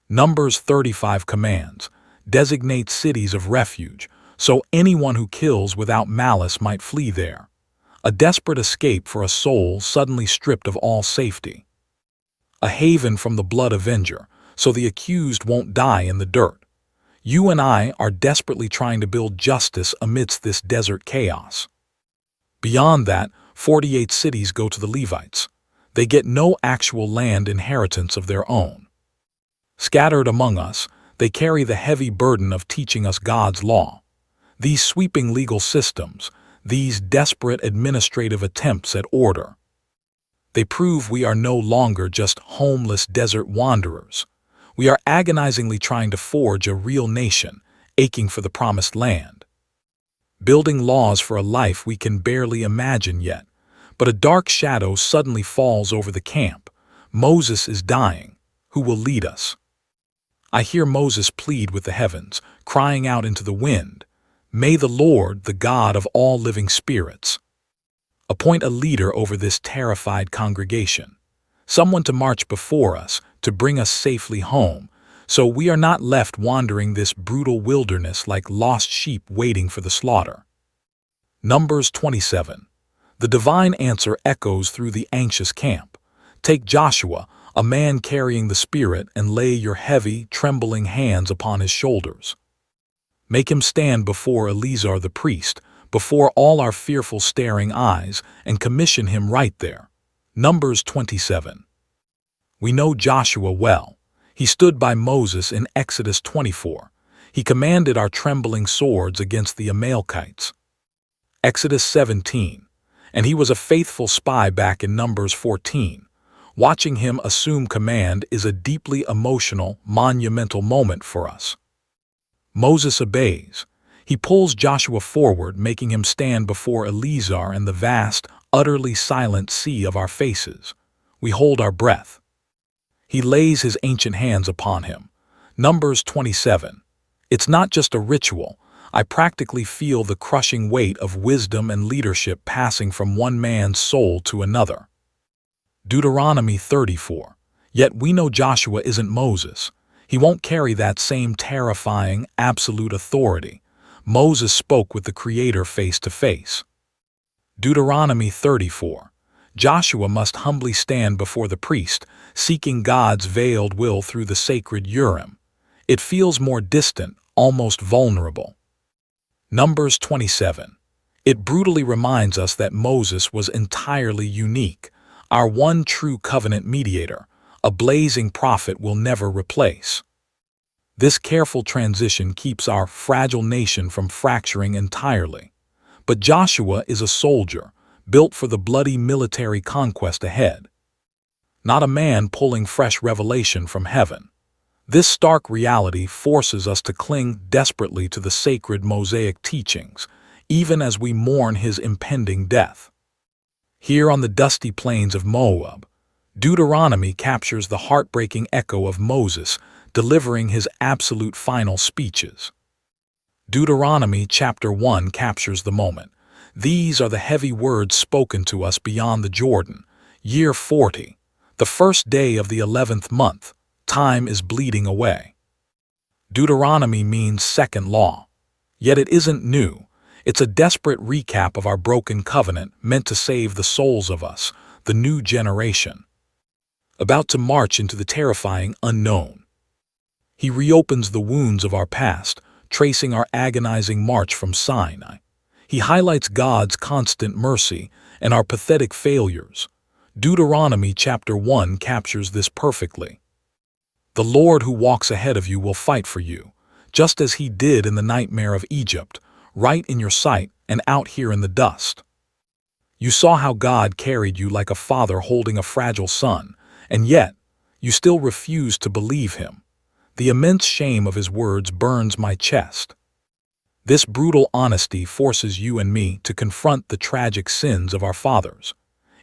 S1: Numbers 35 commands, designate cities of refuge, so anyone who kills without malice might flee there. A desperate escape for a soul suddenly stripped of all safety. A haven from the blood avenger, so the accused won't die in the dirt. You and I are desperately trying to build justice amidst this desert chaos. Beyond that, 48 cities go to the Levites. They get no actual land inheritance of their own. Scattered among us, they carry the heavy burden of teaching us God's law. These sweeping legal systems, these desperate administrative attempts at order, they prove we are no longer just homeless desert wanderers. We are agonizingly trying to forge a real nation, aching for the promised land. Building laws for a life we can barely imagine yet. But a dark shadow suddenly falls over the camp. Moses is dying. Who will lead us? I hear Moses plead with the heavens, crying out into the wind, "May the Lord, the God of all living spirits, appoint a leader over this terrified congregation, someone to march before us, to bring us safely home, so we are not left wandering this brutal wilderness like lost sheep waiting for the slaughter." Numbers 27. The divine answer echoes through the anxious camp. Take Joshua, a man carrying the Spirit, and lay your heavy, trembling hands upon his shoulders. Make him stand before Eleazar the priest, before all our fearful staring eyes, and commission him right there. Numbers 27. We know Joshua well. He stood by Moses in Exodus 24. He commanded our trembling swords against the Amalekites. Exodus 17. And he was a faithful spy back in Numbers 14. Watching him assume command is a deeply emotional, monumental moment for us. Moses obeys. He pulls Joshua forward, making him stand before Eleazar and the vast, utterly silent sea of our faces. We hold our breath. He lays his ancient hands upon him. Numbers 27. It's not just a ritual. I practically feel the crushing weight of wisdom and leadership passing from one man's soul to another. Deuteronomy 34. Yet we know Joshua isn't Moses. He won't carry that same terrifying, absolute authority. Moses spoke with the Creator face to face. Deuteronomy 34. Joshua must humbly stand before the priest, seeking God's veiled will through the sacred Urim. It feels more distant, almost vulnerable. Numbers 27. It brutally reminds us that Moses was entirely unique, our one true covenant mediator, a blazing prophet we'll never replace. This careful transition keeps our fragile nation from fracturing entirely. But Joshua is a soldier, built for the bloody military conquest ahead. Not a man pulling fresh revelation from heaven. This stark reality forces us to cling desperately to the sacred Mosaic teachings, even as we mourn his impending death. Here on the dusty plains of Moab, Deuteronomy captures the heartbreaking echo of Moses delivering his absolute final speeches. Deuteronomy chapter 1 captures the moment. These are the heavy words spoken to us beyond the Jordan. Year 40, the first day of the 11th month. Time is bleeding away. Deuteronomy means second law. Yet it isn't new. It's a desperate recap of our broken covenant meant to save the souls of us, the new generation, about to march into the terrifying unknown. He reopens the wounds of our past, tracing our agonizing march from Sinai. He highlights God's constant mercy and our pathetic failures. Deuteronomy chapter 1 captures this perfectly. The Lord who walks ahead of you will fight for you, just as he did in the nightmare of Egypt, right in your sight and out here in the dust. You saw how God carried you like a father holding a fragile son, and yet you still refused to believe him. The immense shame of his words burns my chest. This brutal honesty forces you and me to confront the tragic sins of our fathers.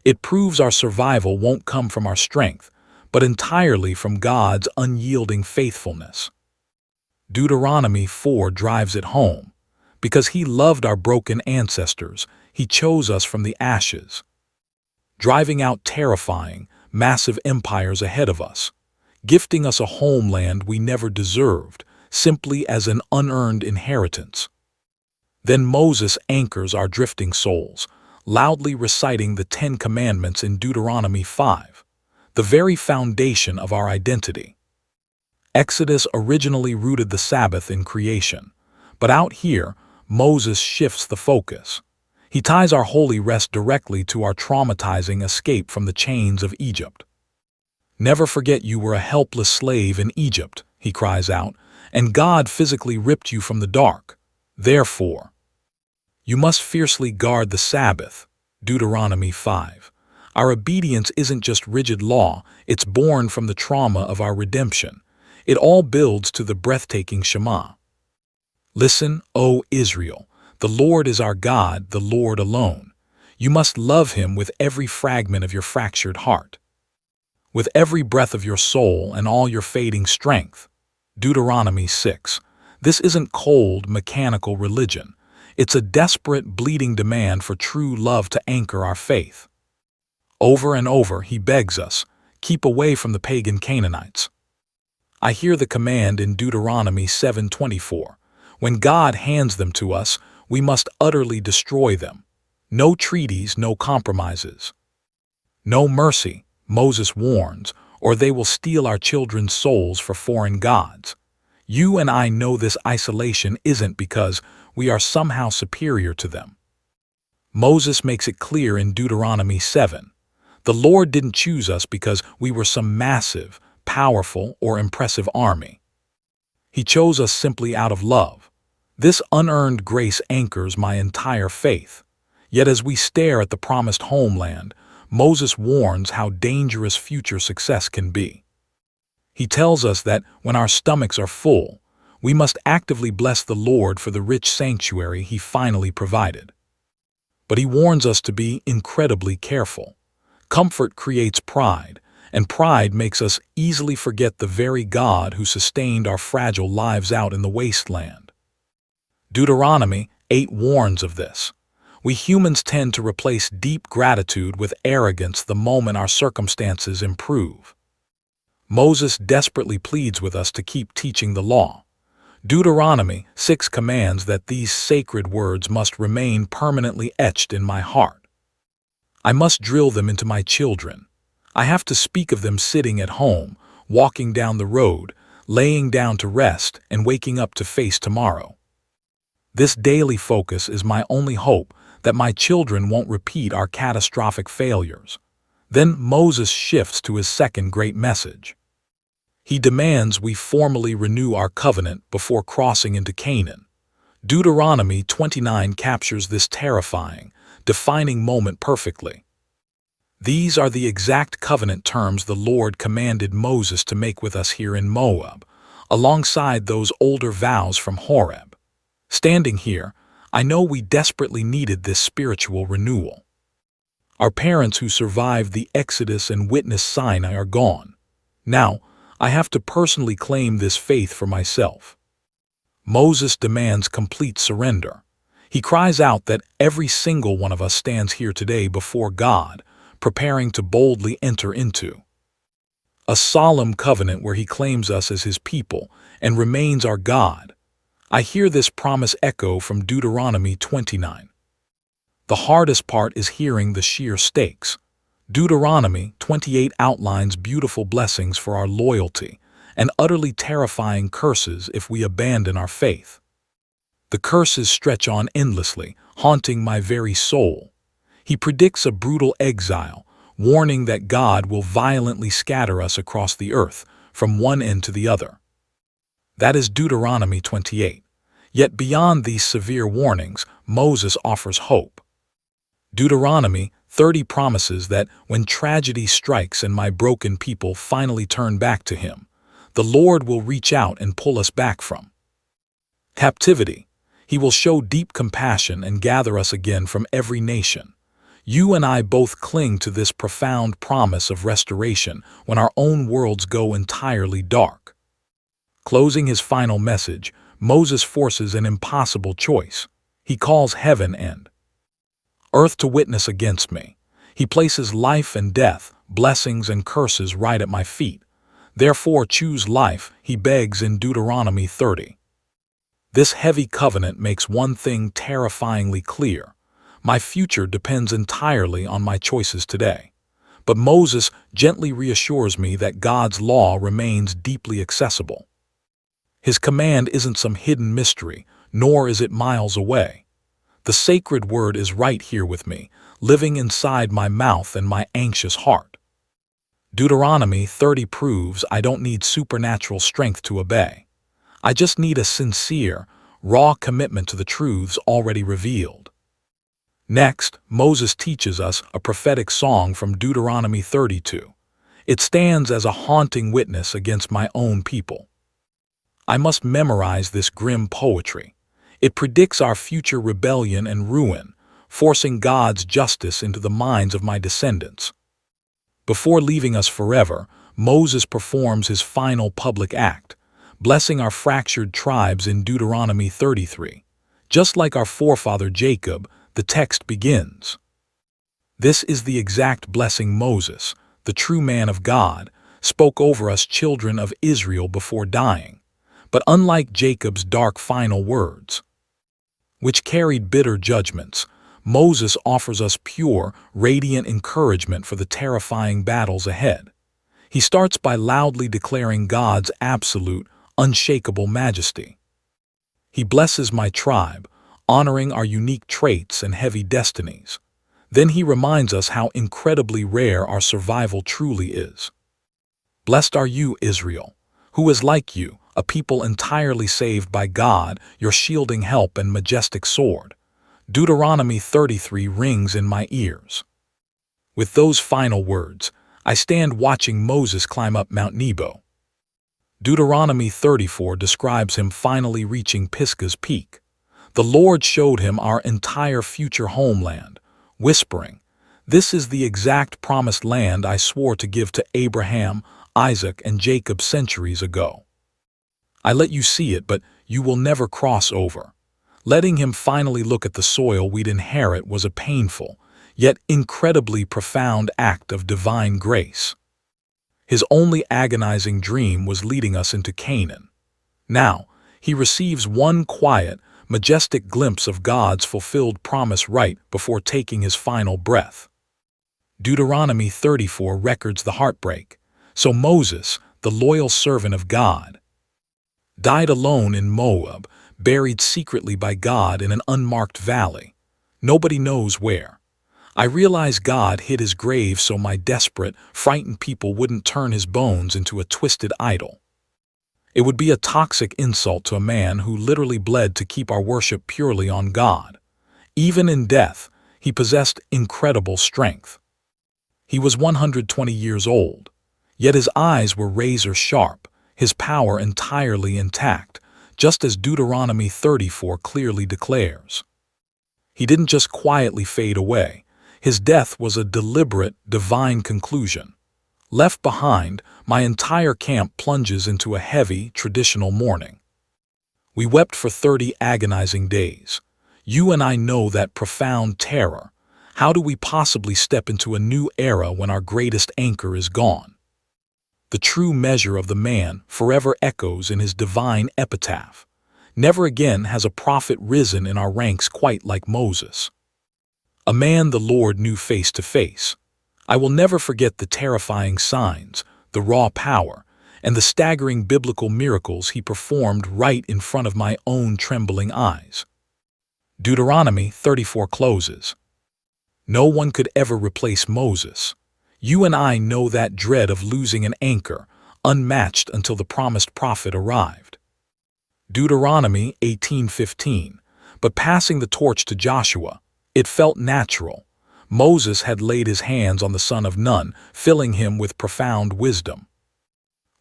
S1: It proves our survival won't come from our strength, but entirely from God's unyielding faithfulness. Deuteronomy 4 drives it home. Because he loved our broken ancestors, he chose us from the ashes, driving out terrifying, massive empires ahead of us, gifting us a homeland we never deserved, simply as an unearned inheritance. Then Moses anchors our drifting souls, loudly reciting the 10 Commandments in Deuteronomy 5, the very foundation of our identity. Exodus originally rooted the Sabbath in creation, but out here, Moses shifts the focus. He ties our holy rest directly to our traumatizing escape from the chains of Egypt. "Never forget you were a helpless slave in Egypt," he cries out, "and God physically ripped you from the dark. Therefore, you must fiercely guard the Sabbath." Deuteronomy 5. Our obedience isn't just rigid law, it's born from the trauma of our redemption. It all builds to the breathtaking Shema. "Listen, O Israel, the Lord is our God, the Lord alone. You must love him with every fragment of your fractured heart, with every breath of your soul and all your fading strength." Deuteronomy 6. This isn't cold, mechanical religion. It's a desperate, bleeding demand for true love to anchor our faith. Over and over, he begs us, keep away from the pagan Canaanites. I hear the command in Deuteronomy 7:24. When God hands them to us, we must utterly destroy them. No treaties, no compromises. No mercy, Moses warns, or they will steal our children's souls for foreign gods. You and I know this isolation isn't because we are somehow superior to them. Moses makes it clear in Deuteronomy 7. The Lord didn't choose us because we were some massive, powerful, or impressive army. He chose us simply out of love. This unearned grace anchors my entire faith. Yet as we stare at the promised homeland, Moses warns how dangerous future success can be. He tells us that when our stomachs are full, we must actively bless the Lord for the rich sanctuary he finally provided. But he warns us to be incredibly careful. Comfort creates pride, and pride makes us easily forget the very God who sustained our fragile lives out in the wasteland. Deuteronomy 8 warns of this. We humans tend to replace deep gratitude with arrogance the moment our circumstances improve. Moses desperately pleads with us to keep teaching the law. Deuteronomy 6 commands that these sacred words must remain permanently etched in my heart. I must drill them into my children. I have to speak of them sitting at home, walking down the road, laying down to rest, and waking up to face tomorrow. This daily focus is my only hope that my children won't repeat our catastrophic failures. Then Moses shifts to his second great message. He demands we formally renew our covenant before crossing into Canaan. Deuteronomy 29 captures this terrifying, defining moment perfectly. These are the exact covenant terms the Lord commanded Moses to make with us here in Moab, alongside those older vows from Horeb. Standing here, I know we desperately needed this spiritual renewal. Our parents who survived the Exodus and witnessed Sinai are gone. Now, I have to personally claim this faith for myself. Moses demands complete surrender. He cries out that every single one of us stands here today before God, preparing to boldly enter into a solemn covenant where he claims us as his people and remains our God. I hear this promise echo from Deuteronomy 29. The hardest part is hearing the sheer stakes. Deuteronomy 28 outlines beautiful blessings for our loyalty and utterly terrifying curses if we abandon our faith. The curses stretch on endlessly, haunting my very soul. He predicts a brutal exile, warning that God will violently scatter us across the earth, from one end to the other. That is Deuteronomy 28. Yet beyond these severe warnings, Moses offers hope. Deuteronomy 30 promises that when tragedy strikes and my broken people finally turn back to him, the Lord will reach out and pull us back from captivity. He will show deep compassion and gather us again from every nation. You and I both cling to this profound promise of restoration when our own worlds go entirely dark. Closing his final message, Moses forces an impossible choice. He calls heaven and earth to witness against me. He places life and death, blessings and curses right at my feet. Therefore choose life, he begs in Deuteronomy 30. This heavy covenant makes one thing terrifyingly clear. My future depends entirely on my choices today. But Moses gently reassures me that God's law remains deeply accessible. His command isn't some hidden mystery, nor is it miles away. The sacred word is right here with me, living inside my mouth and my anxious heart. Deuteronomy 30 proves I don't need supernatural strength to obey. I just need a sincere, raw commitment to the truths already revealed. Next, Moses teaches us a prophetic song from Deuteronomy 32. It stands as a haunting witness against my own people. I must memorize this grim poetry. It predicts our future rebellion and ruin, forcing God's justice into the minds of my descendants. Before leaving us forever, Moses performs his final public act, blessing our fractured tribes in Deuteronomy 33. Just like our forefather Jacob, the text begins. This is the exact blessing Moses, the true man of God, spoke over us children of Israel before dying. But unlike Jacob's dark final words, which carried bitter judgments, Moses offers us pure, radiant encouragement for the terrifying battles ahead. He starts by loudly declaring God's absolute, unshakable majesty. He blesses my tribe, honoring our unique traits and heavy destinies. Then he reminds us how incredibly rare our survival truly is. Blessed are you, Israel, who is like you, a people entirely saved by God, your shielding help and majestic sword. Deuteronomy 33 rings in my ears. With those final words, I stand watching Moses climb up Mount Nebo. Deuteronomy 34 describes him finally reaching Pisgah's peak. The Lord showed him our entire future homeland, whispering, "This is the exact promised land I swore to give to Abraham, Isaac, and Jacob centuries ago. I let you see it, but you will never cross over." Letting him finally look at the soil we'd inherit was a painful, yet incredibly profound act of divine grace. His only agonizing dream was leading us into Canaan. Now, he receives one quiet, majestic glimpse of God's fulfilled promise right before taking his final breath. Deuteronomy 34 records the heartbreak. So Moses, the loyal servant of God, died alone in Moab, buried secretly by God in an unmarked valley. Nobody knows where. I realize God hid his grave so my desperate, frightened people wouldn't turn his bones into a twisted idol. It would be a toxic insult to a man who literally bled to keep our worship purely on God. Even in death, he possessed incredible strength. He was 120 years old, yet his eyes were razor sharp, his power entirely intact, just as Deuteronomy 34 clearly declares. He didn't just quietly fade away. His death was a deliberate, divine conclusion. Left behind, my entire camp plunges into a heavy, traditional mourning. We wept for 30 agonizing days. You and I know that profound terror. How do we possibly step into a new era when our greatest anchor is gone? The true measure of the man forever echoes in his divine epitaph. Never again has a prophet risen in our ranks quite like Moses. A man the Lord knew face to face. I will never forget the terrifying signs, the raw power, and the staggering biblical miracles he performed right in front of my own trembling eyes. Deuteronomy 34 closes. No one could ever replace Moses. You and I know that dread of losing an anchor, unmatched until the promised prophet arrived. Deuteronomy 18:15. But passing the torch to Joshua, it felt natural. Moses had laid his hands on the son of Nun, filling him with profound wisdom.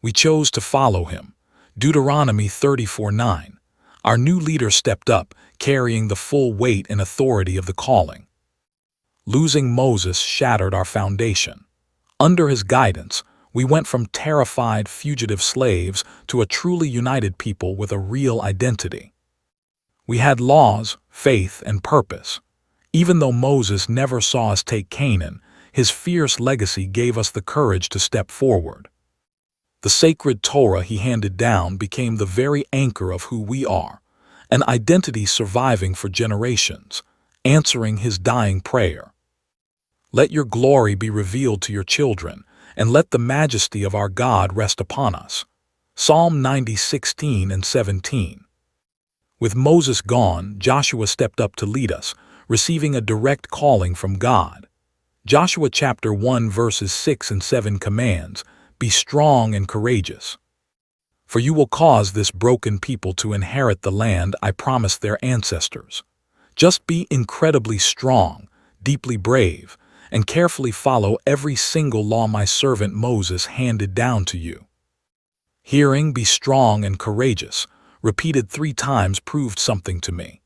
S1: We chose to follow him. Deuteronomy 34:9. Our new leader stepped up, carrying the full weight and authority of the calling. Losing Moses shattered our foundation. Under his guidance, we went from terrified, fugitive slaves to a truly united people with a real identity. We had laws, faith, and purpose. Even though Moses never saw us take Canaan, his fierce legacy gave us the courage to step forward. The sacred Torah he handed down became the very anchor of who we are, an identity surviving for generations, answering his dying prayer. Let your glory be revealed to your children, and let the majesty of our God rest upon us. Psalm 90:16 and 17. With Moses gone, Joshua stepped up to lead us, receiving a direct calling from God. Joshua chapter 1 verses 6 and 7 commands, "Be strong and courageous. For you will cause this broken people to inherit the land I promised their ancestors." Just be incredibly strong, deeply brave, and carefully follow every single law my servant Moses handed down to you. Hearing "be strong and courageous," repeated 3 times proved something to me.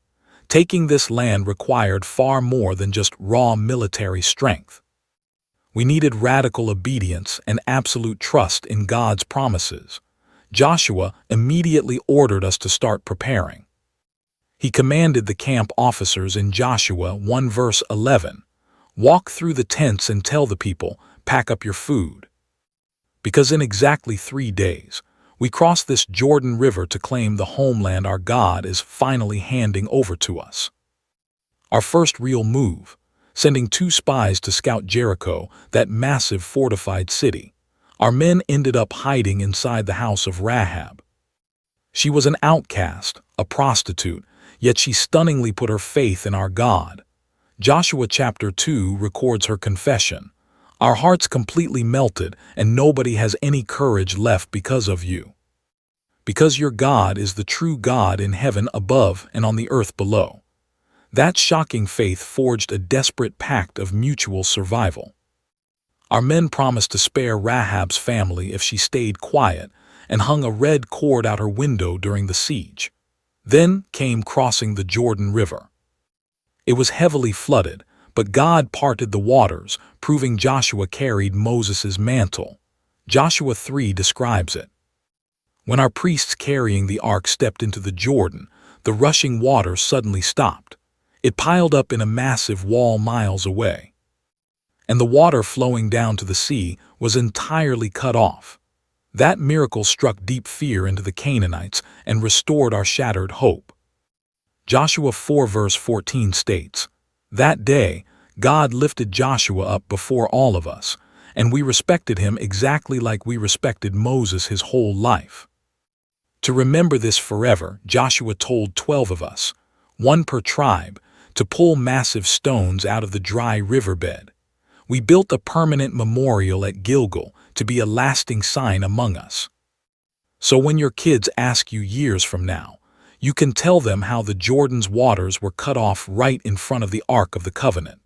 S1: Taking this land required far more than just raw military strength. We needed radical obedience and absolute trust in God's promises. Joshua immediately ordered us to start preparing. He commanded the camp officers in Joshua 1 verse 11, "Walk through the tents and tell the people, pack up your food." Because in exactly 3 days, we crossed this Jordan River to claim the homeland our God is finally handing over to us. Our first real move, sending 2 spies to scout Jericho, that massive fortified city. Our men ended up hiding inside the house of Rahab. She was an outcast, a prostitute, yet she stunningly put her faith in our God. Joshua chapter 2 records her confession. "Our hearts completely melted, and nobody has any courage left because of you. Because your God is the true God in heaven above and on the earth below." That shocking faith forged a desperate pact of mutual survival. Our men promised to spare Rahab's family if she stayed quiet, and hung a red cord out her window during the siege. Then came crossing the Jordan River. It was heavily flooded, but God parted the waters, proving Joshua carried Moses' mantle. Joshua 3 describes it. When our priests carrying the ark stepped into the Jordan, the rushing water suddenly stopped. It piled up in a massive wall miles away. And the water flowing down to the sea was entirely cut off. That miracle struck deep fear into the Canaanites and restored our shattered hope. Joshua 4 verse 14 states, "That day, God lifted Joshua up before all of us, and we respected him exactly like we respected Moses his whole life." To remember this forever, Joshua told 12 of us, 1 per tribe, to pull massive stones out of the dry riverbed. We built a permanent memorial at Gilgal to be a lasting sign among us. So when your kids ask you years from now, you can tell them how the Jordan's waters were cut off right in front of the Ark of the Covenant.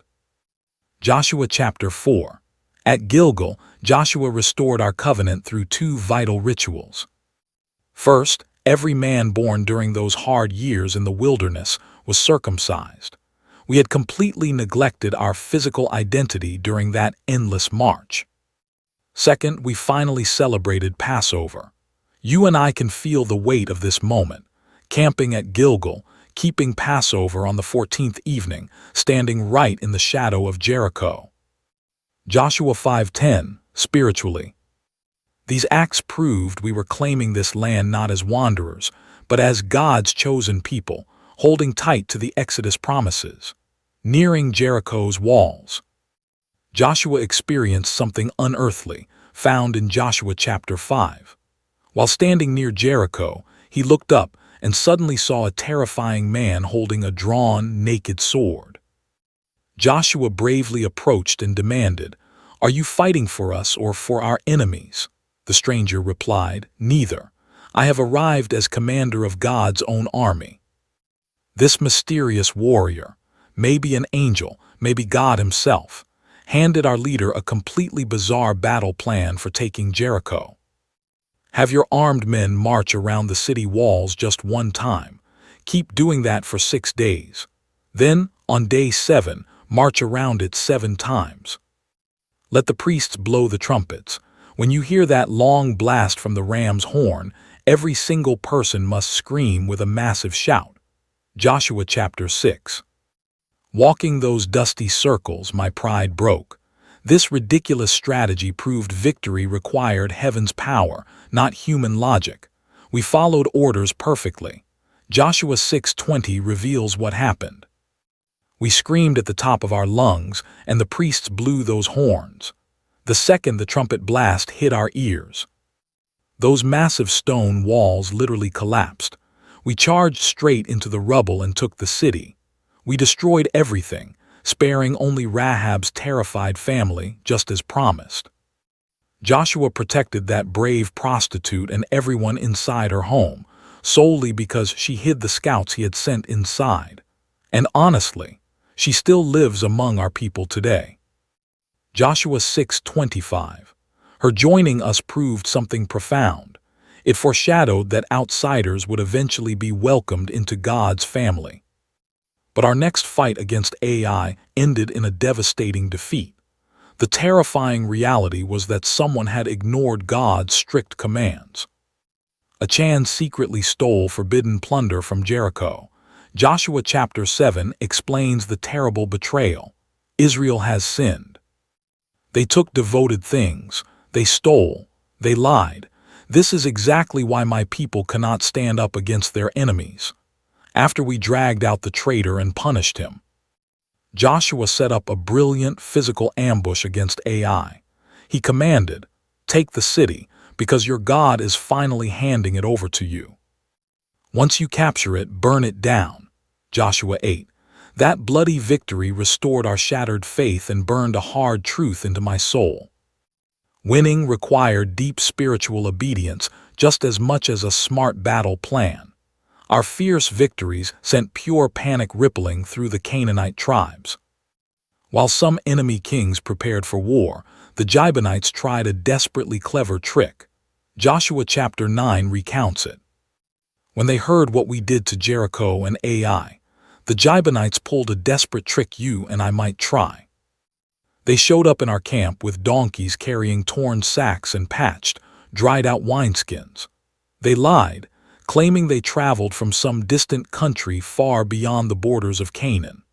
S1: Joshua chapter 4. At Gilgal, Joshua restored our covenant through 2 vital rituals. First, every man born during those hard years in the wilderness was circumcised. We had completely neglected our physical identity during that endless march. Second, we finally celebrated Passover. You and I can feel the weight of this moment, camping at Gilgal, keeping Passover on the 14th evening, standing right in the shadow of Jericho. Joshua 5:10, spiritually. These acts proved we were claiming this land not as wanderers, but as God's chosen people, holding tight to the Exodus promises. Nearing Jericho's walls, Joshua experienced something unearthly, found in Joshua chapter 5. While standing near Jericho, he looked up and suddenly saw a terrifying man holding a drawn, naked sword. Joshua bravely approached and demanded, "Are you fighting for us or for our enemies?" The stranger replied, "Neither. I have arrived as commander of God's own army." This mysterious warrior, maybe an angel, maybe God himself, handed our leader a completely bizarre battle plan for taking Jericho. Have your armed men march around the city walls just one time. Keep doing that for 6 days. Then, on day 7, march around it 7 times. Let the priests blow the trumpets. When you hear that long blast from the ram's horn, every single person must scream with a massive shout. Joshua chapter 6. Walking those dusty circles, my pride broke. This ridiculous strategy proved victory required heaven's power, not human logic. We followed orders perfectly. Joshua 6:20 reveals what happened. We screamed at the top of our lungs, and the priests blew those horns. The second the trumpet blast hit our ears, those massive stone walls literally collapsed. We charged straight into the rubble and took the city. We destroyed everything, sparing only Rahab's terrified family, just as promised. Joshua protected that brave prostitute and everyone inside her home, solely because she hid the scouts he had sent inside. And honestly, she still lives among our people today. Joshua 6:25. Her joining us proved something profound. It foreshadowed that outsiders would eventually be welcomed into God's family. But our next fight against AI ended in a devastating defeat. The terrifying reality was that someone had ignored God's strict commands. Achan secretly stole forbidden plunder from Jericho. Joshua chapter 7 explains the terrible betrayal. Israel has sinned. They took devoted things. They stole. They lied. This is exactly why my people cannot stand up against their enemies. After we dragged out the traitor and punished him, Joshua set up a brilliant physical ambush against AI. He commanded, "Take the city, because your God is finally handing it over to you. Once you capture it, burn it down." Joshua 8. That bloody victory restored our shattered faith and burned a hard truth into my soul. Winning required deep spiritual obedience just as much as a smart battle plan. Our fierce victories sent pure panic rippling through the Canaanite tribes. While some enemy kings prepared for war, the Gibeonites tried a desperately clever trick. Joshua chapter 9 recounts it. When they heard what we did to Jericho and Ai, the Gibeonites pulled a desperate trick you and I might try. They showed up in our camp with donkeys carrying torn sacks and patched, dried-out wineskins. They lied, claiming they traveled from some distant country far beyond the borders of Canaan.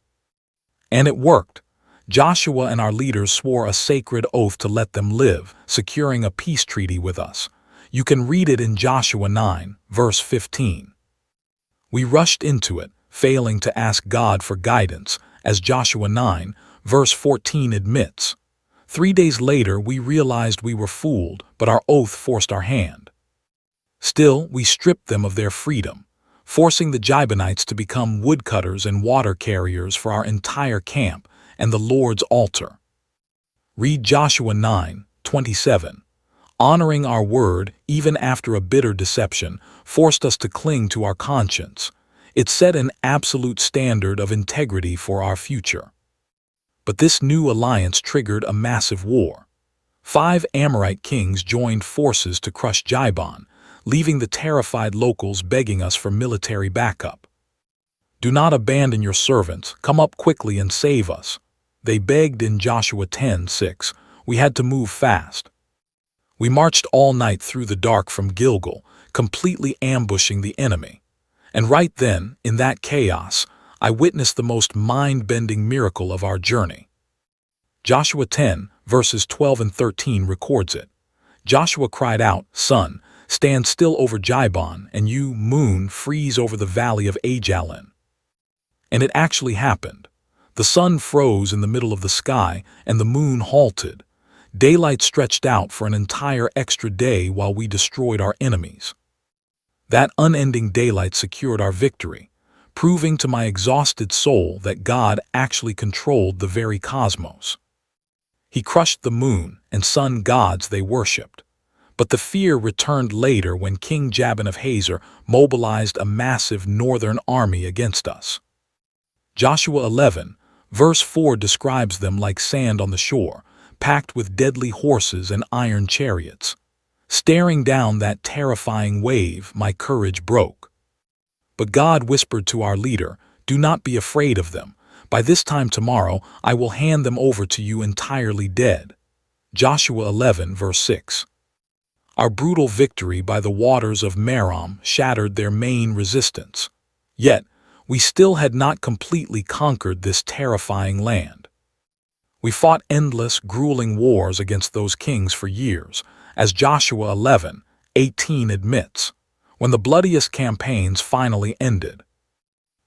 S1: And it worked. Joshua and our leaders swore a sacred oath to let them live, securing a peace treaty with us. You can read it in Joshua 9, verse 15. We rushed into it, failing to ask God for guidance, as Joshua 9, verse 14 admits. 3 days later, we realized we were fooled, but our oath forced our hand. Still, we stripped them of their freedom, forcing the Gibeonites to become woodcutters and water carriers for our entire camp and the Lord's altar. Read Joshua 9:27. Honoring our word, even after a bitter deception, forced us to cling to our conscience. It set an absolute standard of integrity for our future. But this new alliance triggered a massive war. 5 Amorite kings joined forces to crush Gibeon, leaving the terrified locals begging us for military backup. "Do not abandon your servants, come up quickly and save us," they begged in Joshua 10:6. We had to move fast. We marched all night through the dark from Gilgal, completely ambushing the enemy. And right then, in that chaos, I witnessed the most mind-bending miracle of our journey. Joshua 10, verses 12 and 13 records it. Joshua cried out, "Sun, stand still over Gibeon, and you, moon, freeze over the valley of Ajalon." And it actually happened. The sun froze in the middle of the sky, and the moon halted. Daylight stretched out for an entire extra day while we destroyed our enemies. That unending daylight secured our victory, proving to my exhausted soul that God actually controlled the very cosmos. He crushed the moon and sun gods they worshipped. But the fear returned later when King Jabin of Hazor mobilized a massive northern army against us. Joshua 11, verse 4 describes them like sand on the shore, packed with deadly horses and iron chariots. Staring down that terrifying wave, my courage broke. But God whispered to our leader, "Do not be afraid of them. By this time tomorrow, I will hand them over to you entirely dead." Joshua 11, verse 6. Our brutal victory by the waters of Merom shattered their main resistance. Yet, we still had not completely conquered this terrifying land. We fought endless, grueling wars against those kings for years, as Joshua 11:18 admits, when the bloodiest campaigns finally ended.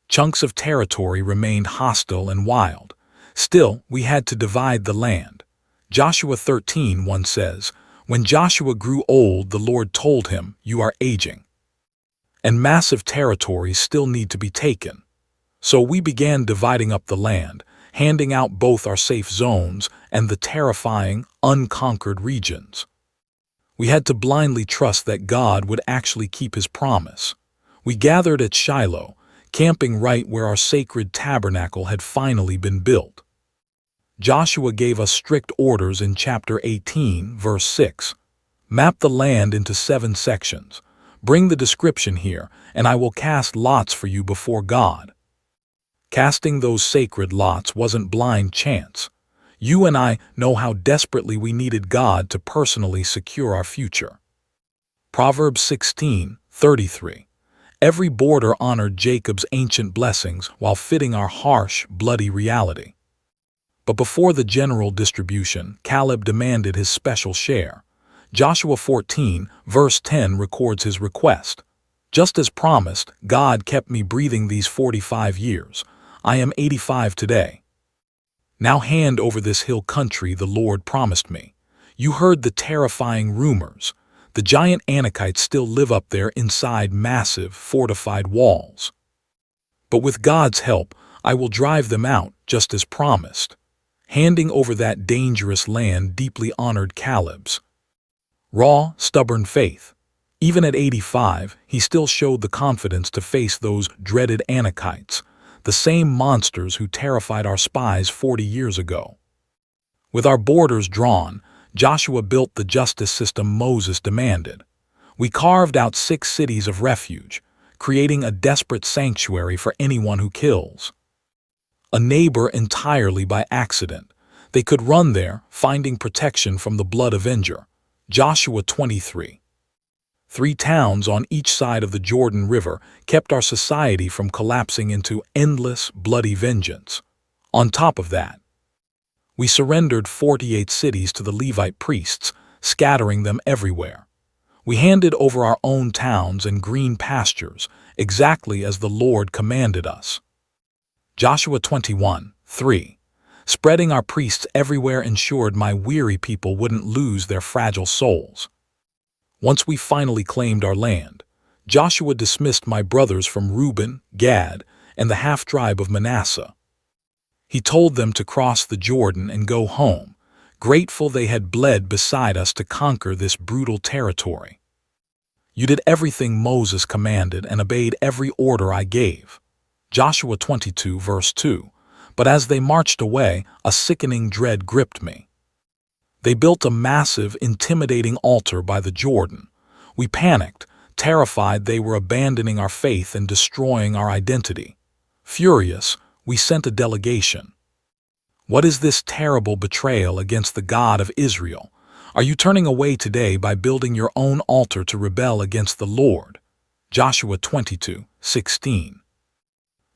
S1: Chunks of territory remained hostile and wild. Still, we had to divide the land. Joshua 13:1 says, "When Joshua grew old, the Lord told him, 'You are aging.'" And massive territories still need to be taken. So we began dividing up the land, handing out both our safe zones and the terrifying, unconquered regions. We had to blindly trust that God would actually keep his promise. We gathered at Shiloh, camping right where our sacred tabernacle had finally been built. Joshua gave us strict orders in chapter 18, verse 6. "Map the land into 7 sections. Bring the description here, and I will cast lots for you before God." Casting those sacred lots wasn't blind chance. You and I know how desperately we needed God to personally secure our future. Proverbs 16:33. Every border honored Jacob's ancient blessings while fitting our harsh, bloody reality. But before the general distribution, Caleb demanded his special share. Joshua 14, verse 10 records his request. "Just as promised, God kept me breathing these 45 years. I am 85 today. Now hand over this hill country the Lord promised me." You heard the terrifying rumors. The giant Enochites still live up there inside massive, fortified walls. But with God's help, I will drive them out, just as promised. Handing over that dangerous land deeply honored Caleb's raw, stubborn faith. Even at 85, he still showed the confidence to face those dreaded Enochites, the same monsters who terrified our spies 40 years ago. With our borders drawn, Joshua built the justice system Moses demanded. We carved out 6 cities of refuge, creating a desperate sanctuary for anyone who kills a neighbor entirely by accident. They could run there, finding protection from the blood avenger. Joshua 23. 3 towns on each side of the Jordan River kept our society from collapsing into endless, bloody vengeance. On top of that, we surrendered 48 cities to the Levite priests, scattering them everywhere. We handed over our own towns and green pastures, exactly as the Lord commanded us. Joshua 21:3. Spreading our priests everywhere ensured my weary people wouldn't lose their fragile souls. Once we finally claimed our land, Joshua dismissed my brothers from Reuben, Gad, and the half-tribe of Manasseh. He told them to cross the Jordan and go home, grateful they had bled beside us to conquer this brutal territory. "You did everything Moses commanded and obeyed every order I gave." Joshua 22, verse 2. But as they marched away, a sickening dread gripped me. They built a massive, intimidating altar by the Jordan. We panicked, terrified they were abandoning our faith and destroying our identity. Furious, we sent a delegation. "What is this terrible betrayal against the God of Israel? Are you turning away today by building your own altar to rebel against the Lord?" Joshua 22:16.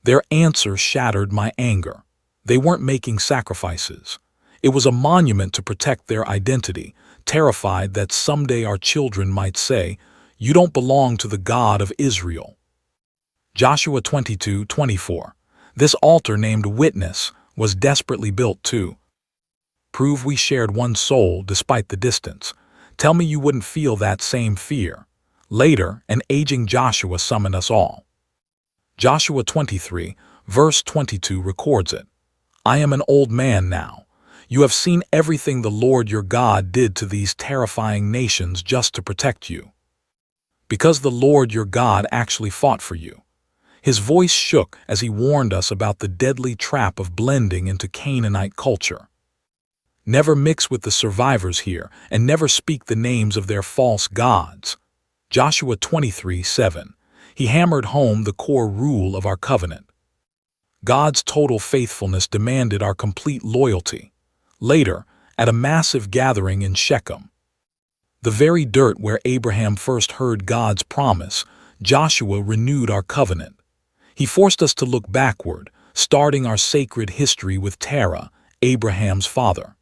S1: Their answer shattered my anger. They weren't making sacrifices. It was a monument to protect their identity, terrified that someday our children might say, "You don't belong to the God of Israel." Joshua 22:24. This altar named Witness was desperately built to prove we shared one soul despite the distance. Tell me you wouldn't feel that same fear. Later, an aging Joshua summoned us all. Joshua 23, verse 22 records it. "I am an old man now. You have seen everything the Lord your God did to these terrifying nations just to protect you. Because the Lord your God actually fought for you." His voice shook as he warned us about the deadly trap of blending into Canaanite culture. Never mix with the survivors here, and never speak the names of their false gods. Joshua 23:7. He hammered home the core rule of our covenant. God's total faithfulness demanded our complete loyalty. Later, at a massive gathering in Shechem, the very dirt where Abraham first heard God's promise, Joshua renewed our covenant. He forced us to look backward, starting our sacred history with Terah, Abraham's father.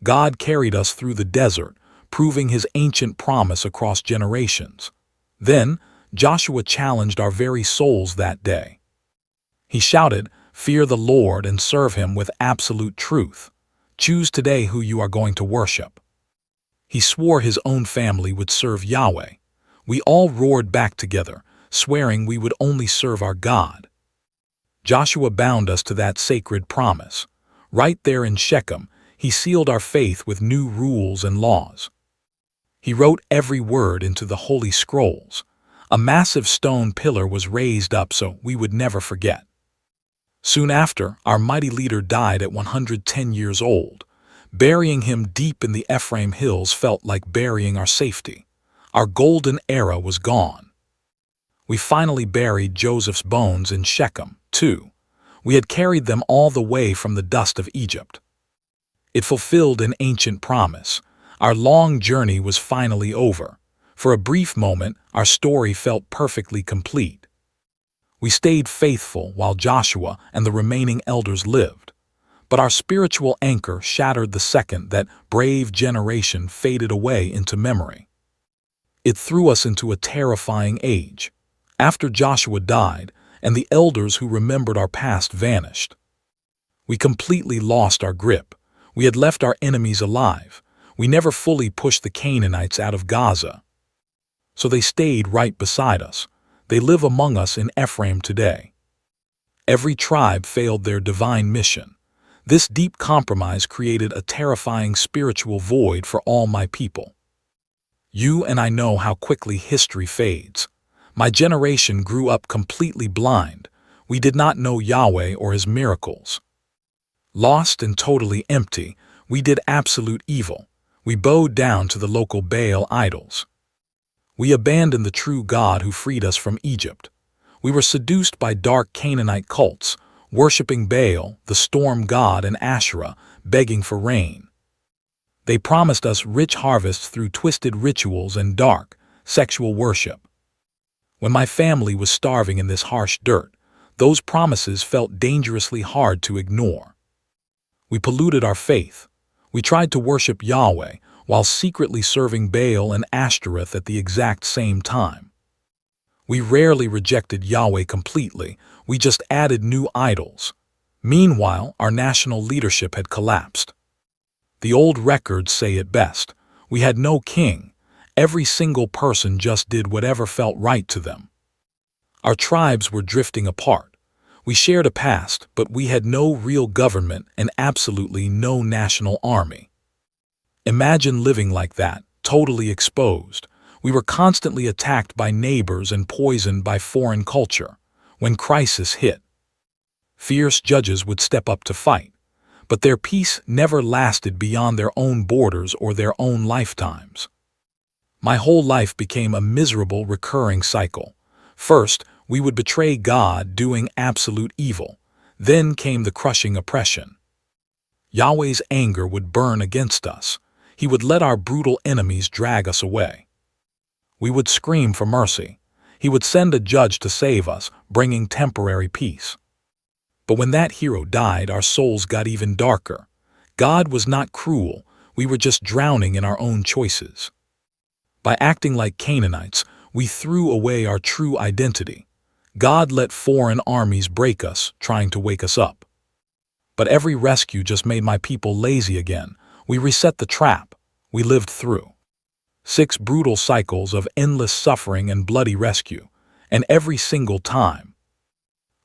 S1: God carried us through the desert, proving his ancient promise across generations. Then, Joshua challenged our very souls that day. He shouted, "Fear the Lord and serve him with absolute truth. Choose today who you are going to worship." He swore his own family would serve Yahweh. We all roared back together, swearing we would only serve our God. Joshua bound us to that sacred promise. Right there in Shechem, he sealed our faith with new rules and laws. He wrote every word into the holy scrolls. A massive stone pillar was raised up so we would never forget. Soon after, our mighty leader died at 110 years old. Burying him deep in the Ephraim hills felt like burying our safety. Our golden era was gone. We finally buried Joseph's bones in Shechem, too. We had carried them all the way from the dust of Egypt. It fulfilled an ancient promise. Our long journey was finally over. For a brief moment, our story felt perfectly complete. We stayed faithful while Joshua and the remaining elders lived. But our spiritual anchor shattered the second that brave generation faded away into memory. It threw us into a terrifying age. After Joshua died, and the elders who remembered our past vanished, we completely lost our grip. We had left our enemies alive. We never fully pushed the Canaanites out of Gaza. So they stayed right beside us. They live among us in Ephraim today. Every tribe failed their divine mission. This deep compromise created a terrifying spiritual void for all my people. You and I know how quickly history fades. My generation grew up completely blind. We did not know Yahweh or his miracles. Lost and totally empty, we did absolute evil. We bowed down to the local Baal idols. We abandoned the true God who freed us from Egypt. We were seduced by dark Canaanite cults, worshiping Baal, the storm god, and Asherah, begging for rain. They promised us rich harvests through twisted rituals and dark, sexual worship. When my family was starving in this harsh dirt, those promises felt dangerously hard to ignore. We polluted our faith. We tried to worship Yahweh while secretly serving Baal and Ashtoreth at the exact same time. We rarely rejected Yahweh completely, we just added new idols. Meanwhile, our national leadership had collapsed. The old records say it best. We had no king. Every single person just did whatever felt right to them. Our tribes were drifting apart. We shared a past, but we had no real government and absolutely no national army. Imagine living like that, totally exposed. We were constantly attacked by neighbors and poisoned by foreign culture. When crisis hit, fierce judges would step up to fight, but their peace never lasted beyond their own borders or their own lifetimes. My whole life became a miserable recurring cycle. First, we would betray God, doing absolute evil. Then came the crushing oppression. Yahweh's anger would burn against us. He would let our brutal enemies drag us away. We would scream for mercy. He would send a judge to save us, bringing temporary peace. But when that hero died, our souls got even darker. God was not cruel. We were just drowning in our own choices. By acting like Canaanites, we threw away our true identity. God let foreign armies break us, trying to wake us up. But every rescue just made my people lazy again. We reset the trap. We lived through 6 brutal cycles of endless suffering and bloody rescue, and every single time,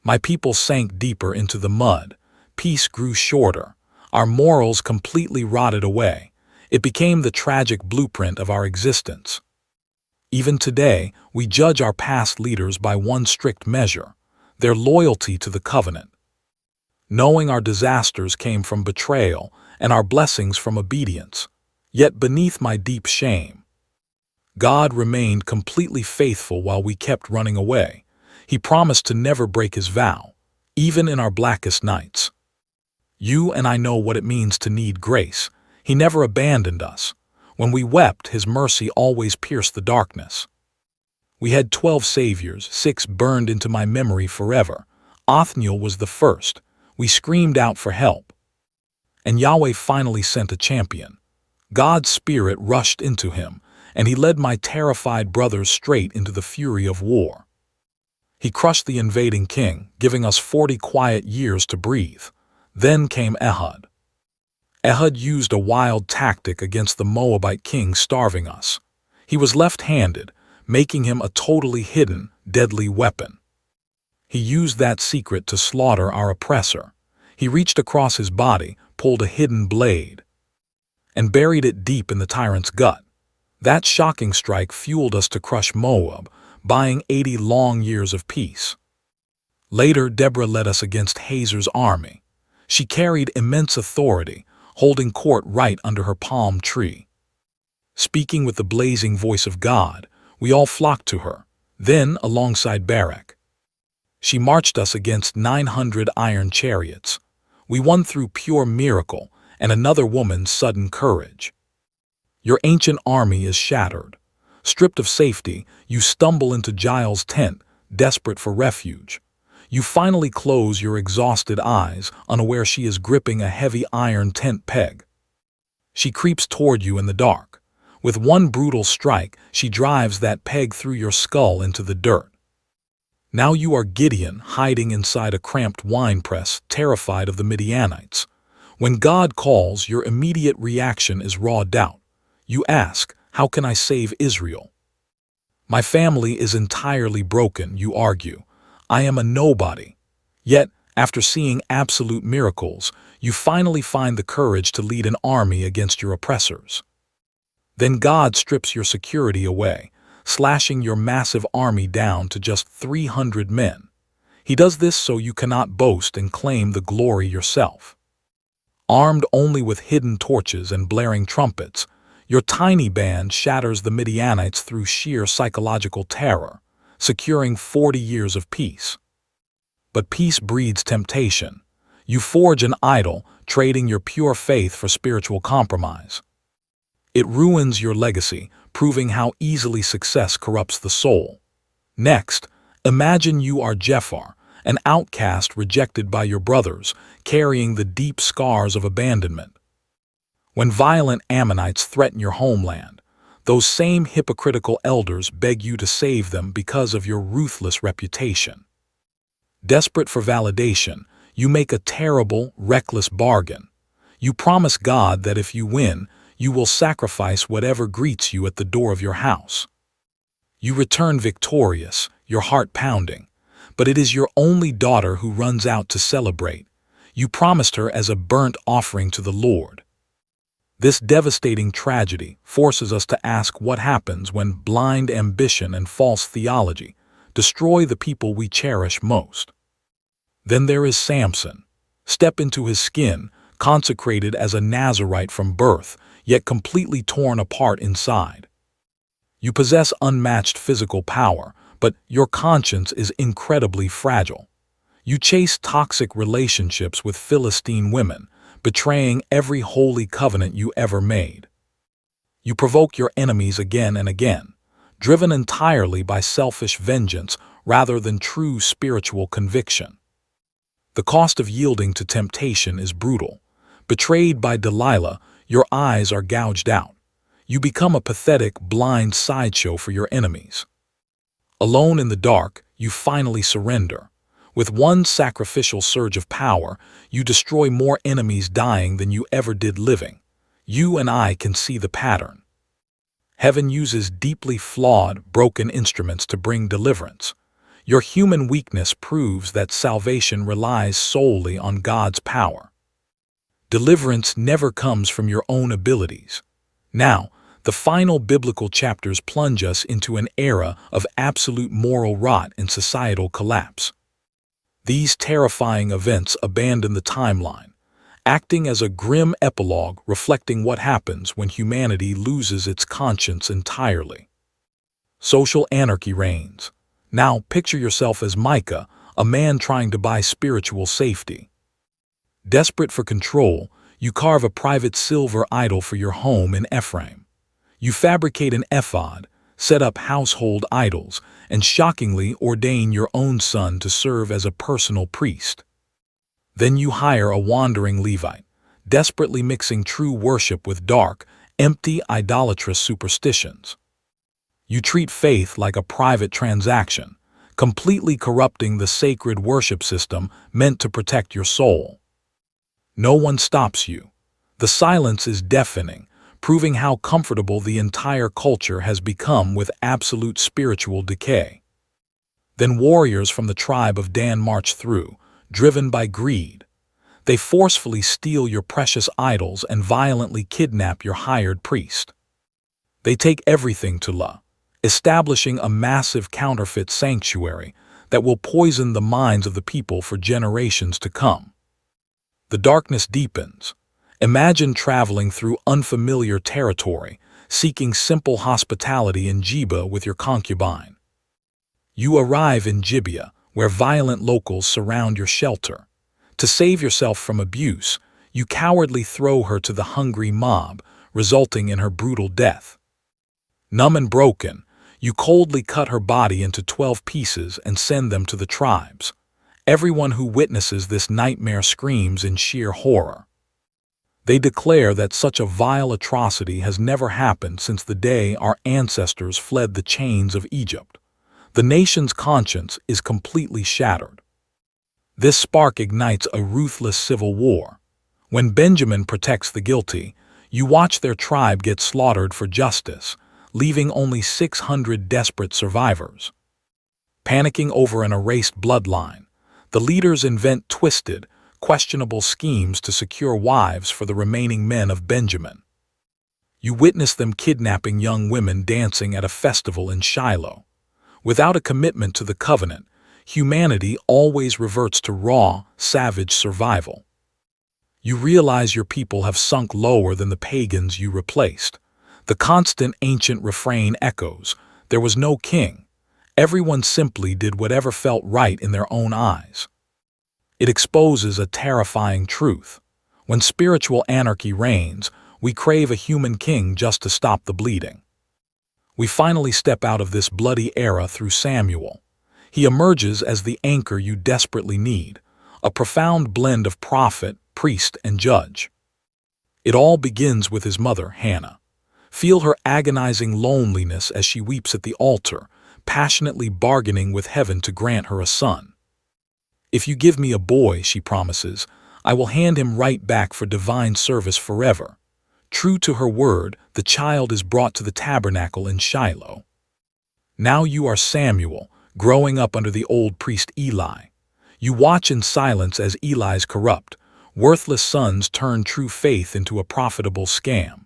S1: my people sank deeper into the mud. Peace grew shorter. Our morals completely rotted away. It became the tragic blueprint of our existence. Even today, we judge our past leaders by one strict measure: their loyalty to the covenant. Knowing our disasters came from betrayal and our blessings from obedience. Yet beneath my deep shame, God remained completely faithful while we kept running away. He promised to never break his vow, even in our blackest nights. You and I know what it means to need grace. He never abandoned us. When we wept, his mercy always pierced the darkness. We had 12 saviors, 6 burned into my memory forever. Othniel was the first. We screamed out for help. And Yahweh finally sent a champion. God's spirit rushed into him, and he led my terrified brothers straight into the fury of war. He crushed the invading king, giving us 40 quiet years to breathe. Then came Ehud. Ehud used a wild tactic against the Moabite king starving us. He was left-handed, making him a totally hidden, deadly weapon. He used that secret to slaughter our oppressor. He reached across his body, pulled a hidden blade, and buried it deep in the tyrant's gut. That shocking strike fueled us to crush Moab, buying 80 long years of peace. Later, Deborah led us against Hazor's army. She carried immense authority, holding court right under her palm tree. Speaking with the blazing voice of God, we all flocked to her, then alongside Barak. She marched us against 900 iron chariots. We won through pure miracle and another woman's sudden courage. Your ancient army is shattered. Stripped of safety, you stumble into Jael's tent, desperate for refuge. You finally close your exhausted eyes, unaware she is gripping a heavy iron tent peg. She creeps toward you in the dark. With one brutal strike, she drives that peg through your skull into the dirt. Now you are Gideon, hiding inside a cramped winepress, terrified of the Midianites. When God calls, your immediate reaction is raw doubt. You ask, "How can I save Israel?" My family is entirely broken, you argue. I am a nobody. Yet, after seeing absolute miracles, you finally find the courage to lead an army against your oppressors. Then God strips your security away, slashing your massive army down to just 300 men. He does this so you cannot boast and claim the glory yourself. Armed only with hidden torches and blaring trumpets, your tiny band shatters the Midianites through sheer psychological terror, securing 40 years of peace. But peace breeds temptation. You forge an idol, trading your pure faith for spiritual compromise. It ruins your legacy, proving how easily success corrupts the soul. Next, imagine you are Jephar, an outcast rejected by your brothers, carrying the deep scars of abandonment. When violent Ammonites threaten your homeland, those same hypocritical elders beg you to save them because of your ruthless reputation. Desperate for validation, you make a terrible, reckless bargain. You promise God that if you win, you will sacrifice whatever greets you at the door of your house. You return victorious, your heart pounding, but it is your only daughter who runs out to celebrate. You promised her as a burnt offering to the Lord. This devastating tragedy forces us to ask what happens when blind ambition and false theology destroy the people we cherish most. Then there is Samson. Step into his skin, consecrated as a Nazirite from birth, yet completely torn apart inside. You possess unmatched physical power, but your conscience is incredibly fragile. You chase toxic relationships with Philistine women, betraying every holy covenant you ever made. You provoke your enemies again and again, driven entirely by selfish vengeance rather than true spiritual conviction. The cost of yielding to temptation is brutal. Betrayed by Delilah, your eyes are gouged out. You become a pathetic, blind sideshow for your enemies. Alone in the dark, you finally surrender. With one sacrificial surge of power, you destroy more enemies dying than you ever did living. You and I can see the pattern. Heaven uses deeply flawed, broken instruments to bring deliverance. Your human weakness proves that salvation relies solely on God's power. Deliverance never comes from your own abilities. Now, the final biblical chapters plunge us into an era of absolute moral rot and societal collapse. These terrifying events abandon the timeline. acting as a grim epilogue reflecting what happens when humanity loses its conscience entirely. Social anarchy reigns. Now picture yourself as Micah, a man trying to buy spiritual safety. Desperate for control, you carve a private silver idol for your home in Ephraim. You fabricate an ephod, set up household idols, and shockingly ordain your own son to serve as a personal priest. Then you hire a wandering Levite, desperately mixing true worship with dark, empty, idolatrous superstitions. You treat faith like a private transaction, completely corrupting the sacred worship system meant to protect your soul. No one stops you. The silence is deafening, proving how comfortable the entire culture has become with absolute spiritual decay. Then warriors from the tribe of Dan march through, driven by greed. They forcefully steal your precious idols and violently kidnap your hired priest. They take everything to La, establishing a massive counterfeit sanctuary that will poison the minds of the people for generations to come. The darkness deepens. Imagine traveling through unfamiliar territory, seeking simple hospitality in Jeba with your concubine. You arrive in Gibeah, where violent locals surround your shelter. To save yourself from abuse, you cowardly throw her to the hungry mob, resulting in her brutal death. Numb and broken, you coldly cut her body into 12 pieces and send them to the tribes. Everyone who witnesses this nightmare screams in sheer horror. They declare that such a vile atrocity has never happened since the day our ancestors fled the chains of Egypt. The nation's conscience is completely shattered. This spark ignites a ruthless civil war. When Benjamin protects the guilty, you watch their tribe get slaughtered for justice, leaving only 600 desperate survivors. Panicking over an erased bloodline, the leaders invent twisted, questionable schemes to secure wives for the remaining men of Benjamin. You witness them kidnapping young women dancing at a festival in Shiloh. Without a commitment to the covenant, humanity always reverts to raw, savage survival. You realize your people have sunk lower than the pagans you replaced. The constant ancient refrain echoes, "There was no king." Everyone simply did whatever felt right in their own eyes. It exposes a terrifying truth. When spiritual anarchy reigns, we crave a human king just to stop the bleeding. We finally step out of this bloody era through Samuel. He emerges as the anchor you desperately need, a profound blend of prophet, priest, and judge. It all begins with his mother, Hannah. Feel her agonizing loneliness as she weeps at the altar, passionately bargaining with heaven to grant her a son. "If you give me a boy," she promises, "I will hand him right back for divine service forever." True to her word, the child is brought to the tabernacle in Shiloh. Now you are Samuel, growing up under the old priest Eli. You watch in silence as Eli's corrupt, worthless sons turn true faith into a profitable scam.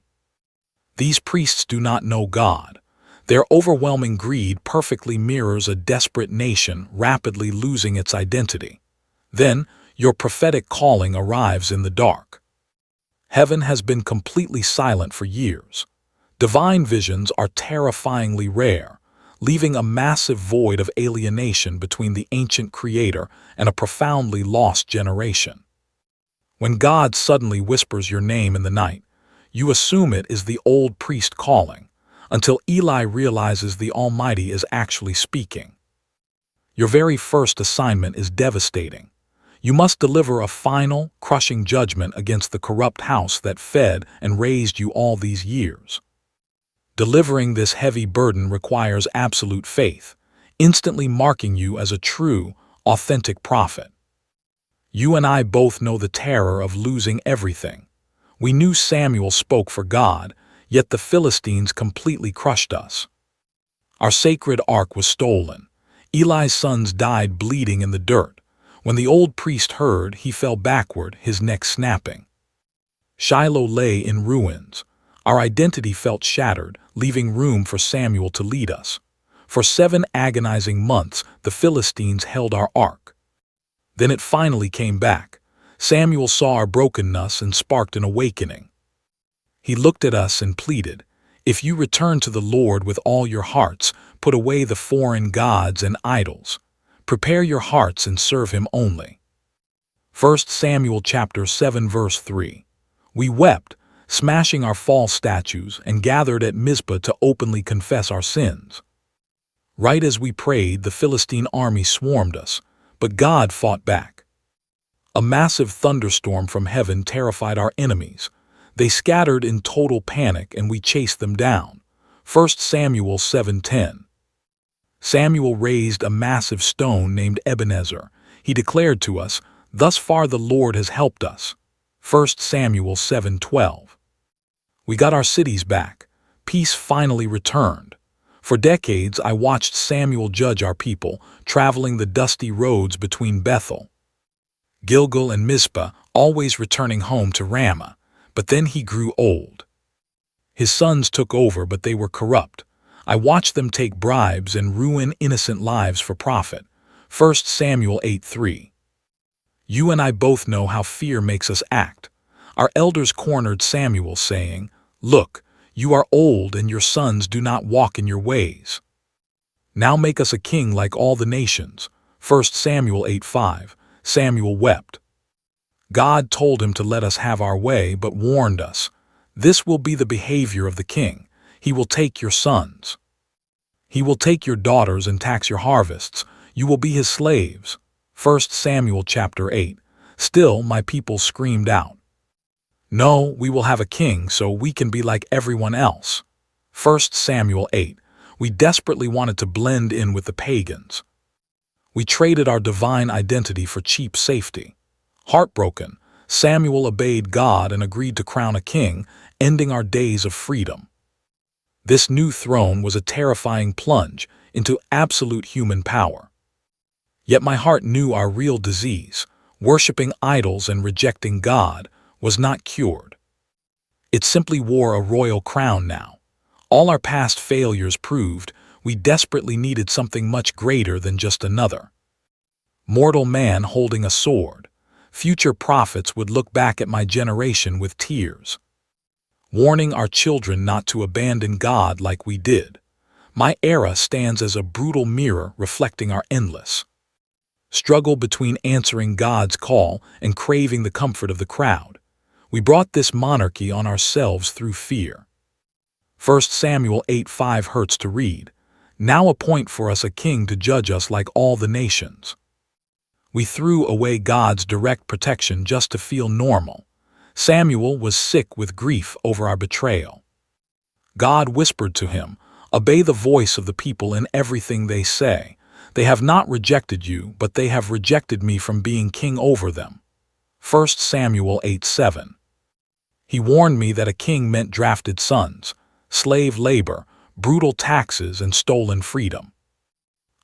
S1: These priests do not know God. Their overwhelming greed perfectly mirrors a desperate nation rapidly losing its identity. Then, your prophetic calling arrives in the dark. Heaven has been completely silent for years. Divine visions are terrifyingly rare, leaving a massive void of alienation between the ancient Creator and a profoundly lost generation. When God suddenly whispers your name in the night, you assume it is the old priest calling, until Eli realizes the Almighty is actually speaking. Your very first assignment is devastating. You must deliver a final, crushing judgment against the corrupt house that fed and raised you all these years. Delivering this heavy burden requires absolute faith, instantly marking you as a true, authentic prophet. You and I both know the terror of losing everything. We knew Samuel spoke for God, yet the Philistines completely crushed us. Our sacred ark was stolen. Eli's sons died bleeding in the dirt. When the old priest heard, he fell backward, his neck snapping. Shiloh lay in ruins. Our identity felt shattered, leaving room for Samuel to lead us. For 7 agonizing months, the Philistines held our ark. Then it finally came back. Samuel saw our brokenness and sparked an awakening. He looked at us and pleaded, "If you return to the Lord with all your hearts, put away the foreign gods and idols. Prepare your hearts and serve him only." 1 Samuel chapter 7 verse 3. We wept, smashing our false statues, and gathered at Mizpah to openly confess our sins. Right as we prayed, the Philistine army swarmed us, but God fought back. A massive thunderstorm from heaven terrified our enemies. They scattered in total panic and we chased them down. 1 Samuel 7:10. Samuel raised a massive stone named Ebenezer. He declared to us, "Thus far the Lord has helped us." 1 Samuel 7:12. We got our cities back. Peace finally returned. For decades I watched Samuel judge our people, traveling the dusty roads between Bethel, Gilgal and Mizpah, always returning home to Ramah. But then he grew old. His sons took over, but they were corrupt. I watched them take bribes and ruin innocent lives for profit. 1 Samuel 8:3. You and I both know how fear makes us act. Our elders cornered Samuel, saying, "Look, you are old and your sons do not walk in your ways. Now make us a king like all the nations." 1 Samuel 8:5. Samuel wept. God told him to let us have our way, but warned us, "This will be the behavior of the king. He will take your sons. He will take your daughters and tax your harvests. You will be his slaves." 1 Samuel chapter 8. Still, my people screamed out, "No, we will have a king so we can be like everyone else." 1 Samuel 8. We desperately wanted to blend in with the pagans. We traded our divine identity for cheap safety. Heartbroken, Samuel obeyed God and agreed to crown a king, ending our days of freedom. This new throne was a terrifying plunge into absolute human power. Yet my heart knew our real disease, worshiping idols and rejecting God, was not cured. It simply wore a royal crown now. All our past failures proved we desperately needed something much greater than just another mortal man holding a sword. Future prophets would look back at my generation with tears, warning our children not to abandon God like we did. My era stands as a brutal mirror reflecting our endless struggle between answering God's call and craving the comfort of the crowd. We brought this monarchy on ourselves through fear. 1 Samuel 8:5 hurts to read. Now appoint for us a king to judge us like all the nations. We threw away God's direct protection just to feel normal. Samuel was sick with grief over our betrayal. God whispered to him, "Obey the voice of the people in everything they say. They have not rejected you, but they have rejected me from being king over them." 1 Samuel 8:7. He warned me that a king meant drafted sons, slave labor, brutal taxes, and stolen freedom.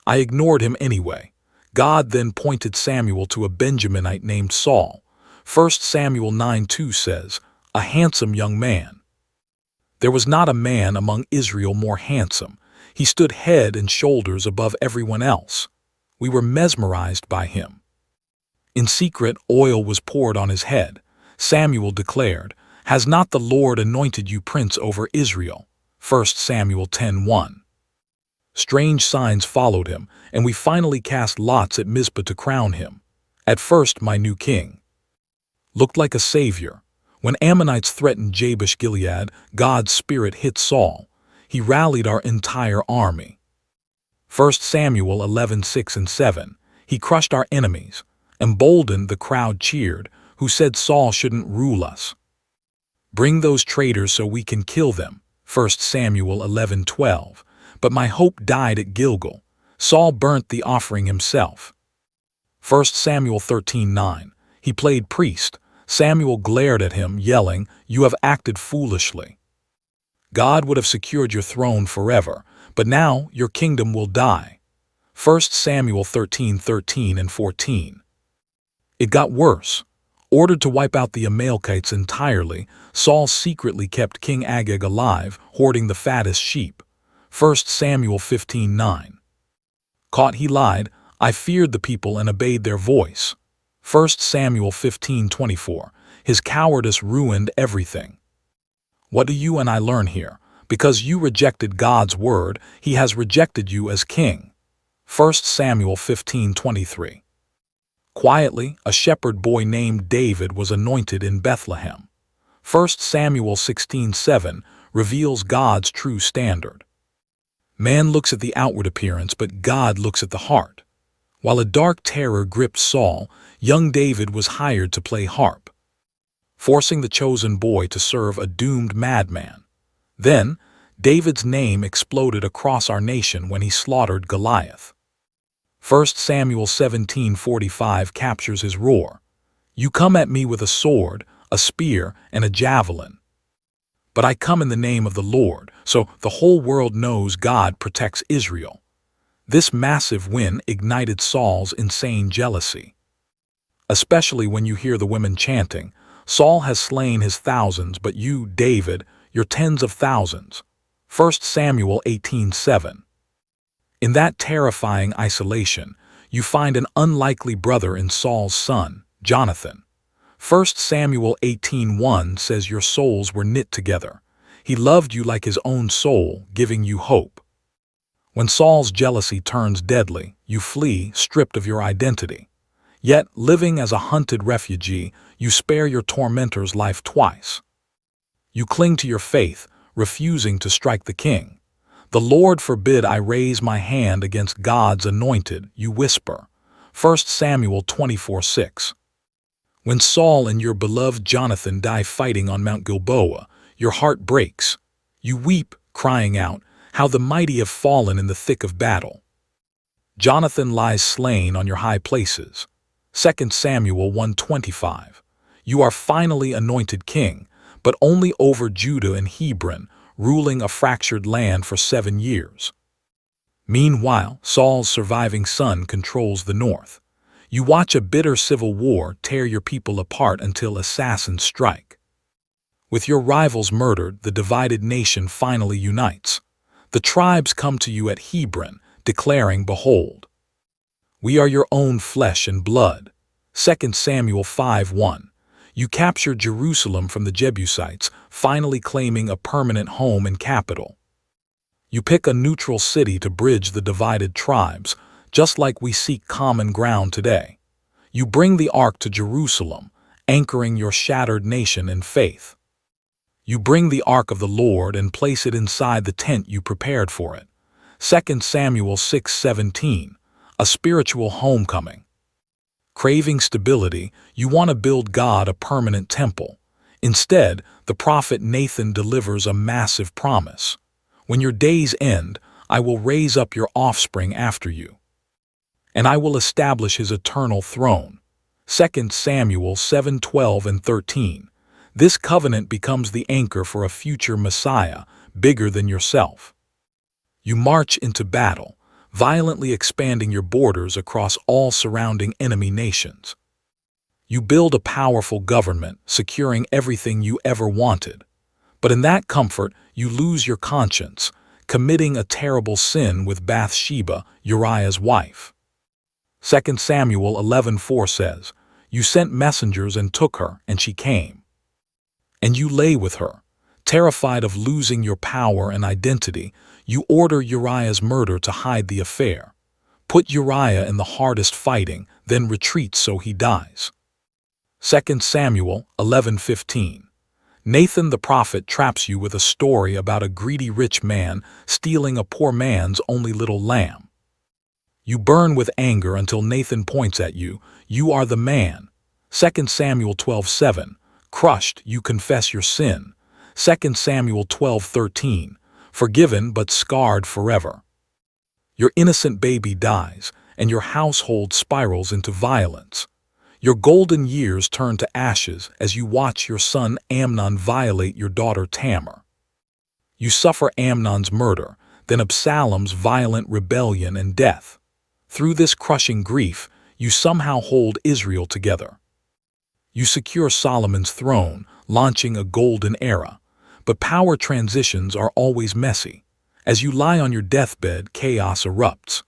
S1: I ignored him anyway. God then pointed Samuel to a Benjaminite named Saul. 1 Samuel 9:2 says, "A handsome young man." There was not a man among Israel more handsome. He stood head and shoulders above everyone else. We were mesmerized by him. In secret, oil was poured on his head. Samuel declared, "Has not the Lord anointed you prince over Israel?" 1 Samuel 10:1. Strange signs followed him, and we finally cast lots at Mizpah to crown him. At first, my new king looked like a savior. When Ammonites threatened Jabesh Gilead, God's spirit hit Saul. He rallied our entire army. 1 Samuel 11:6 and 7. He crushed our enemies. Emboldened, the crowd cheered, who said Saul shouldn't rule us. "Bring those traitors so we can kill them." 1 Samuel 11:12. But my hope died at Gilgal. Saul burnt the offering himself. 1 Samuel 13:9. He played priest. Samuel glared at him, yelling, "You have acted foolishly. God would have secured your throne forever, but now your kingdom will die." 1 Samuel 13:13 and 14. It got worse. Ordered to wipe out the Amalekites entirely, Saul secretly kept King Agag alive, hoarding the fattest sheep. 1 Samuel 15:9. Caught he lied, I feared the people and obeyed their voice. 1 Samuel 15:24. His cowardice ruined everything. What do you and I learn here? Because you rejected God's word, he has rejected you as king. 1 Samuel 15:23. Quietly, a shepherd boy named David was anointed in Bethlehem. 1 Samuel 16:7 reveals God's true standard. Man looks at the outward appearance, but God looks at the heart. While a dark terror gripped Saul, young David was hired to play harp, forcing the chosen boy to serve a doomed madman. Then, David's name exploded across our nation when he slaughtered Goliath. 1 Samuel 17:45 captures his roar. You come at me with a sword, a spear, and a javelin. But I come in the name of the Lord, so the whole world knows God protects Israel. This massive win ignited Saul's insane jealousy. Especially when you hear the women chanting, Saul has slain his thousands, but you, David, your tens of thousands. 1 Samuel 18:7. In that terrifying isolation, you find an unlikely brother in Saul's son, Jonathan. 1 Samuel 18:1 says your souls were knit together. He loved you like his own soul, giving you hope. When Saul's jealousy turns deadly, you flee, stripped of your identity. Yet, living as a hunted refugee, you spare your tormentor's life twice. You cling to your faith, refusing to strike the king. The Lord forbid I raise my hand against God's anointed, you whisper. 1 Samuel 24:6. When Saul and your beloved Jonathan die fighting on Mount Gilboa, your heart breaks. You weep, crying out, how the mighty have fallen in the thick of battle. Jonathan lies slain on your high places. 2 Samuel 1:25. You are finally anointed king, but only over Judah and Hebron, ruling a fractured land for 7 years. Meanwhile, Saul's surviving son controls the north. You watch a bitter civil war tear your people apart until assassins strike. With your rivals murdered, the divided nation finally unites. The tribes come to you at Hebron, declaring, behold, we are your own flesh and blood. 2 Samuel 5:1. You capture Jerusalem from the Jebusites, finally claiming a permanent home and capital. You pick a neutral city to bridge the divided tribes, just like we seek common ground today. You bring the ark to Jerusalem, anchoring your shattered nation in faith. You bring the ark of the Lord and place it inside the tent you prepared for it. 2 Samuel 6:17, a spiritual homecoming. Craving stability, you want to build God a permanent temple. Instead, the prophet Nathan delivers a massive promise. When your days end, I will raise up your offspring after you, and I will establish his eternal throne. 2 Samuel 7:12 and 13. This covenant becomes the anchor for a future Messiah, bigger than yourself. You march into battle, violently expanding your borders across all surrounding enemy nations. You build a powerful government, securing everything you ever wanted. But in that comfort, you lose your conscience, committing a terrible sin with Bathsheba, Uriah's wife. 2 Samuel 11:4 says, you sent messengers and took her, and she came. And you lay with her. Terrified of losing your power and identity, you order Uriah's murder to hide the affair. Put Uriah in the hardest fighting, then retreat so he dies. 2 Samuel 11:15. Nathan the prophet traps you with a story about a greedy rich man stealing a poor man's only little lamb. You burn with anger until Nathan points at you, you are the man. 2 Samuel 12:7. Crushed, you confess your sin. 2 Samuel 12:13. Forgiven but scarred forever. Your innocent baby dies, and your household spirals into violence. Your golden years turn to ashes as you watch your son Amnon violate your daughter Tamar. You suffer Amnon's murder, then Absalom's violent rebellion and death. Through this crushing grief, you somehow hold Israel together. You secure Solomon's throne, launching a golden era. But power transitions are always messy. As you lie on your deathbed, chaos erupts.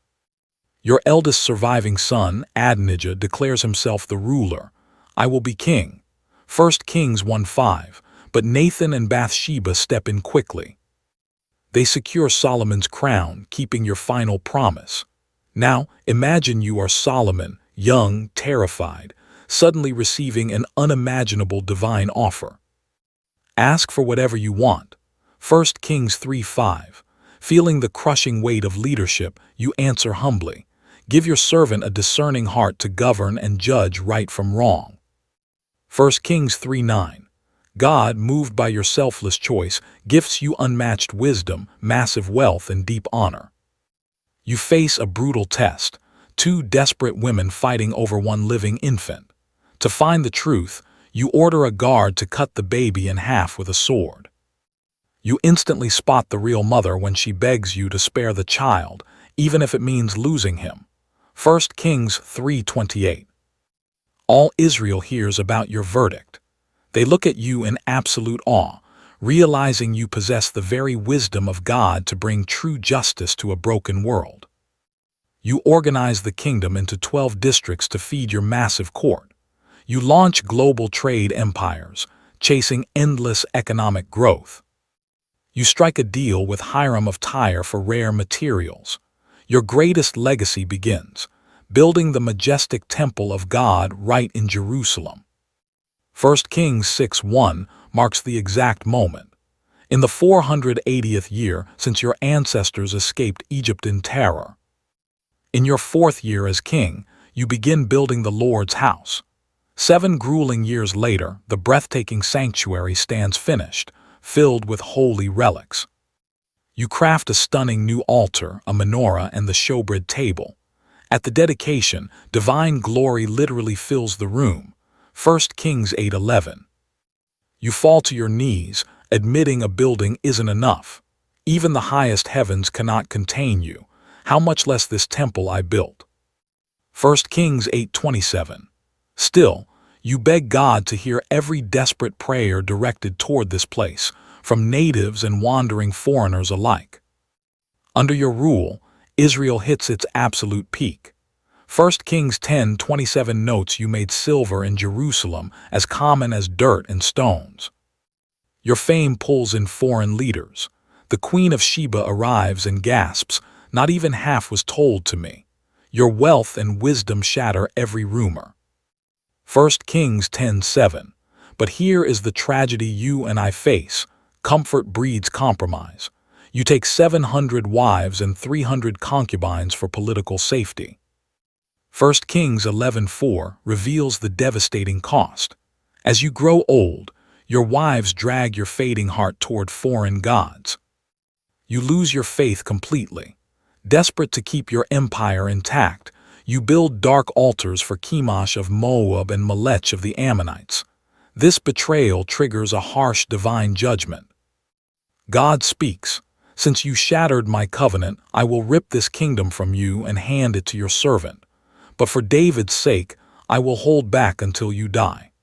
S1: Your eldest surviving son, Adonijah, declares himself the ruler. I will be king. 1 Kings 1:5. But Nathan and Bathsheba step in quickly. They secure Solomon's crown, keeping your final promise. Now, imagine you are Solomon, young, terrified, suddenly receiving an unimaginable divine offer. Ask for whatever you want. 1 Kings 3:5. Feeling the crushing weight of leadership, you answer humbly. Give your servant a discerning heart to govern and judge right from wrong. 1 Kings 3:9. God, moved by your selfless choice, gifts you unmatched wisdom, massive wealth, and deep honor. You face a brutal test, two desperate women fighting over one living infant. To find the truth, you order a guard to cut the baby in half with a sword. You instantly spot the real mother when she begs you to spare the child, even if it means losing him. 1 Kings 3:28. All Israel hears about your verdict. They look at you in absolute awe, realizing you possess the very wisdom of God to bring true justice to a broken world. You organize the kingdom into 12 districts to feed your massive court. You launch global trade empires, chasing endless economic growth. You strike a deal with Hiram of Tyre for rare materials. Your greatest legacy begins, building the majestic temple of God right in Jerusalem. 1 Kings 6:1 marks the exact moment. In the 480th year since your ancestors escaped Egypt in terror. In your 4th year as king, you begin building the Lord's house. 7 grueling years later, the breathtaking sanctuary stands finished, filled with holy relics. You craft a stunning new altar, a menorah, and the showbread table. At the dedication, divine glory literally fills the room. 1 Kings 8:11. You fall to your knees, admitting a building isn't enough. Even the highest heavens cannot contain you. How much less this temple I built? 1 Kings 8:27. Still, you beg God to hear every desperate prayer directed toward this place, from natives and wandering foreigners alike. Under your rule, Israel hits its absolute peak. 1 Kings 10:27 notes you made silver in Jerusalem as common as dirt and stones. Your fame pulls in foreign leaders. The Queen of Sheba arrives and gasps, "Not even half was told to me." Your wealth and wisdom shatter every rumor. 1 Kings 10:7. But here is the tragedy you and I face. Comfort breeds compromise. You take 700 wives and 300 concubines for political safety. 1 Kings 11:4 reveals the devastating cost. As you grow old, your wives drag your fading heart toward foreign gods. You lose your faith completely. Desperate to keep your empire intact, you build dark altars for Chemosh of Moab and Melech of the Ammonites. This betrayal triggers a harsh divine judgment. God speaks, "Since you shattered my covenant, I will rip this kingdom from you and hand it to your servant. But for David's sake, I will hold back until you die.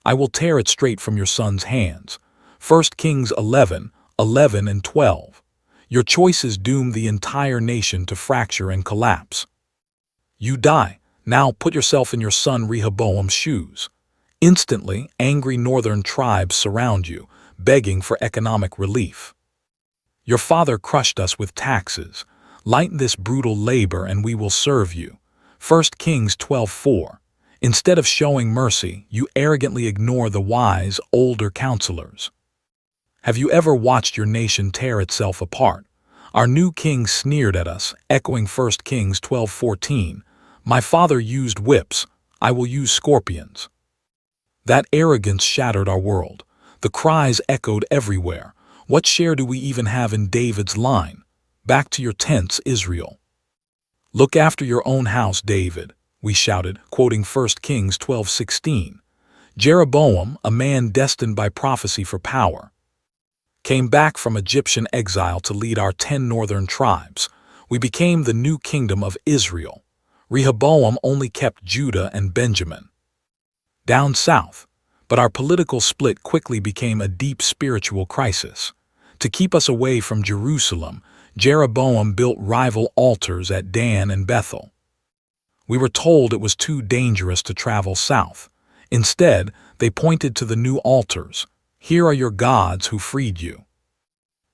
S1: I will tear it straight from your son's hands." 1 Kings 11:11 and 12. Your choices doom the entire nation to fracture and collapse. You die. Now put yourself in your son Rehoboam's shoes. Instantly, angry northern tribes surround you, begging for economic relief. Your father crushed us with taxes. Lighten this brutal labor and we will serve you. 1 Kings 12:4. Instead of showing mercy, you arrogantly ignore the wise, older counselors. Have you ever watched your nation tear itself apart? Our new king sneered at us, echoing 1 Kings 12:14. "My father used whips, I will use scorpions." That arrogance shattered our world. The cries echoed everywhere. What share do we even have in David's line? "Back to your tents, Israel." "Look after your own house, David," we shouted, quoting 1 Kings 12:16. Jeroboam, a man destined by prophecy for power, came back from Egyptian exile to lead our 10 northern tribes. We became the new kingdom of Israel. Rehoboam only kept Judah and Benjamin. Down south, but our political split quickly became a deep spiritual crisis. To keep us away from Jerusalem, Jeroboam built rival altars at Dan and Bethel. We were told it was too dangerous to travel south. Instead, they pointed to the new altars. Here are your gods who freed you.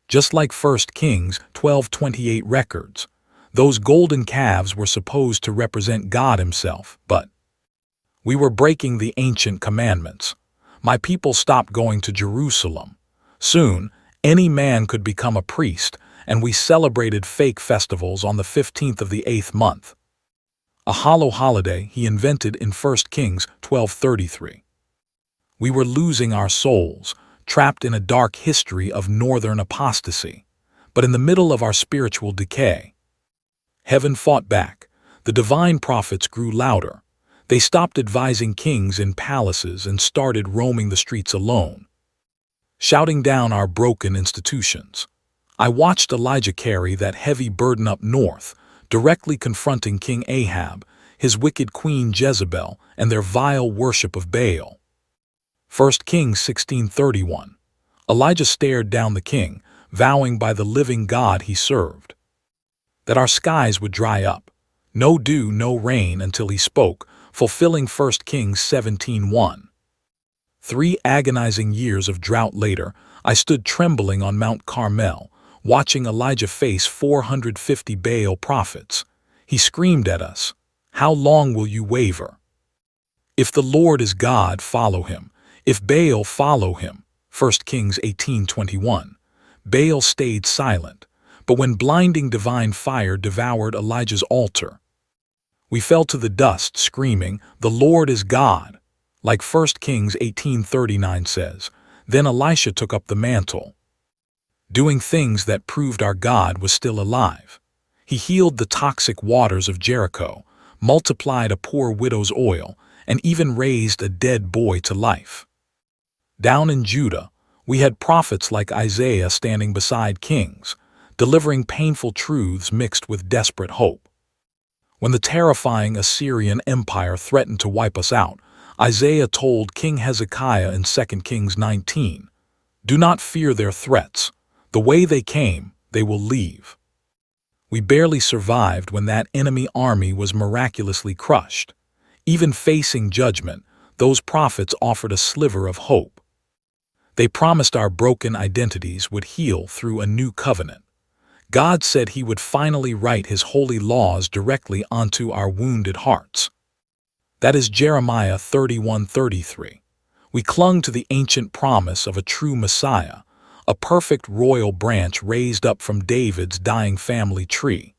S1: Just like 1 Kings 12:28 records, those golden calves were supposed to represent God himself, but we were breaking the ancient commandments. My people stopped going to Jerusalem. Soon, any man could become a priest, and we celebrated fake festivals on the 15th of the 8th month. A hollow holiday he invented in 1 Kings 12:33. We were losing our souls, trapped in a dark history of northern apostasy. But in the middle of our spiritual decay, heaven fought back. The divine prophets grew louder. They stopped advising kings in palaces and started roaming the streets alone, shouting down our broken institutions. I watched Elijah carry that heavy burden up north, directly confronting King Ahab, his wicked queen Jezebel, and their vile worship of Baal. 1 Kings 16:31. Elijah stared down the king, vowing by the living God he served that our skies would dry up, no dew, no rain, until he spoke, fulfilling 1 Kings 17:1. 3 agonizing years of drought later, I stood trembling on Mount Carmel, watching Elijah face 450 Baal prophets. He screamed at us, "How long will you waver? If the Lord is God, follow him. If Baal, follow him." 1 Kings 18:21. Baal stayed silent, but when blinding divine fire devoured Elijah's altar, we fell to the dust, screaming, "The Lord is God." Like 1 Kings 18:39 says, then Elisha took up the mantle, doing things that proved our God was still alive. He healed the toxic waters of Jericho, multiplied a poor widow's oil, and even raised a dead boy to life. Down in Judah, we had prophets like Isaiah standing beside kings, delivering painful truths mixed with desperate hope. When the terrifying Assyrian Empire threatened to wipe us out, Isaiah told King Hezekiah in 2 Kings 19, "Do not fear their threats. The way they came, they will leave." We barely survived when that enemy army was miraculously crushed. Even facing judgment, those prophets offered a sliver of hope. They promised our broken identities would heal through a new covenant. God said he would finally write his holy laws directly onto our wounded hearts. That is Jeremiah 31:33. We clung to the ancient promise of a true Messiah, a perfect royal branch raised up from David's dying family tree.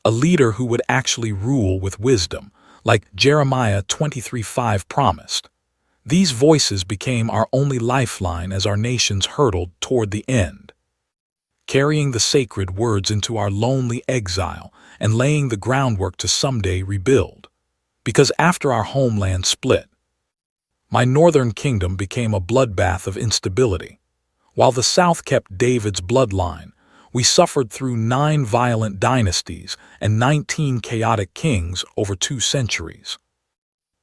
S1: A leader who would actually rule with wisdom, like Jeremiah 23:5 promised. These voices became our only lifeline as our nations hurtled toward the end, carrying the sacred words into our lonely exile and laying the groundwork to someday rebuild. Because after our homeland split, my northern kingdom became a bloodbath of instability. While the South kept David's bloodline, we suffered through 9 violent dynasties and 19 chaotic kings over 2 centuries.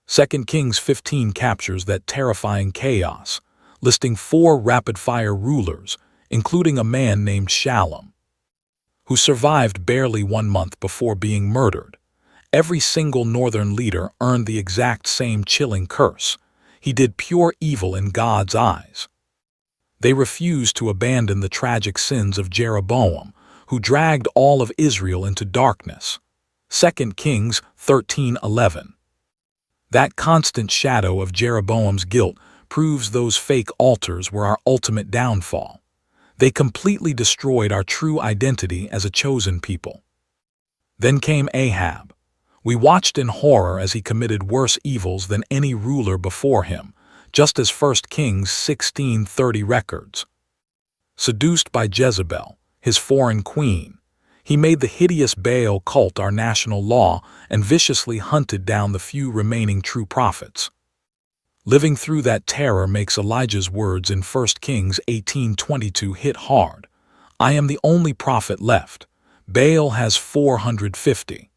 S1: 2 Kings 15 captures that terrifying chaos, listing 4 rapid-fire rulers, including a man named Shallum, who survived barely 1 month before being murdered. Every single northern leader earned the exact same chilling curse. He did pure evil in God's eyes. They refused to abandon the tragic sins of Jeroboam, who dragged all of Israel into darkness. 2 Kings 13:11. That constant shadow of Jeroboam's guilt proves those fake altars were our ultimate downfall. They completely destroyed our true identity as a chosen people. Then came Ahab. We watched in horror as he committed worse evils than any ruler before him, just as 1 Kings 16:30 records. Seduced by Jezebel, his foreign queen, he made the hideous Baal cult our national law and viciously hunted down the few remaining true prophets. Living through that terror makes Elijah's words in 1 Kings 18:22 hit hard. "I am the only prophet left. Baal has 450.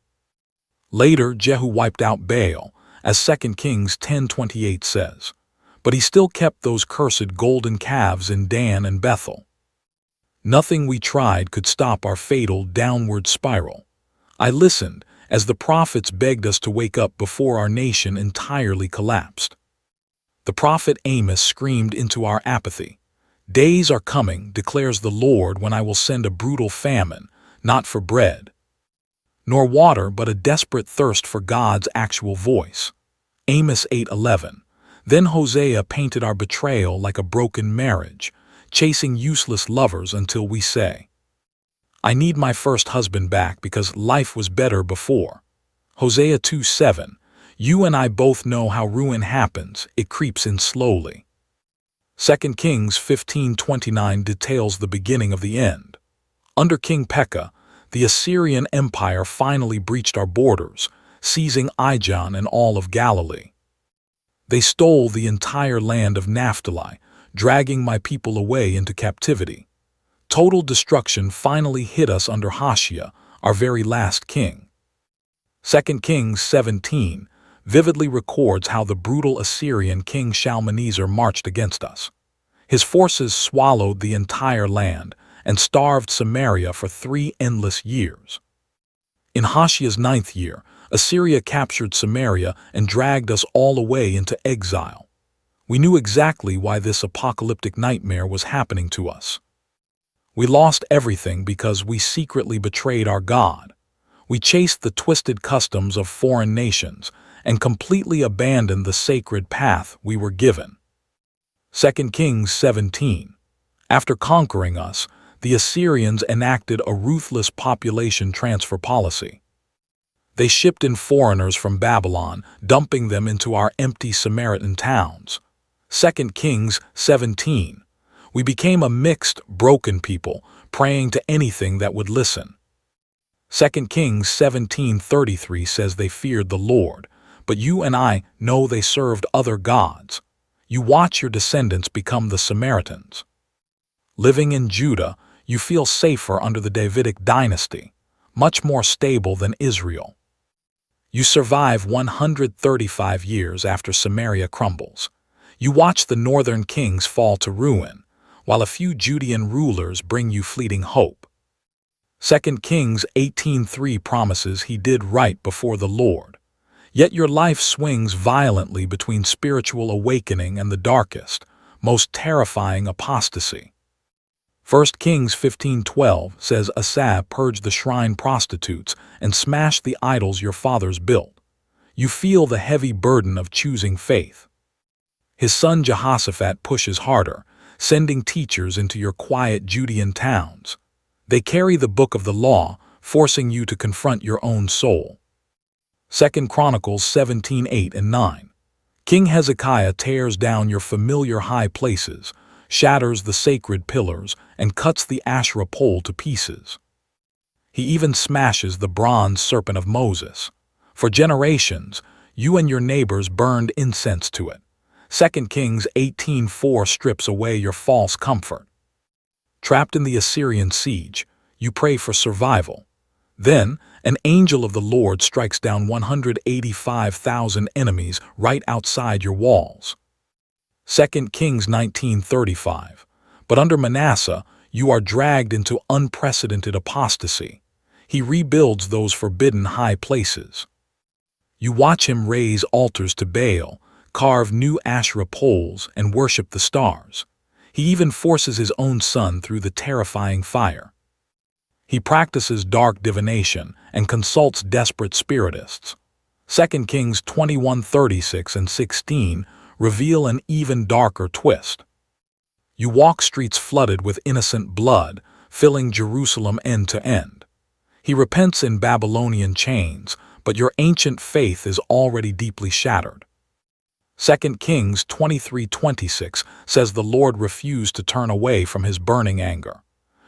S1: Later, Jehu wiped out Baal, as 2 Kings 10:28 says. But he still kept those cursed golden calves in Dan and Bethel. Nothing we tried could stop our fatal downward spiral. I listened as the prophets begged us to wake up before our nation entirely collapsed. The prophet Amos screamed into our apathy. "Days are coming, declares the Lord, when I will send a brutal famine, not for bread, nor water, but a desperate thirst for God's actual voice." Amos 8:11. Then Hosea painted our betrayal like a broken marriage, chasing useless lovers until we say, "I need my first husband back because life was better before." Hosea 2:7. You and I both know how ruin happens, it creeps in slowly. 2 Kings 15:29 details the beginning of the end. Under King Pekah, the Assyrian Empire finally breached our borders, seizing Ijon and all of Galilee. They stole the entire land of Naphtali, dragging my people away into captivity. Total destruction finally hit us under Hoshea, our very last king. 2 Kings 17 vividly records how the brutal Assyrian king Shalmaneser marched against us. His forces swallowed the entire land and starved Samaria for 3 endless years. In Hoshea's 9th year, Assyria captured Samaria and dragged us all away into exile. We knew exactly why this apocalyptic nightmare was happening to us. We lost everything because we secretly betrayed our God. We chased the twisted customs of foreign nations and completely abandoned the sacred path we were given. 2 Kings 17. After conquering us, the Assyrians enacted a ruthless population transfer policy. They shipped in foreigners from Babylon, dumping them into our empty Samaritan towns. 2 Kings 17. We became a mixed, broken people, praying to anything that would listen. 2 Kings 17:33 says they feared the Lord, but you and I know they served other gods. You watch your descendants become the Samaritans. Living in Judah, you feel safer under the Davidic dynasty, much more stable than Israel. You survive 135 years after Samaria crumbles. You watch the northern kings fall to ruin, while a few Judean rulers bring you fleeting hope. 2 Kings 18:3 promises he did right before the Lord. Yet your life swings violently between spiritual awakening and the darkest, most terrifying apostasy. 1 Kings 15:12 says Asa purged the shrine prostitutes and smashed the idols your fathers built. You feel the heavy burden of choosing faith. His son Jehoshaphat pushes harder, sending teachers into your quiet Judean towns. They carry the book of the law, forcing you to confront your own soul. 2 Chronicles 17:8 and 9. King Hezekiah tears down your familiar high places, shatters the sacred pillars, and cuts the Asherah pole to pieces. He even smashes the bronze serpent of Moses. For generations, you and your neighbors burned incense to it. 2 Kings 18:4 strips away your false comfort. Trapped in the Assyrian siege, you pray for survival. Then, an angel of the Lord strikes down 185,000 enemies right outside your walls. 2 Kings 19:35. But under Manasseh, you are dragged into unprecedented apostasy. He rebuilds those forbidden high places. You watch him raise altars to Baal, carve new Asherah poles, and worship the stars. He even forces his own son through the terrifying fire. He practices dark divination and consults desperate spiritists. 2 Kings 21:36 and 16 reveal an even darker twist. You walk streets flooded with innocent blood, filling Jerusalem end to end. He repents in Babylonian chains, but your ancient faith is already deeply shattered. 2 Kings 23:26 says the Lord refused to turn away from his burning anger.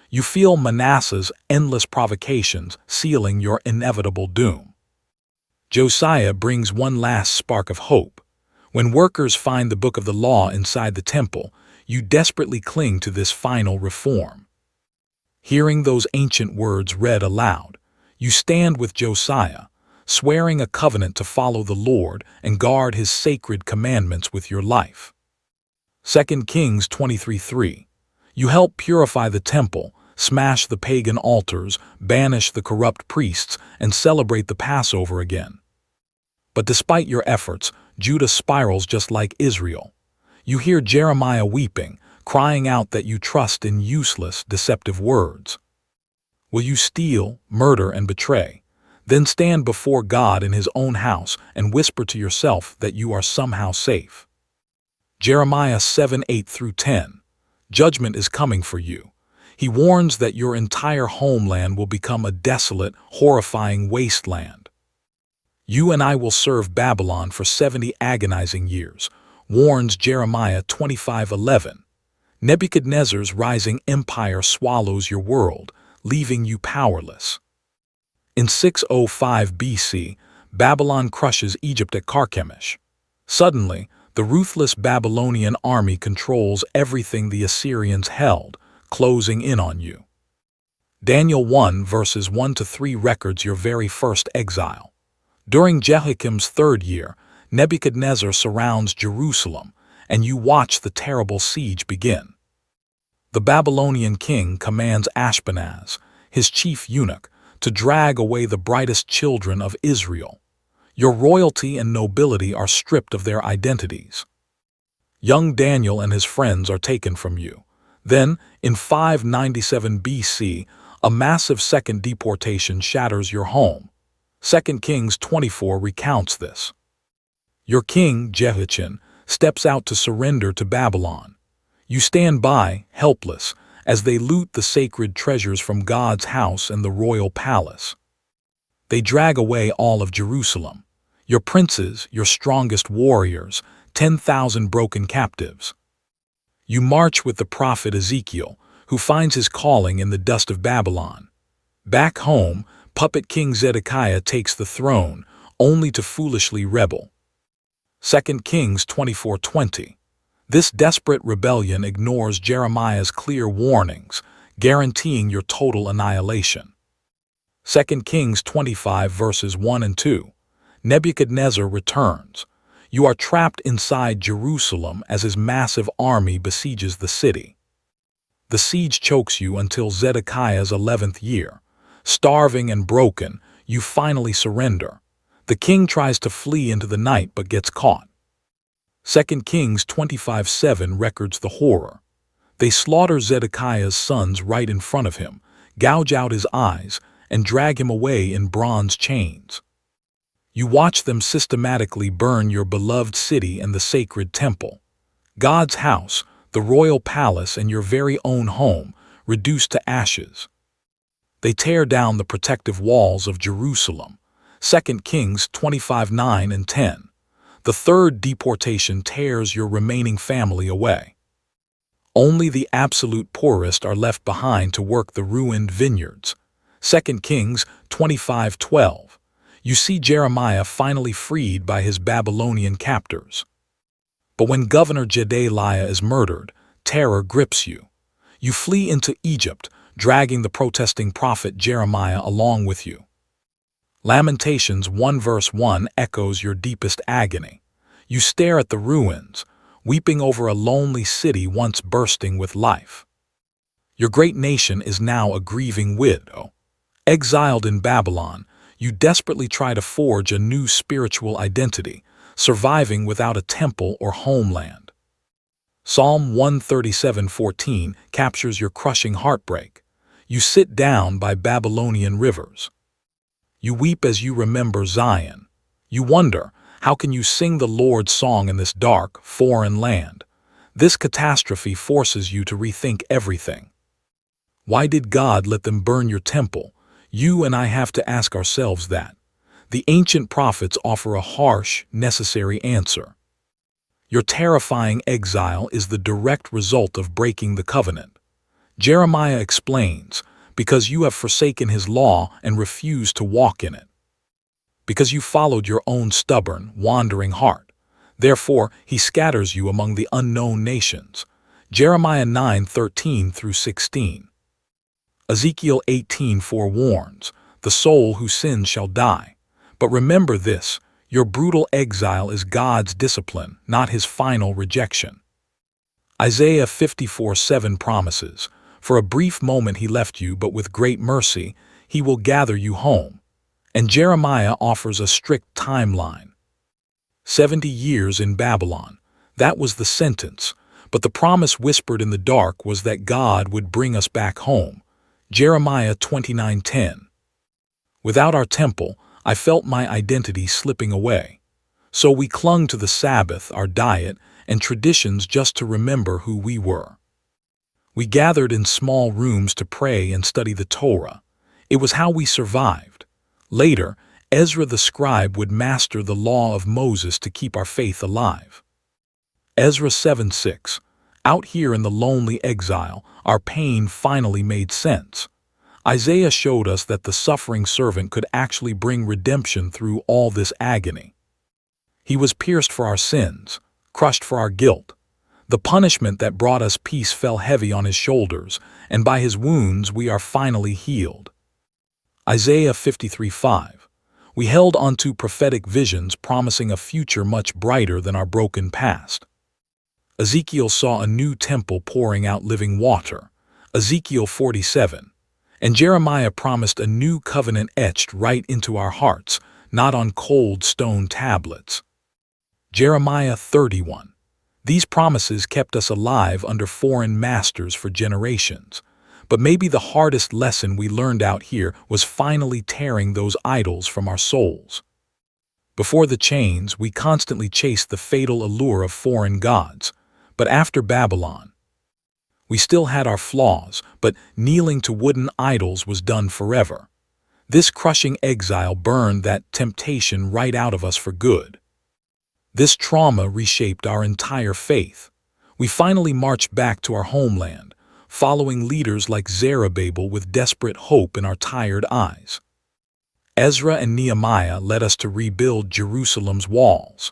S1: You feel Manasseh's endless provocations sealing your inevitable doom. Josiah brings one last spark of hope. When workers find the book of the law inside the temple, you desperately cling to this final reform. Hearing those ancient words read aloud, you stand with Josiah, swearing a covenant to follow the Lord and guard his sacred commandments with your life. 2 Kings 23:3. You help purify the temple, smash the pagan altars, banish the corrupt priests, and celebrate the Passover again. But despite your efforts, Judah spirals just like Israel. You hear Jeremiah weeping, crying out that you trust in useless, deceptive words. Will you steal, murder, and betray, then stand before God in His own house and whisper to yourself that you are somehow safe? Jeremiah 7:8-10. Judgment is coming for you. He warns that your entire homeland will become a desolate, horrifying wasteland. You and I will serve Babylon for 70 agonizing years, warns Jeremiah 25:11. Nebuchadnezzar's rising empire swallows your world, leaving you powerless. In 605 BC, Babylon crushes Egypt at Carchemish. Suddenly, the ruthless Babylonian army controls everything the Assyrians held, closing in on you. Daniel 1 verses 1-3 records your very first exile. During Jehoiakim's third year, Nebuchadnezzar surrounds Jerusalem, and you watch the terrible siege begin. The Babylonian king commands Ashpenaz, his chief eunuch, to drag away the brightest children of Israel. Your royalty and nobility are stripped of their identities. Young Daniel and his friends are taken from you. Then, in 597 BC, a massive second deportation shatters your home. 2 Kings 24 recounts this. Your king, Jehoiachin, steps out to surrender to Babylon. You stand by, helpless, as they loot the sacred treasures from God's house and the royal palace. They drag away all of Jerusalem, your princes, your strongest warriors, 10,000 broken captives. You march with the prophet Ezekiel, who finds his calling in the dust of Babylon. Back home, puppet King Zedekiah takes the throne, only to foolishly rebel. 2 Kings 24:20. This desperate rebellion ignores Jeremiah's clear warnings, guaranteeing your total annihilation. 2 Kings 25 verses 1-2. Nebuchadnezzar returns. You are trapped inside Jerusalem as his massive army besieges the city. The siege chokes you until Zedekiah's 11th year. Starving and broken, you finally surrender. The king tries to flee into the night but gets caught. 2 Kings 25:7 records the horror. They slaughter Zedekiah's sons right in front of him, gouge out his eyes, and drag him away in bronze chains. You watch them systematically burn your beloved city and the sacred temple. God's house, the royal palace, and your very own home, reduced to ashes. They tear down the protective walls of Jerusalem. 2 Kings 25:9-10. The third deportation tears your remaining family away. Only the absolute poorest are left behind to work the ruined vineyards. 2 Kings 25:12. You see Jeremiah finally freed by his Babylonian captors. But when Governor Gedaliah is murdered, terror grips you. You flee into Egypt, dragging the protesting prophet Jeremiah along with you. Lamentations 1 verse 1 echoes your deepest agony. You stare at the ruins, weeping over a lonely city once bursting with life. Your great nation is now a grieving widow. Exiled in Babylon, you desperately try to forge a new spiritual identity, surviving without a temple or homeland. Psalm 137:14 captures your crushing heartbreak. You sit down by Babylonian rivers. You weep as you remember Zion. You wonder, how can you sing the Lord's song in this dark, foreign land? This catastrophe forces you to rethink everything. Why did God let them burn your temple? You and I have to ask ourselves that. The ancient prophets offer a harsh, necessary answer. Your terrifying exile is the direct result of breaking the covenant. Jeremiah explains, because you have forsaken his law and refused to walk in it. Because you followed your own stubborn, wandering heart. Therefore, he scatters you among the unknown nations. Jeremiah 9:13-16. Ezekiel 18 forewarns, the soul who sins shall die. But remember this, your brutal exile is God's discipline, not his final rejection. Isaiah 54:7 promises, For a brief moment he left you, but with great mercy he will gather you home. And Jeremiah offers a strict timeline. 70 years in Babylon. That was the sentence, but the promise whispered in the dark was that God would bring us back home. Jeremiah 29:10. Without our temple, I felt my identity slipping away. So we clung to the Sabbath, our diet, and traditions just to remember who we were. We gathered in small rooms to pray and study the Torah. It was how we survived. Later, Ezra the scribe would master the law of Moses to keep our faith alive. Ezra 7:6. Out here in the lonely exile, our pain finally made sense. Isaiah showed us that the suffering servant could actually bring redemption through all this agony. He was pierced for our sins, crushed for our guilt. The punishment that brought us peace fell heavy on his shoulders, and by his wounds we are finally healed. Isaiah 53:5. We held onto prophetic visions promising a future much brighter than our broken past. Ezekiel saw a new temple pouring out living water. Ezekiel 47. And Jeremiah promised a new covenant etched right into our hearts, not on cold stone tablets. Jeremiah 31. These promises kept us alive under foreign masters for generations. But maybe the hardest lesson we learned out here was finally tearing those idols from our souls. Before the chains, we constantly chased the fatal allure of foreign gods. But after Babylon, we still had our flaws, but kneeling to wooden idols was done forever. This crushing exile burned that temptation right out of us for good. This trauma reshaped our entire faith. We finally marched back to our homeland, following leaders like Zerubbabel with desperate hope in our tired eyes. Ezra and Nehemiah led us to rebuild Jerusalem's walls.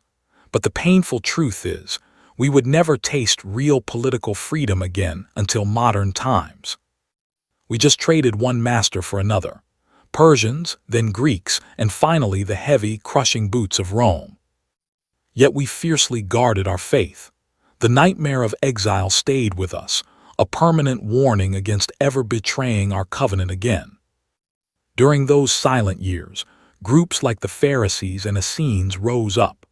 S1: But the painful truth is, we would never taste real political freedom again until modern times. We just traded one master for another. Persians, then Greeks, and finally the heavy, crushing boots of Rome. Yet we fiercely guarded our faith. The nightmare of exile stayed with us, a permanent warning against ever betraying our covenant again. During those silent years, groups like the Pharisees and Essenes rose up.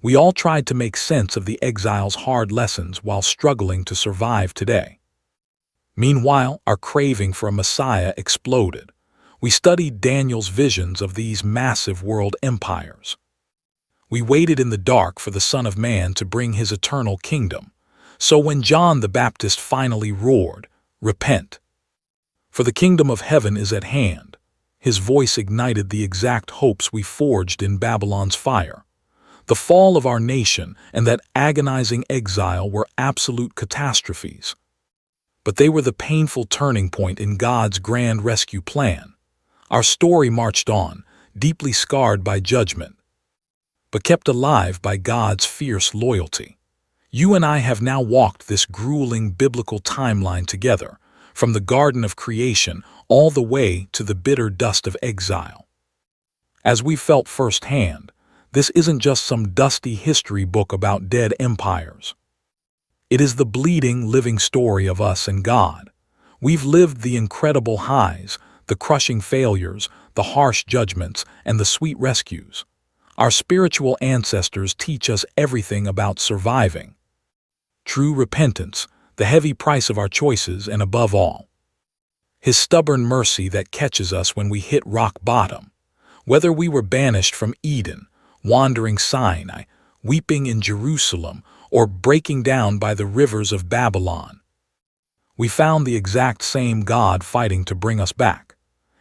S1: We all tried to make sense of the exile's hard lessons while struggling to survive today. Meanwhile, our craving for a Messiah exploded. We studied Daniel's visions of these massive world empires. We waited in the dark for the Son of Man to bring his eternal kingdom. So when John the Baptist finally roared, "Repent, for the kingdom of heaven is at hand," his voice ignited the exact hopes we forged in Babylon's fire. The fall of our nation and that agonizing exile were absolute catastrophes. But they were the painful turning point in God's grand rescue plan. Our story marched on, deeply scarred by judgment, but kept alive by God's fierce loyalty. You and I have now walked this grueling biblical timeline together, from the Garden of Creation all the way to the bitter dust of exile. As we felt firsthand, this isn't just some dusty history book about dead empires. It is the bleeding, living story of us and God. We've lived the incredible highs, the crushing failures, the harsh judgments, and the sweet rescues. Our spiritual ancestors teach us everything about surviving. True repentance, the heavy price of our choices, and above all, His stubborn mercy that catches us when we hit rock bottom. Whether we were banished from Eden, wandering Sinai, weeping in Jerusalem, or breaking down by the rivers of Babylon, we found the exact same God fighting to bring us back.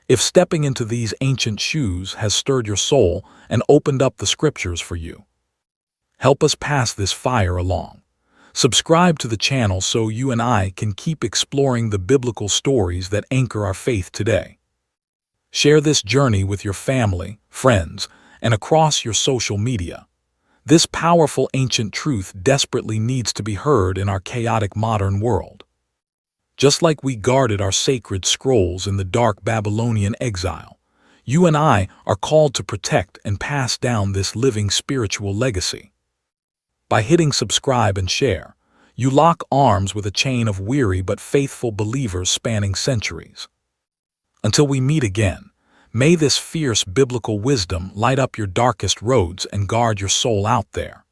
S1: If stepping into these ancient shoes has stirred your soul and opened up the scriptures for you, help us pass this fire along. Subscribe to the channel so you and I can keep exploring the biblical stories that anchor our faith today. Share this journey with your family, friends, and across your social media. This powerful ancient truth desperately needs to be heard in our chaotic modern world. Just like we guarded our sacred scrolls in the dark Babylonian exile, you and I are called to protect and pass down this living spiritual legacy. By hitting subscribe and share, You lock arms with a chain of weary but faithful believers spanning centuries. Until we meet again, may this fierce biblical wisdom light up your darkest roads and guard your soul out there.